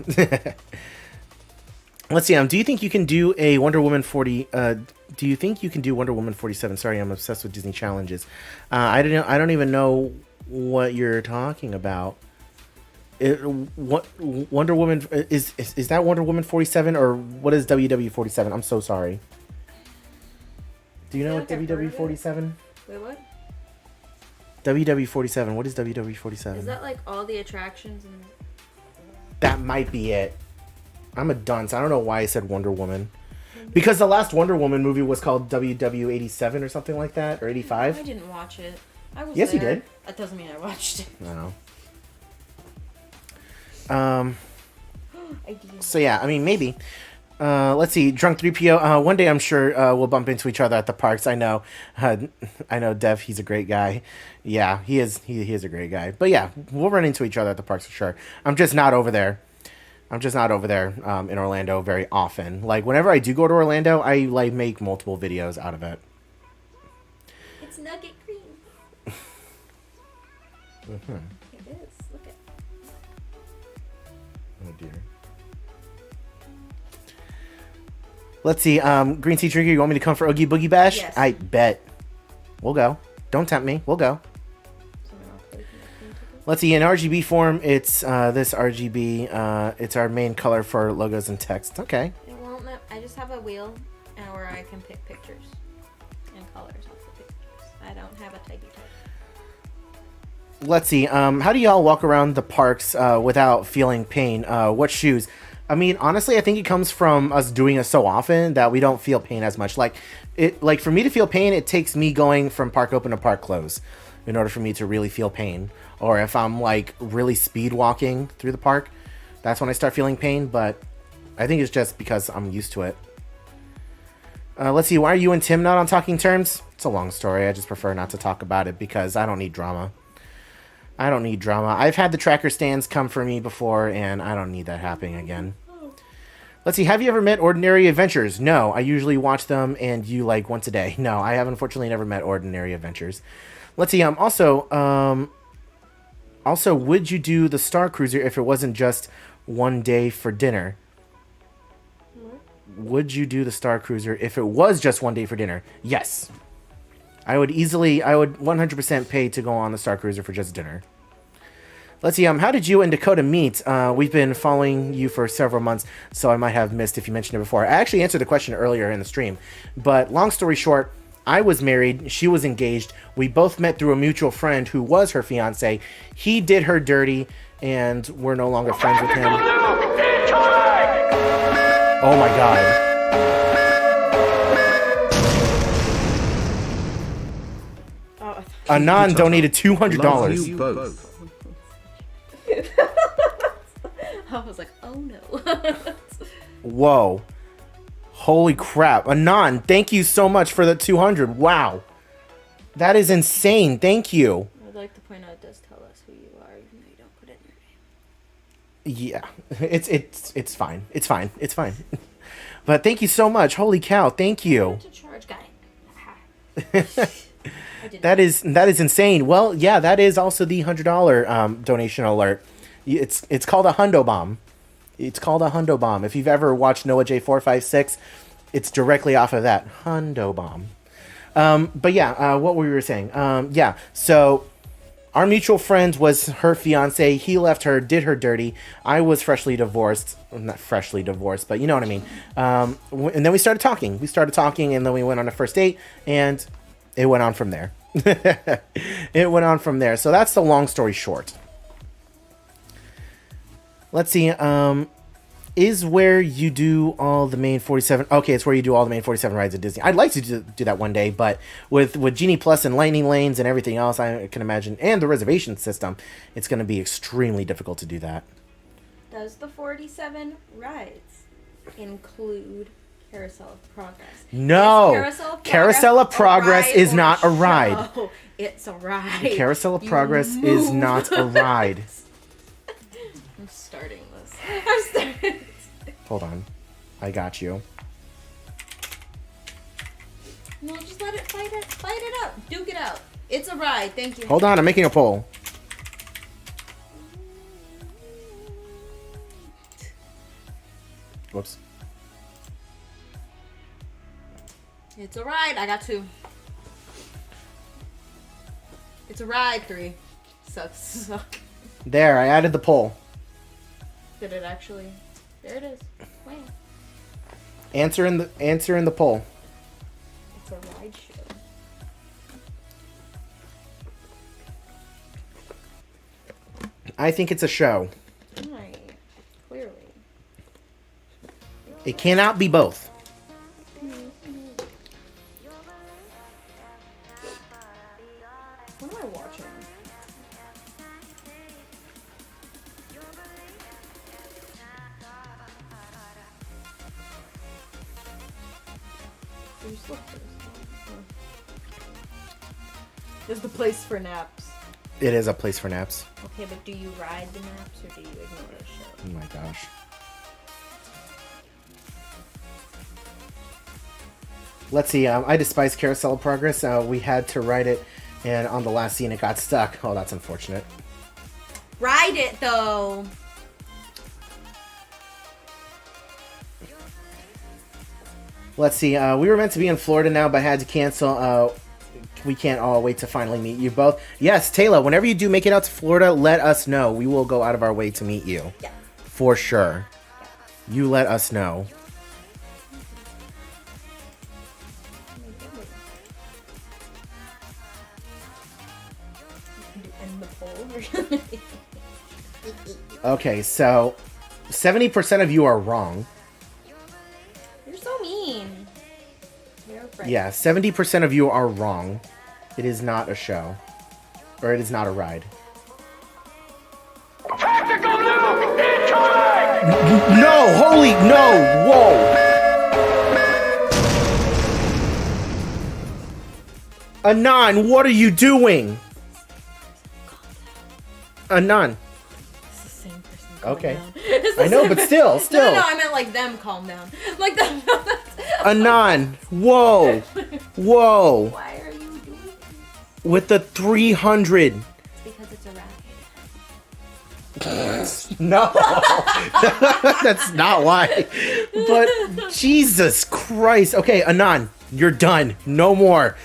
Let's see. Do you think you can do a Wonder Woman 40? Do you think you can do Wonder Woman 47? Sorry, I'm obsessed with Disney challenges. I don't even know what you're talking about. What Wonder Woman is that Wonder Woman 47 or what is WW 47? I'm so sorry. Do you know what WW 47? Wait, what? WW 47. What is WW 47? Is that like all the attractions and? That might be it. I'm a dunce. I don't know why I said Wonder Woman. Because the last Wonder Woman movie was called WW 87 or something like that, or 85. I didn't watch it. I was Yes, there. you did. That doesn't mean I watched it. No. I did. So yeah, I mean maybe. Let's see, Drunk 3PO. One day I'm sure we'll bump into each other at the parks. I know Dev. He's a great guy. Yeah, he is. He is a great guy. But yeah, we'll run into each other at the parks for sure. I'm just not over there in Orlando very often. Like whenever I do go to Orlando, I like make multiple videos out of it. It's nugget cream. Mm-hmm. It is. Look at. Oh dear. Let's see. Green Tea Drinker, you want me to come for Oogie Boogie Bash? Yes. I bet. We'll go. Don't tempt me. We'll go. Let's see. In RGB form, it's this RGB. It's our main color for logos and text. Okay. It won't. I just have a wheel where I can pick pictures and colors off the pictures. I don't have a typey type. Let's see. How do y'all walk around the parks without feeling pain? What shoes? I mean, honestly, I think it comes from us doing it so often that we don't feel pain as much. Like for me to feel pain, it takes me going from park open to park close in order for me to really feel pain. Or if I'm like really speed walking through the park, that's when I start feeling pain. But I think it's just because I'm used to it. Let's see. Why are you and Tim not on talking terms? It's a long story. I just prefer not to talk about it because I don't need drama. I've had the tracker stands come for me before, and I don't need that happening again. Let's see. Have you ever met Ordinary Adventures? No. I usually watch them, and you like once a day. No, I have unfortunately never met Ordinary Adventures. Let's see. Also, would you do the Star Cruiser if it wasn't just one day for dinner? Would you do the Star Cruiser if it was just one day for dinner? Yes. I would 100% pay to go on the Star Cruiser for just dinner. Let's see, how did you and Dakota meet? We've been following you for several months, so I might have missed if you mentioned it before. I actually answered the question earlier in the stream, but long story short, I was married, she was engaged. We both met through a mutual friend who was her fiance. He did her dirty, and we're no longer friends with him. Oh my god. Anon donated $200. Love you both. I was like, oh no. Whoa. Holy crap. Anon, thank you so much for the 200. Wow. That is insane. Thank you. I'd like to point out it does tell us who you are, even though you don't put it in your name. Yeah. It's fine. It's fine. It's fine. But thank you so much. Holy cow. Thank you. To charge guy. That is insane. Well, yeah, that is also the $100 donation alert. It's called a hundo bomb. It's called a hundo bomb. If you've ever watched Noah J456, it's directly off of that hundo bomb. But yeah, what we were saying. Yeah, so our mutual friend was her fiance. He left her, did her dirty. I was freshly divorced. Not freshly divorced, but you know what I mean. And then we started talking. And then we went on a first date, and it went on from there. So that's the long story short. Let's see. Is where you do all the main 47. Okay, it's where you do all the main 47 rides at Disney. I'd like to do that one day, but with Genie Plus and Lightning Lanes and everything else, I can imagine, and the reservation system, it's going to be extremely difficult to do that. Does the 47 rides include Carousel of Progress? No. Carousel of Progress is not a ride. Show? It's a ride. Carousel of Progress is not a ride. I'm starting this. I'm starting. Hold on. I got you. No, just let it fight it out. Duke it out. It's a ride. Thank you. Hold on, I'm making a poll. Whoops. It's a ride. I got 2. It's a ride. 3. Sucks. There, I added the poll. Did it actually? There it is. Wow. Answer in the poll. It's a ride show. I think it's a show. Right. Clearly. It cannot be both. What am I watching? You still first. There's the place for naps. It is a place for naps. Okay, but do you ride the naps or do you ignore the show? Oh my gosh. Let's see. I despise Carousel of Progress. We had to ride it, and on the last scene it got stuck. Oh, that's unfortunate. Ride it though. Let's see. We were meant to be in Florida now, but had to cancel. We can't all wait to finally meet you both. Yes, Taylor, whenever you do make it out to Florida, let us know. We will go out of our way to meet you. Yeah. For sure. You let us know. End the poll. Okay, so 70% of you are wrong. You're so mean. You're right. Yeah, 70% of you are wrong. It is not a show. Or it is not a ride. Tactical nuke incoming! No! Holy... No! Whoa! Anon, what are you doing? Anon. It's the same person. Calm Okay. down. It's the I know, same but person. still. No, I meant like them calm down. Like them. Anon. Whoa. Whoa. Why are you doing this? With the 300. Because it's a ride. No. That's not why. But Jesus Christ. Okay, Anon, you're done. No more.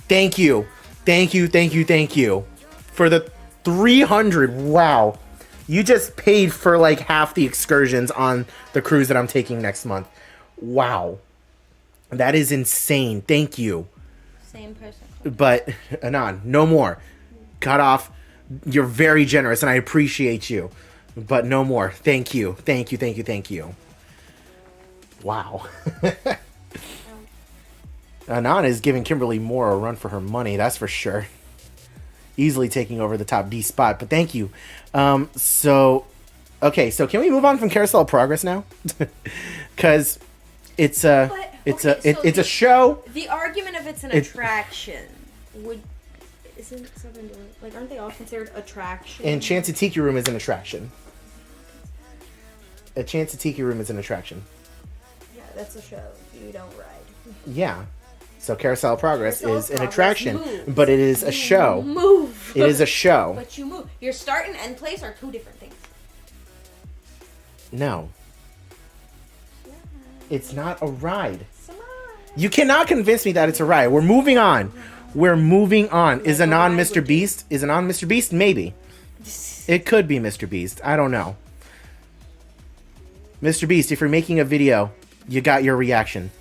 Thank you. Thank you, thank you, thank you. For the 300. Wow. You just paid for like half the excursions on the cruise that I'm taking next month. Wow. That is insane. Thank you. Same person. But Anon, no more. Cut off. You're very generous and I appreciate you. But no more. Thank you. Thank you, thank you, thank you. Wow. Anon is giving Kimberly Moore a run for her money, that's for sure. Easily taking over the top D spot, but thank you. Okay, so can we move on from Carousel of Progress now? Because it's a show. The argument of it's an attraction isn't Southern Door, like, aren't they all considered attractions? And Chance Tiki Room is an attraction. A Chance Tiki Room is an attraction. Yeah, that's a show. You don't ride. Yeah. So Carousel of Progress Carousel of is an Progress attraction, moves. but it is a show. Move. It is a show. But you move. Your start and end place are 2 different things. No. It's not a ride. Come on. You cannot convince me that it's a ride. We're moving on. We're moving on. Is Like a Anon ride Mr. would be. Beast? Is Anon Mr. Beast? Maybe. It could be Mr. Beast. I don't know. Mr. Beast, if you're making a video, you got your reaction.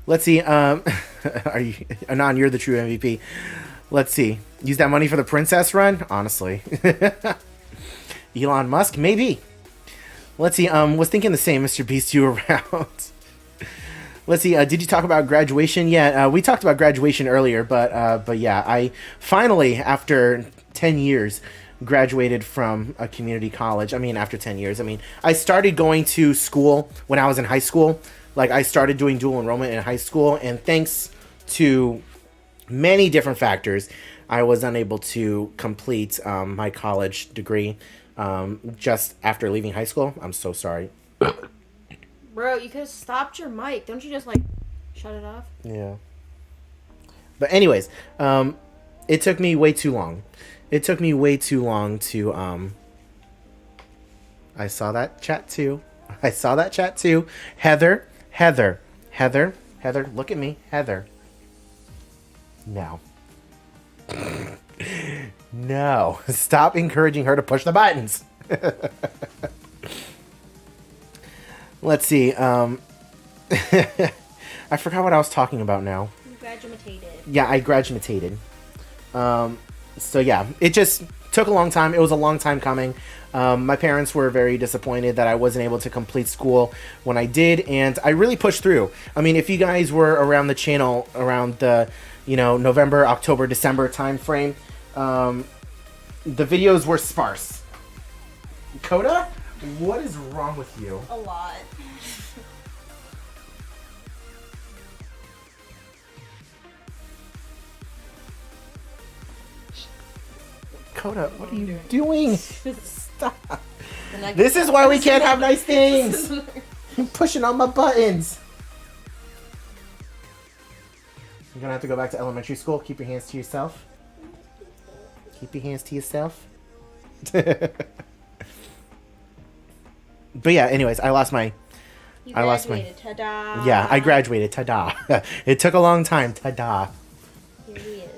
Let's see. Are you Anon? You're the true MVP. Let's see. Use that money for the princess run. Honestly, Elon Musk? Maybe. Let's see. Was thinking the same, Mr. Beast. You around? Let's see. Did you talk about graduation? Yeah, we talked about graduation earlier, but yeah, I finally, after 10 years, graduated from a community college. I mean, after 10 years. I mean, I started going to school when I was in high school. Like, I started doing dual enrollment in high school, and thanks to many different factors, I was unable to complete my college degree just after leaving high school. I'm so sorry. Bro, you could have stopped your mic. Don't you just, like, shut it off? Yeah. But anyways, it took me way too long. It took me way too long to, I saw that chat too. Heather, look at me. Heather. No. No. Stop encouraging her to push the buttons. Let's see. I forgot what I was talking about now. You graduated. Yeah, I graduated. So yeah, it just took a long time. It was a long time coming. My parents were very disappointed that I wasn't able to complete school when I did, and I really pushed through. I mean, if you guys were around the channel around the, November, October, December time frame, the videos were sparse. Coda, what is wrong with you? A lot. Coda, what are you doing? Stop. And This is why we can't have nice things. You're pushing on my buttons. You're gonna have to go back to elementary school. Keep your hands to yourself. Keep your hands to yourself. But yeah, anyways, I lost my... You I lost graduated. Ta-da. Yeah, I graduated. Ta-da. It took a long time. Ta-da. Here he is.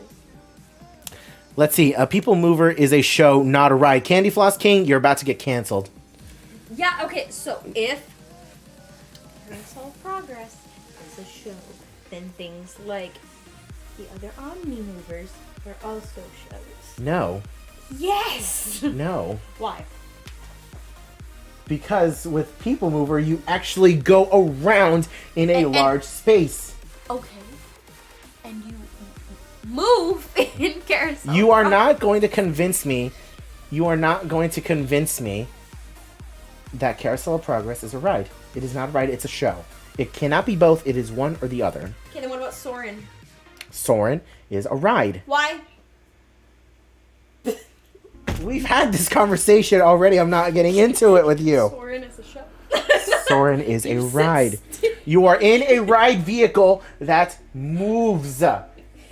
Let's see. People Mover is a show, not a ride. Candy Floss King, you're about to get canceled. Yeah, okay, so if Carousel of Progress is a show, then things like the other Omni Movers are also shows. No. Yes! No. Why? Because with People Mover, you actually go around in a large space. Okay. And you move in Carousel. You are not going to convince me. You are not going to convince me that Carousel of Progress is a ride. It is not a ride. It's a show. It cannot be both. It is one or the other. Okay, then what about Soren? Soren is a ride. Why? We've had this conversation already. I'm not getting into it with you. Soren is a show. Soren is a ride. You are in a ride vehicle that moves.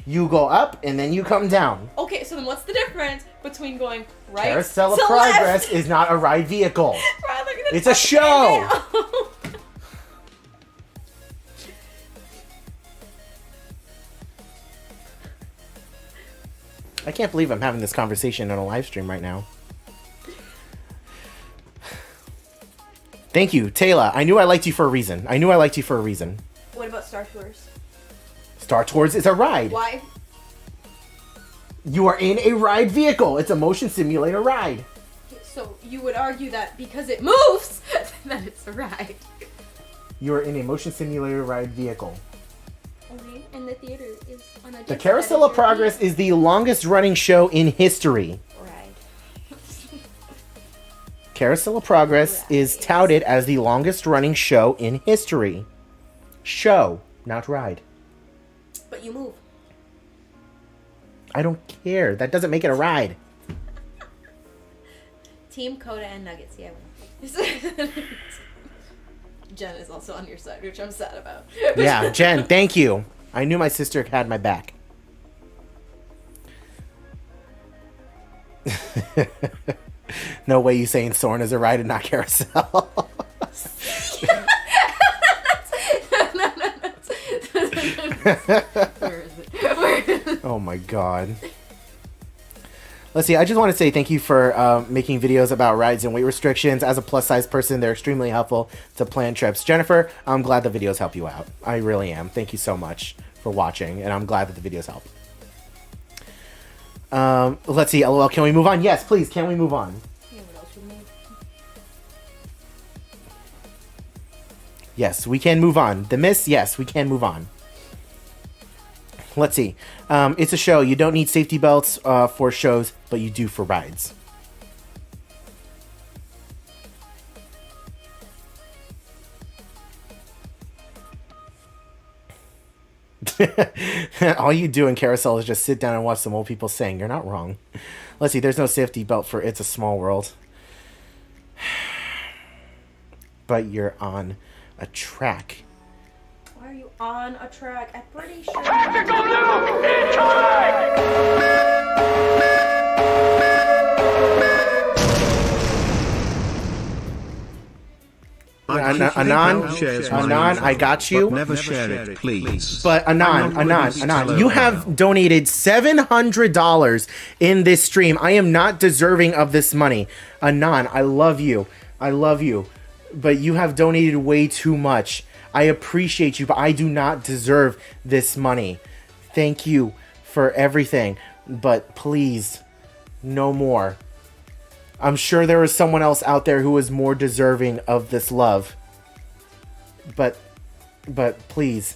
You go up and then you come down. Okay, so then what's the difference between going right Carousel of to Progress left? is not a ride vehicle. Bro, they're gonna It's a fucking show. end it. I can't believe I'm having this conversation on a live stream right now. Thank you, Taylor. I knew I liked you for a reason. What about Star Tours? Star Tours is a ride. Why? You are in a ride vehicle. It's a motion simulator ride. So you would argue that because it moves, that it's a ride. You are in a motion simulator ride vehicle. Okay, and the theater is on a... The Carousel of Progress is the longest running show in history. Ride. Carousel of Progress is touted as the longest running show in history. Show, not ride. But you move. I don't care. That doesn't make it a ride. Team Coda and Nuggets, yeah. Jen is also on your side, which I'm sad about. Yeah, Jen, thank you. I knew my sister had my back. No way you saying Soren is a ride and not Carousel. Where is it? Oh my god. Let's see, I just want to say thank you for making videos about rides and weight restrictions. As a plus-size person, they're extremely helpful to plan trips. Jennifer, I'm glad the videos help you out. I really am. Thank you so much for watching, and I'm glad that the videos help. Let's see, LOL, can we move on? Yes, please, can we move on? Yeah, what else would move? Yes, we can move on. The Miss, yes, we can move on. Let's see. It's a show. You don't need safety belts for shows, but you do for rides. All you do in Carousel is just sit down and watch some old people sing. You're not wrong. Let's see. There's no safety belt for It's a Small World. But you're on a track. Why are you on a track? I'm pretty sure. Tactical nuke incoming! Anon, I got you. But never share it, please. But Anon, you have donated $700 in this stream. I am not deserving of this money. Anon, I love you. But you have donated way too much. I appreciate you, but I do not deserve this money. Thank you for everything. But please, no more. I'm sure there is someone else out there who is more deserving of this love. But please.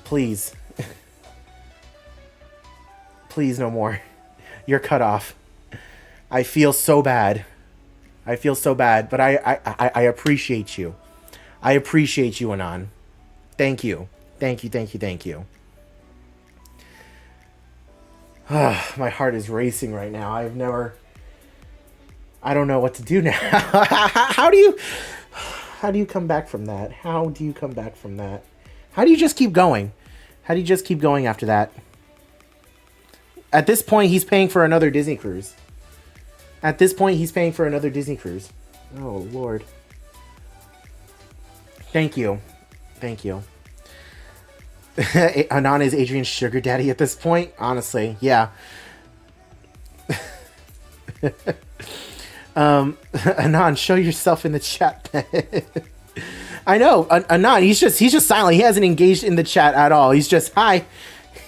Please. Please, no more. You're cut off. I feel so bad. But I appreciate you. I appreciate you, Anon. Thank you. Thank you. My heart is racing right now. I don't know what to do now. How do you come back from that? How do you just keep going? How do you just keep going after that? At this point, he's paying for another Disney cruise. Oh, Lord. Thank you. Anon is Adrian's sugar daddy at this point? Honestly, yeah. Anon, show yourself in the chat. I know, Anon, he's just silent. He hasn't engaged in the chat at all. He's just, hi,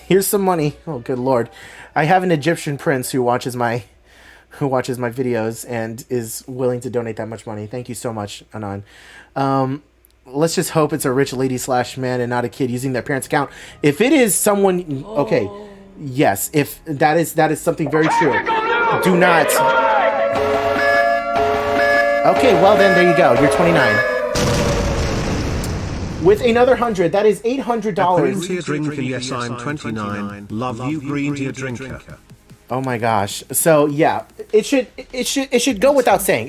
here's some money. Oh, good Lord. I have an Egyptian prince who watches my videos and is willing to donate that much money. Thank you so much, Anon. Let's just hope it's a rich lady / man and not a kid using their parents' account. If it is someone, okay, yes, if that is something very true. Do not. Okay, well then, there you go. You're 29. With another 100, that is $800. Green tea drinker, yes, I'm 29. Love you, green tea drinker. Oh my gosh. So yeah, it should go without saying.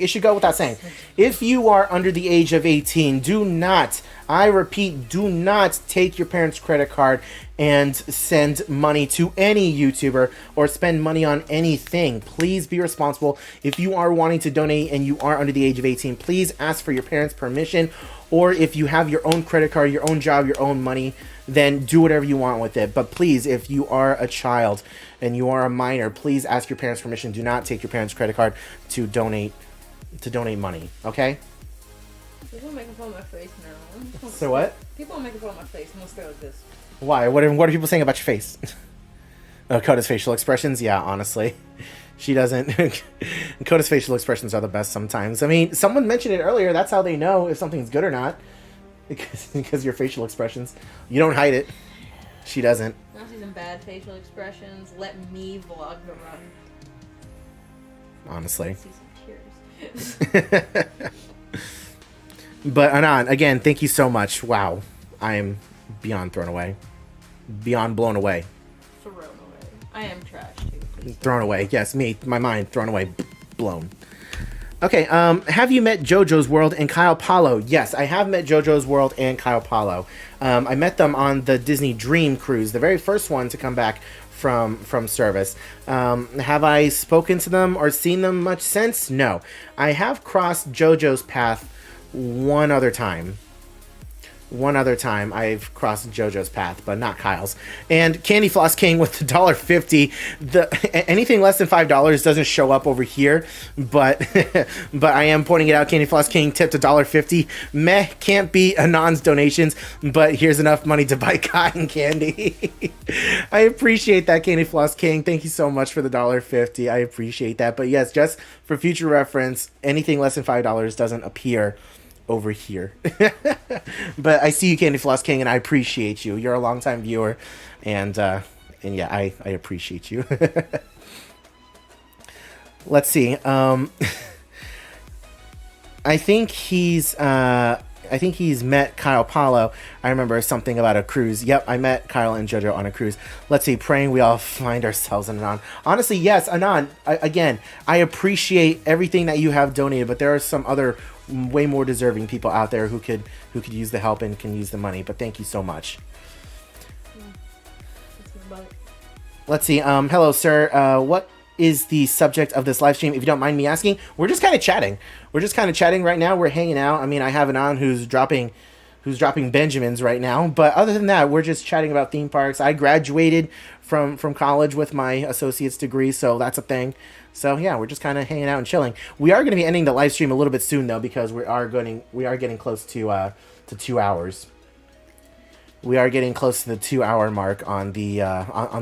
If you are under the age of 18, do not, I repeat, do not take your parents' credit card and send money to any YouTuber or spend money on anything. Please be responsible. If you are wanting to donate and you are under the age of 18, please ask for your parents' permission. Or if you have your own credit card, your own job, your own money, then do whatever you want with it. But please, if you are a child and you are a minor, please ask your parents' permission. Do not take your parents' credit card to donate money. Okay? People are making fun of my face now. So what? People are making fun of my face. I'm gonna stay like this. Why? What are people saying about your face? Coda's facial expressions? Yeah, honestly. She doesn't. Coda's facial expressions are the best sometimes. I mean, someone mentioned it earlier. That's how they know if something's good or not. Because your facial expressions. You don't hide it. She doesn't. I see some bad facial expressions. Let me vlog the run. Honestly. I see some tears. But Anon, again, thank you so much. Wow. I am beyond thrown away. Beyond blown away. Thrown away. I am trash too. Please. Thrown away. Yes, me. My mind. Thrown away. Blown. Okay, have you met JoJo's World and Kyle Paulo? Yes, I have met JoJo's World and Kyle Paulo. I met them on the Disney Dream Cruise, the very first one to come back from service. Have I spoken to them or seen them much since? No. I have crossed JoJo's path one other time. I've crossed JoJo's path, but not Kyle's. And Candy Floss King with the $1.50. Anything less than $5 doesn't show up over here, but but I am pointing it out. Candy Floss King tipped $1.50. Meh, can't be Anon's donations, but here's enough money to buy cotton candy. I appreciate that, Candy Floss King. Thank you so much for the $1.50. I appreciate that. But yes, just for future reference, anything less than $5 doesn't appear over here. But I see you, Candy Floss King, and I appreciate you. You're a longtime viewer, and yeah, I appreciate you. Let's see. I think he's met Kyle Paulo. I remember something about a cruise. Yep, I met Kyle and JoJo on a cruise. Let's see, praying we all find ourselves in Anon. Honestly, yes, Anon, again, I appreciate everything that you have donated, but there are some other way more deserving people out there who could use the help and can use the money. But thank you so much. Let's see. Hello, sir. What is the subject of this live stream, if you don't mind me asking? We're just kind of chatting. Right now. We're hanging out. I mean, I have Anon who's dropping Benjamins right now, but other than that, we're just chatting about theme parks. I graduated from college with my associate's degree, so that's a thing. So yeah, we're just kind of hanging out and chilling. We are going to be ending the live stream a little bit soon though, because we are getting close to 2 hours. We are getting close to the 2 hour mark on the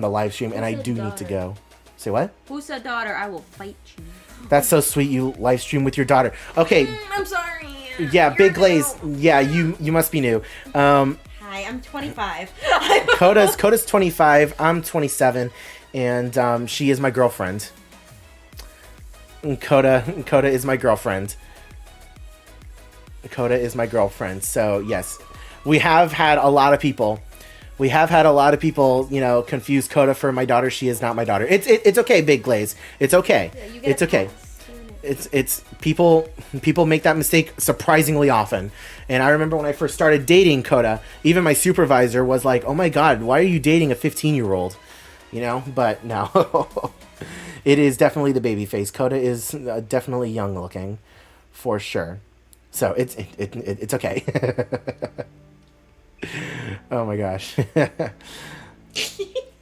live stream, and I do need to go. Say what? Who said daughter? I will fight you. That's so sweet. You live stream with your daughter. Okay. I'm sorry. Yeah, You're Big Glaze. new. Yeah, you must be new. Hi, I'm 25. Coda's 25. I'm 27, and she is my girlfriend. Coda is my girlfriend. Coda is my girlfriend. So yes, we have had a lot of people. Confuse Coda for my daughter. She is not my daughter. It's okay, Big Glaze. It's okay. Yeah, It's okay. It's people make that mistake surprisingly often. And I remember when I first started dating Coda, even my supervisor was like, "Oh my God, why are you dating a 15-year-old?" But no. It is definitely the baby face. Coda is definitely young looking, for sure. So it's okay. Oh my gosh.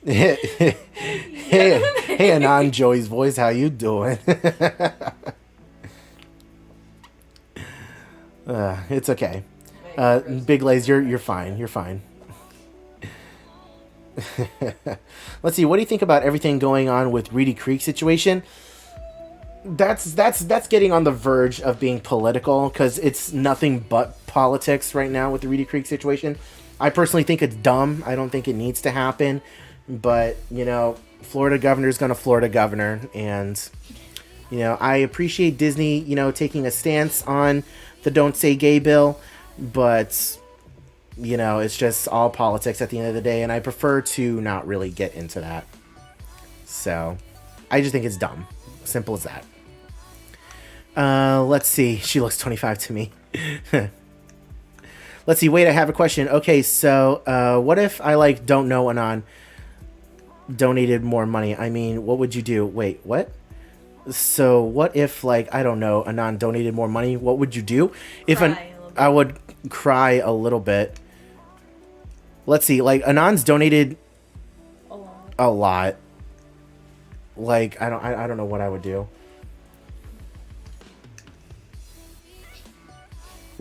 Hey, Anon Joey's voice, how you doing? It's okay. Big Lays, you're fine. You're fine. Let's see. What do you think about everything going on with Reedy Creek situation? That's getting on the verge of being political, because it's nothing but politics right now with the Reedy Creek situation. I personally think it's dumb. I don't think it needs to happen, but Florida governor's gonna Florida governor, and I appreciate Disney taking a stance on the Don't Say Gay bill, but it's just all politics at the end of the day, and I prefer to not really get into that. So I just think it's dumb. Simple as that. Let's see. She looks 25 to me. Let's see. Wait, I have a question. Okay, so what if I don't know Anon donated more money? I mean, what would you do? Wait, what? So what if I don't know, Anon donated more money? What would you do? I would cry a little bit. Let's see. Anon's donated a lot. I don't know what I would do.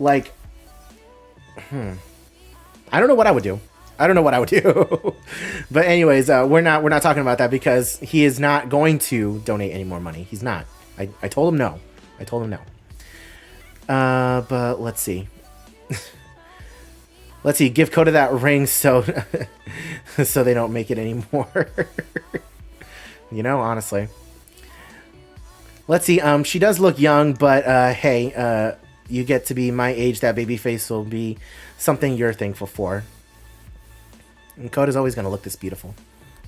I don't know what I would do. But anyways, we're not talking about that, because he is not going to donate any more money. He's not. I told him no. But let's see. Let's see. Give Coda that ring so so they don't make it anymore. Honestly. Let's see. She does look young, but hey, you get to be my age. That baby face will be something you're thankful for. And Coda's always going to look this beautiful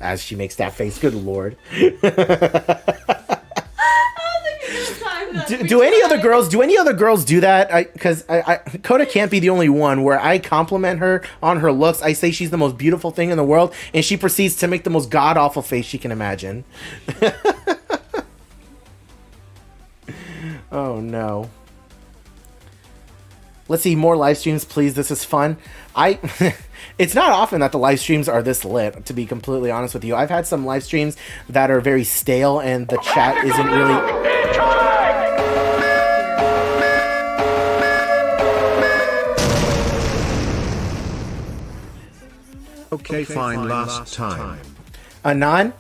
as she makes that face. Good Lord. Do any other girls do that? Because Coda can't be the only one where I compliment her on her looks. I say she's the most beautiful thing in the world, and she proceeds to make the most god-awful face she can imagine. Oh, no. Let's see, more live streams, please. This is fun. It's not often that the live streams are this lit, to be completely honest with you. I've had some live streams that are very stale, and the chat isn't really... Okay, fine, last time. Anon.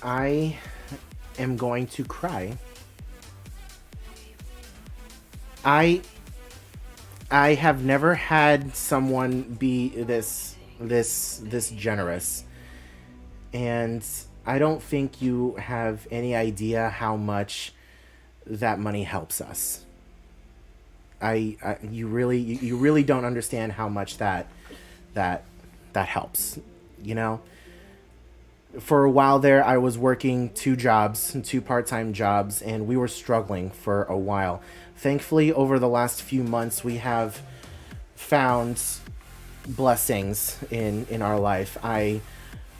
I am going to cry. I have never had someone be this generous, and I don't think you have any idea how much that money helps us. You really don't understand how much that helps. You know, for a while there, I was working two part-time jobs, and we were struggling for a while. Thankfully, over the last few months, we have found blessings in our life. I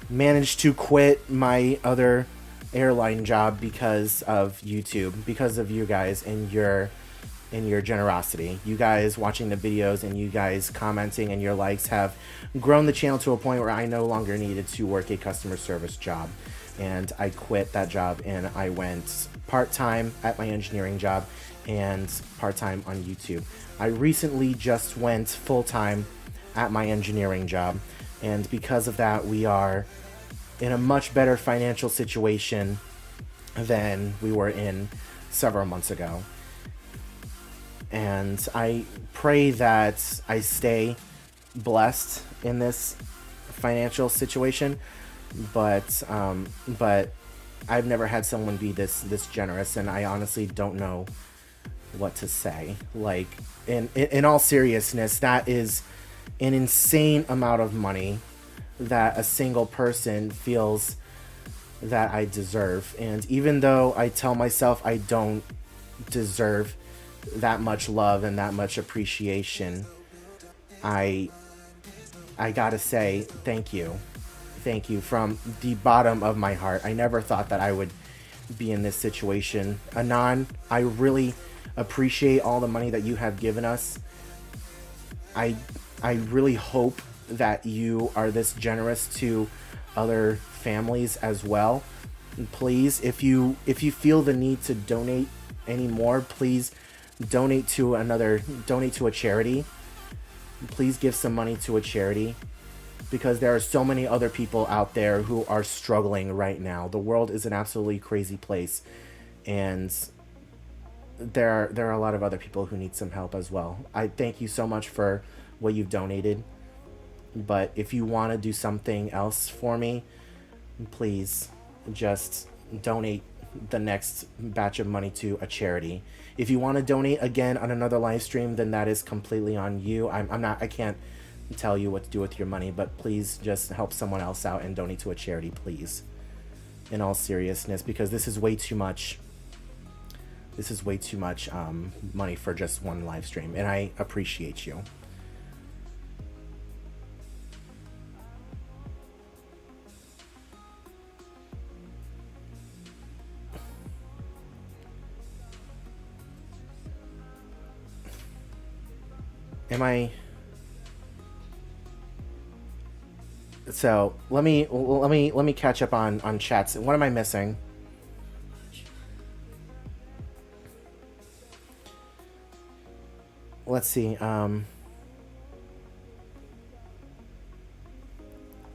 managed to quit my other airline job because of YouTube, because of you guys and your generosity. You guys watching the videos and you guys commenting and your likes have grown the channel to a point where I no longer needed to work a customer service job. And I quit that job and I went part-time at my engineering job and part-time on YouTube. I recently just went full-time at my engineering job, and because of that, we are in a much better financial situation than we were in several months ago. And I pray that I stay blessed in this financial situation, but I've never had someone be this generous, and I honestly don't know what to say. Like, in all seriousness, that is an insane amount of money that a single person feels that I deserve. And even though I tell myself I don't deserve that much love and that much appreciation, I gotta say thank you from the bottom of my heart. I never thought that I would be in this situation. Anon, I really appreciate all the money that you have given us. I really hope that you are this generous to other families as well. Please, if you feel the need to donate any more, please donate to a charity. Please give some money to a charity, because there are so many other people out there who are struggling right now. The world is an absolutely crazy place, and there are a lot of other people who need some help as well. I thank you so much for what you've donated, but if you want to do something else for me, please just donate the next batch of money to a charity. If you want to donate again on another live stream, then that is completely on you. I can't tell you what to do with your money, but please just help someone else out and donate to a charity, please. In all seriousness, because this is way too much. This is way too much money for just one live stream, and I appreciate you. So let me catch up on chats. What am I missing? Let's see.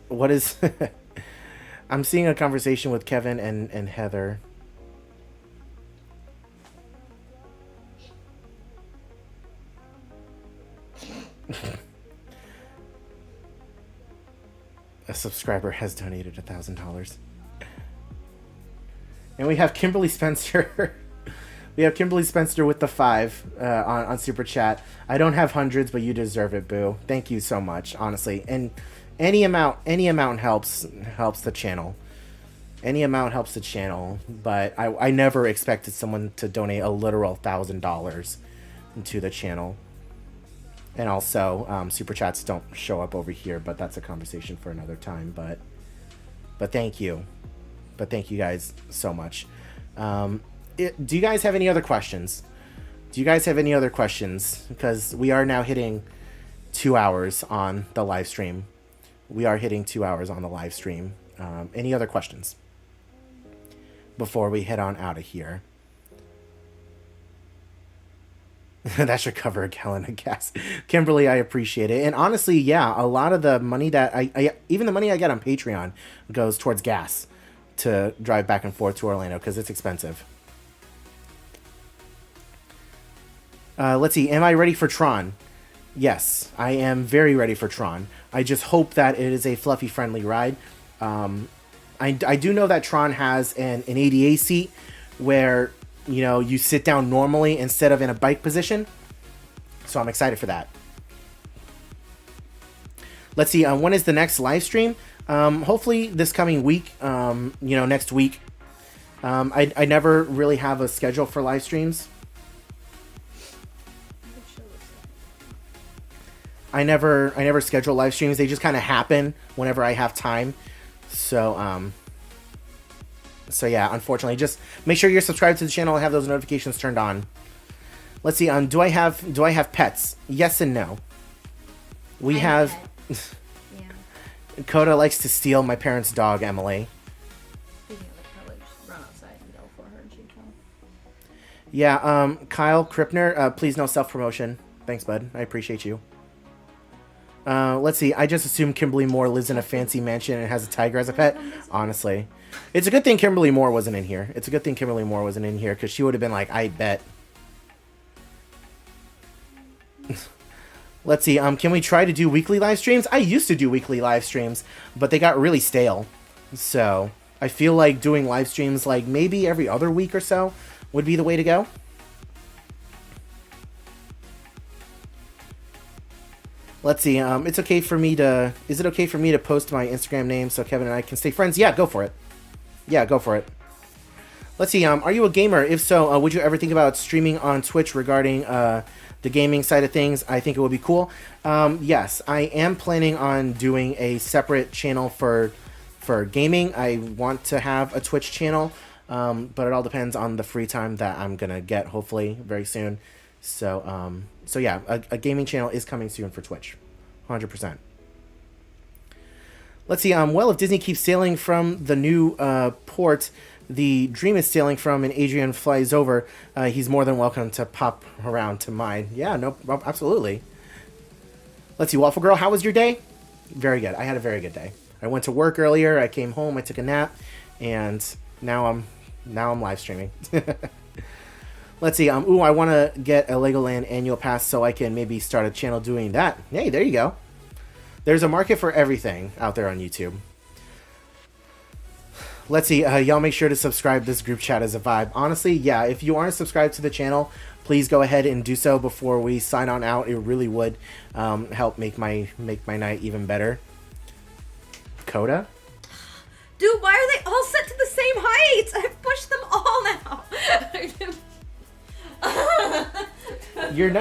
What is? I'm seeing a conversation with Kevin and Heather. A subscriber has donated $1,000. And we have Kimberly Spencer. We have Kimberly Spencer with the 5 on Super Chat. I don't have hundreds, but you deserve it, boo. Thank you so much, honestly. And any amount helps the channel. Any amount helps the channel, but I never expected someone to donate a literal $1,000 to the channel. And also, Super Chats don't show up over here, but that's a conversation for another time. But thank you. But thank you guys so much. Do you guys have any other questions? Because we are now hitting 2 hours on the live stream. Any other questions before we head on out of here? That should cover a gallon of gas. Kimberly, I appreciate it. And honestly, yeah, a lot of the money that even the money I get on Patreon goes towards gas. to drive back and forth to Orlando because it's expensive. Let's see. Am I ready for Tron? Yes, I am very ready for Tron. I just hope that it is a fluffy, friendly ride. I do know that Tron has an ADA seat where, you know, you sit down normally instead of in a bike position. So I'm excited for that. Let's see. When is the next live stream? Hopefully this coming week. Next week. I never really have a schedule for live streams. I never schedule live streams. They just kind of happen whenever I have time. So yeah, unfortunately, just make sure you're subscribed to the channel and have those notifications turned on. Let's see. Do I have pets? Yes and no. We have. Yeah. Coda likes to steal my parents' dog, Emily. Speaking of which, probably just run outside and go for her and she'd come. Yeah. Kyle Krippner, please no self promotion. Thanks, bud. I appreciate you. Let's see. I just assumed Kimberly Moore lives in a fancy mansion and has a tiger as a pet. Honestly, it's a good thing Kimberly Moore wasn't in here. It's a good thing Kimberly Moore wasn't in here because she would have been like, I bet. Let's see. Can we try to do weekly live streams? I used to do weekly live streams, but they got really stale. So I feel like doing live streams like maybe every other week or so would be the way to go. Let's see. It's okay for me to. Is it okay for me to post my Instagram name so Kevin and I can stay friends? Yeah, go for it. Yeah, go for it. Let's see. Are you a gamer? If so, would you ever think about streaming on Twitch regarding the gaming side of things? I think it would be cool. Yes, I am planning on doing a separate channel for gaming. I want to have a Twitch channel, but it all depends on the free time that I'm gonna get. Hopefully, very soon. So yeah, a gaming channel is coming soon for Twitch, 100%. Let's see. Well, if Disney keeps sailing from the new port the Dream is sailing from and Adrian flies over, he's more than welcome to pop around to mine. Yeah, no, absolutely. Let's see, Waffle Girl, how was your day? Very good. I had a very good day. I went to work earlier. I came home. I took a nap, and now I'm live streaming. Let's see. Ooh, I want to get a Legoland annual pass so I can maybe start a channel doing that. Hey, there you go. There's a market for everything out there on YouTube. Let's see. Y'all make sure to subscribe. This group chat is a vibe. Honestly, yeah. If you aren't subscribed to the channel, please go ahead and do so before we sign on out. It really would help make my night even better. Coda? Dude, why are they all set to the same height? I've pushed them all now.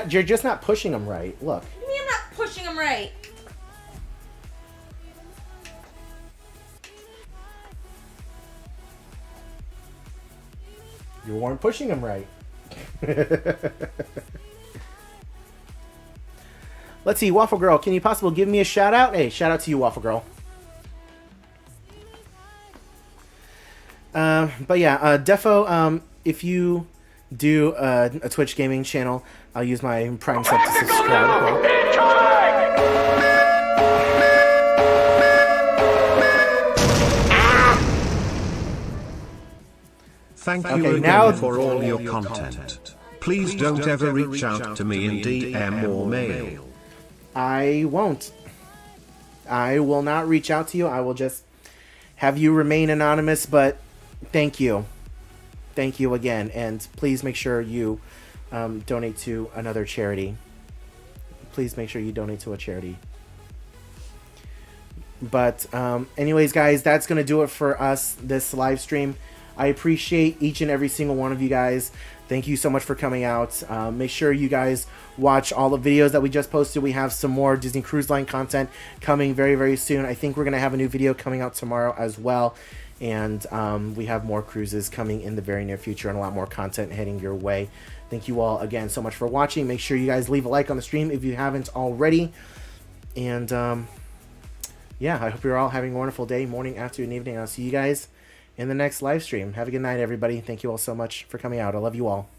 You're just not pushing them right. Look. What do you mean I'm not pushing them right? You weren't pushing them right. Let's see, Waffle Girl, can you possibly give me a shout out? Hey, shout out to you, Waffle Girl. But yeah, Defo, if you do a Twitch gaming channel, I'll use my Prime sub to subscribe. Thank you again for all your content. Please don't ever reach out to me in DM or mail. I won't. I will not reach out to you. I will just have you remain anonymous, but thank you. Thank you again. And please make sure you donate to another charity. Please make sure you donate to a charity. But anyways, guys, that's going to do it for us, this live stream. I appreciate each and every single one of you guys. Thank you so much for coming out. Make sure you guys watch all the videos that we just posted. We have some more Disney Cruise Line content coming very, very soon. I think we're going to have a new video coming out tomorrow as well. And we have more cruises coming in the very near future and a lot more content heading your way. Thank you all again so much for watching. Make sure you guys leave a like on the stream if you haven't already. And yeah, I hope you're all having a wonderful day, morning, afternoon, evening. I'll see you guys in the next live stream. Have a good night, everybody. Thank you all so much for coming out. I love you all.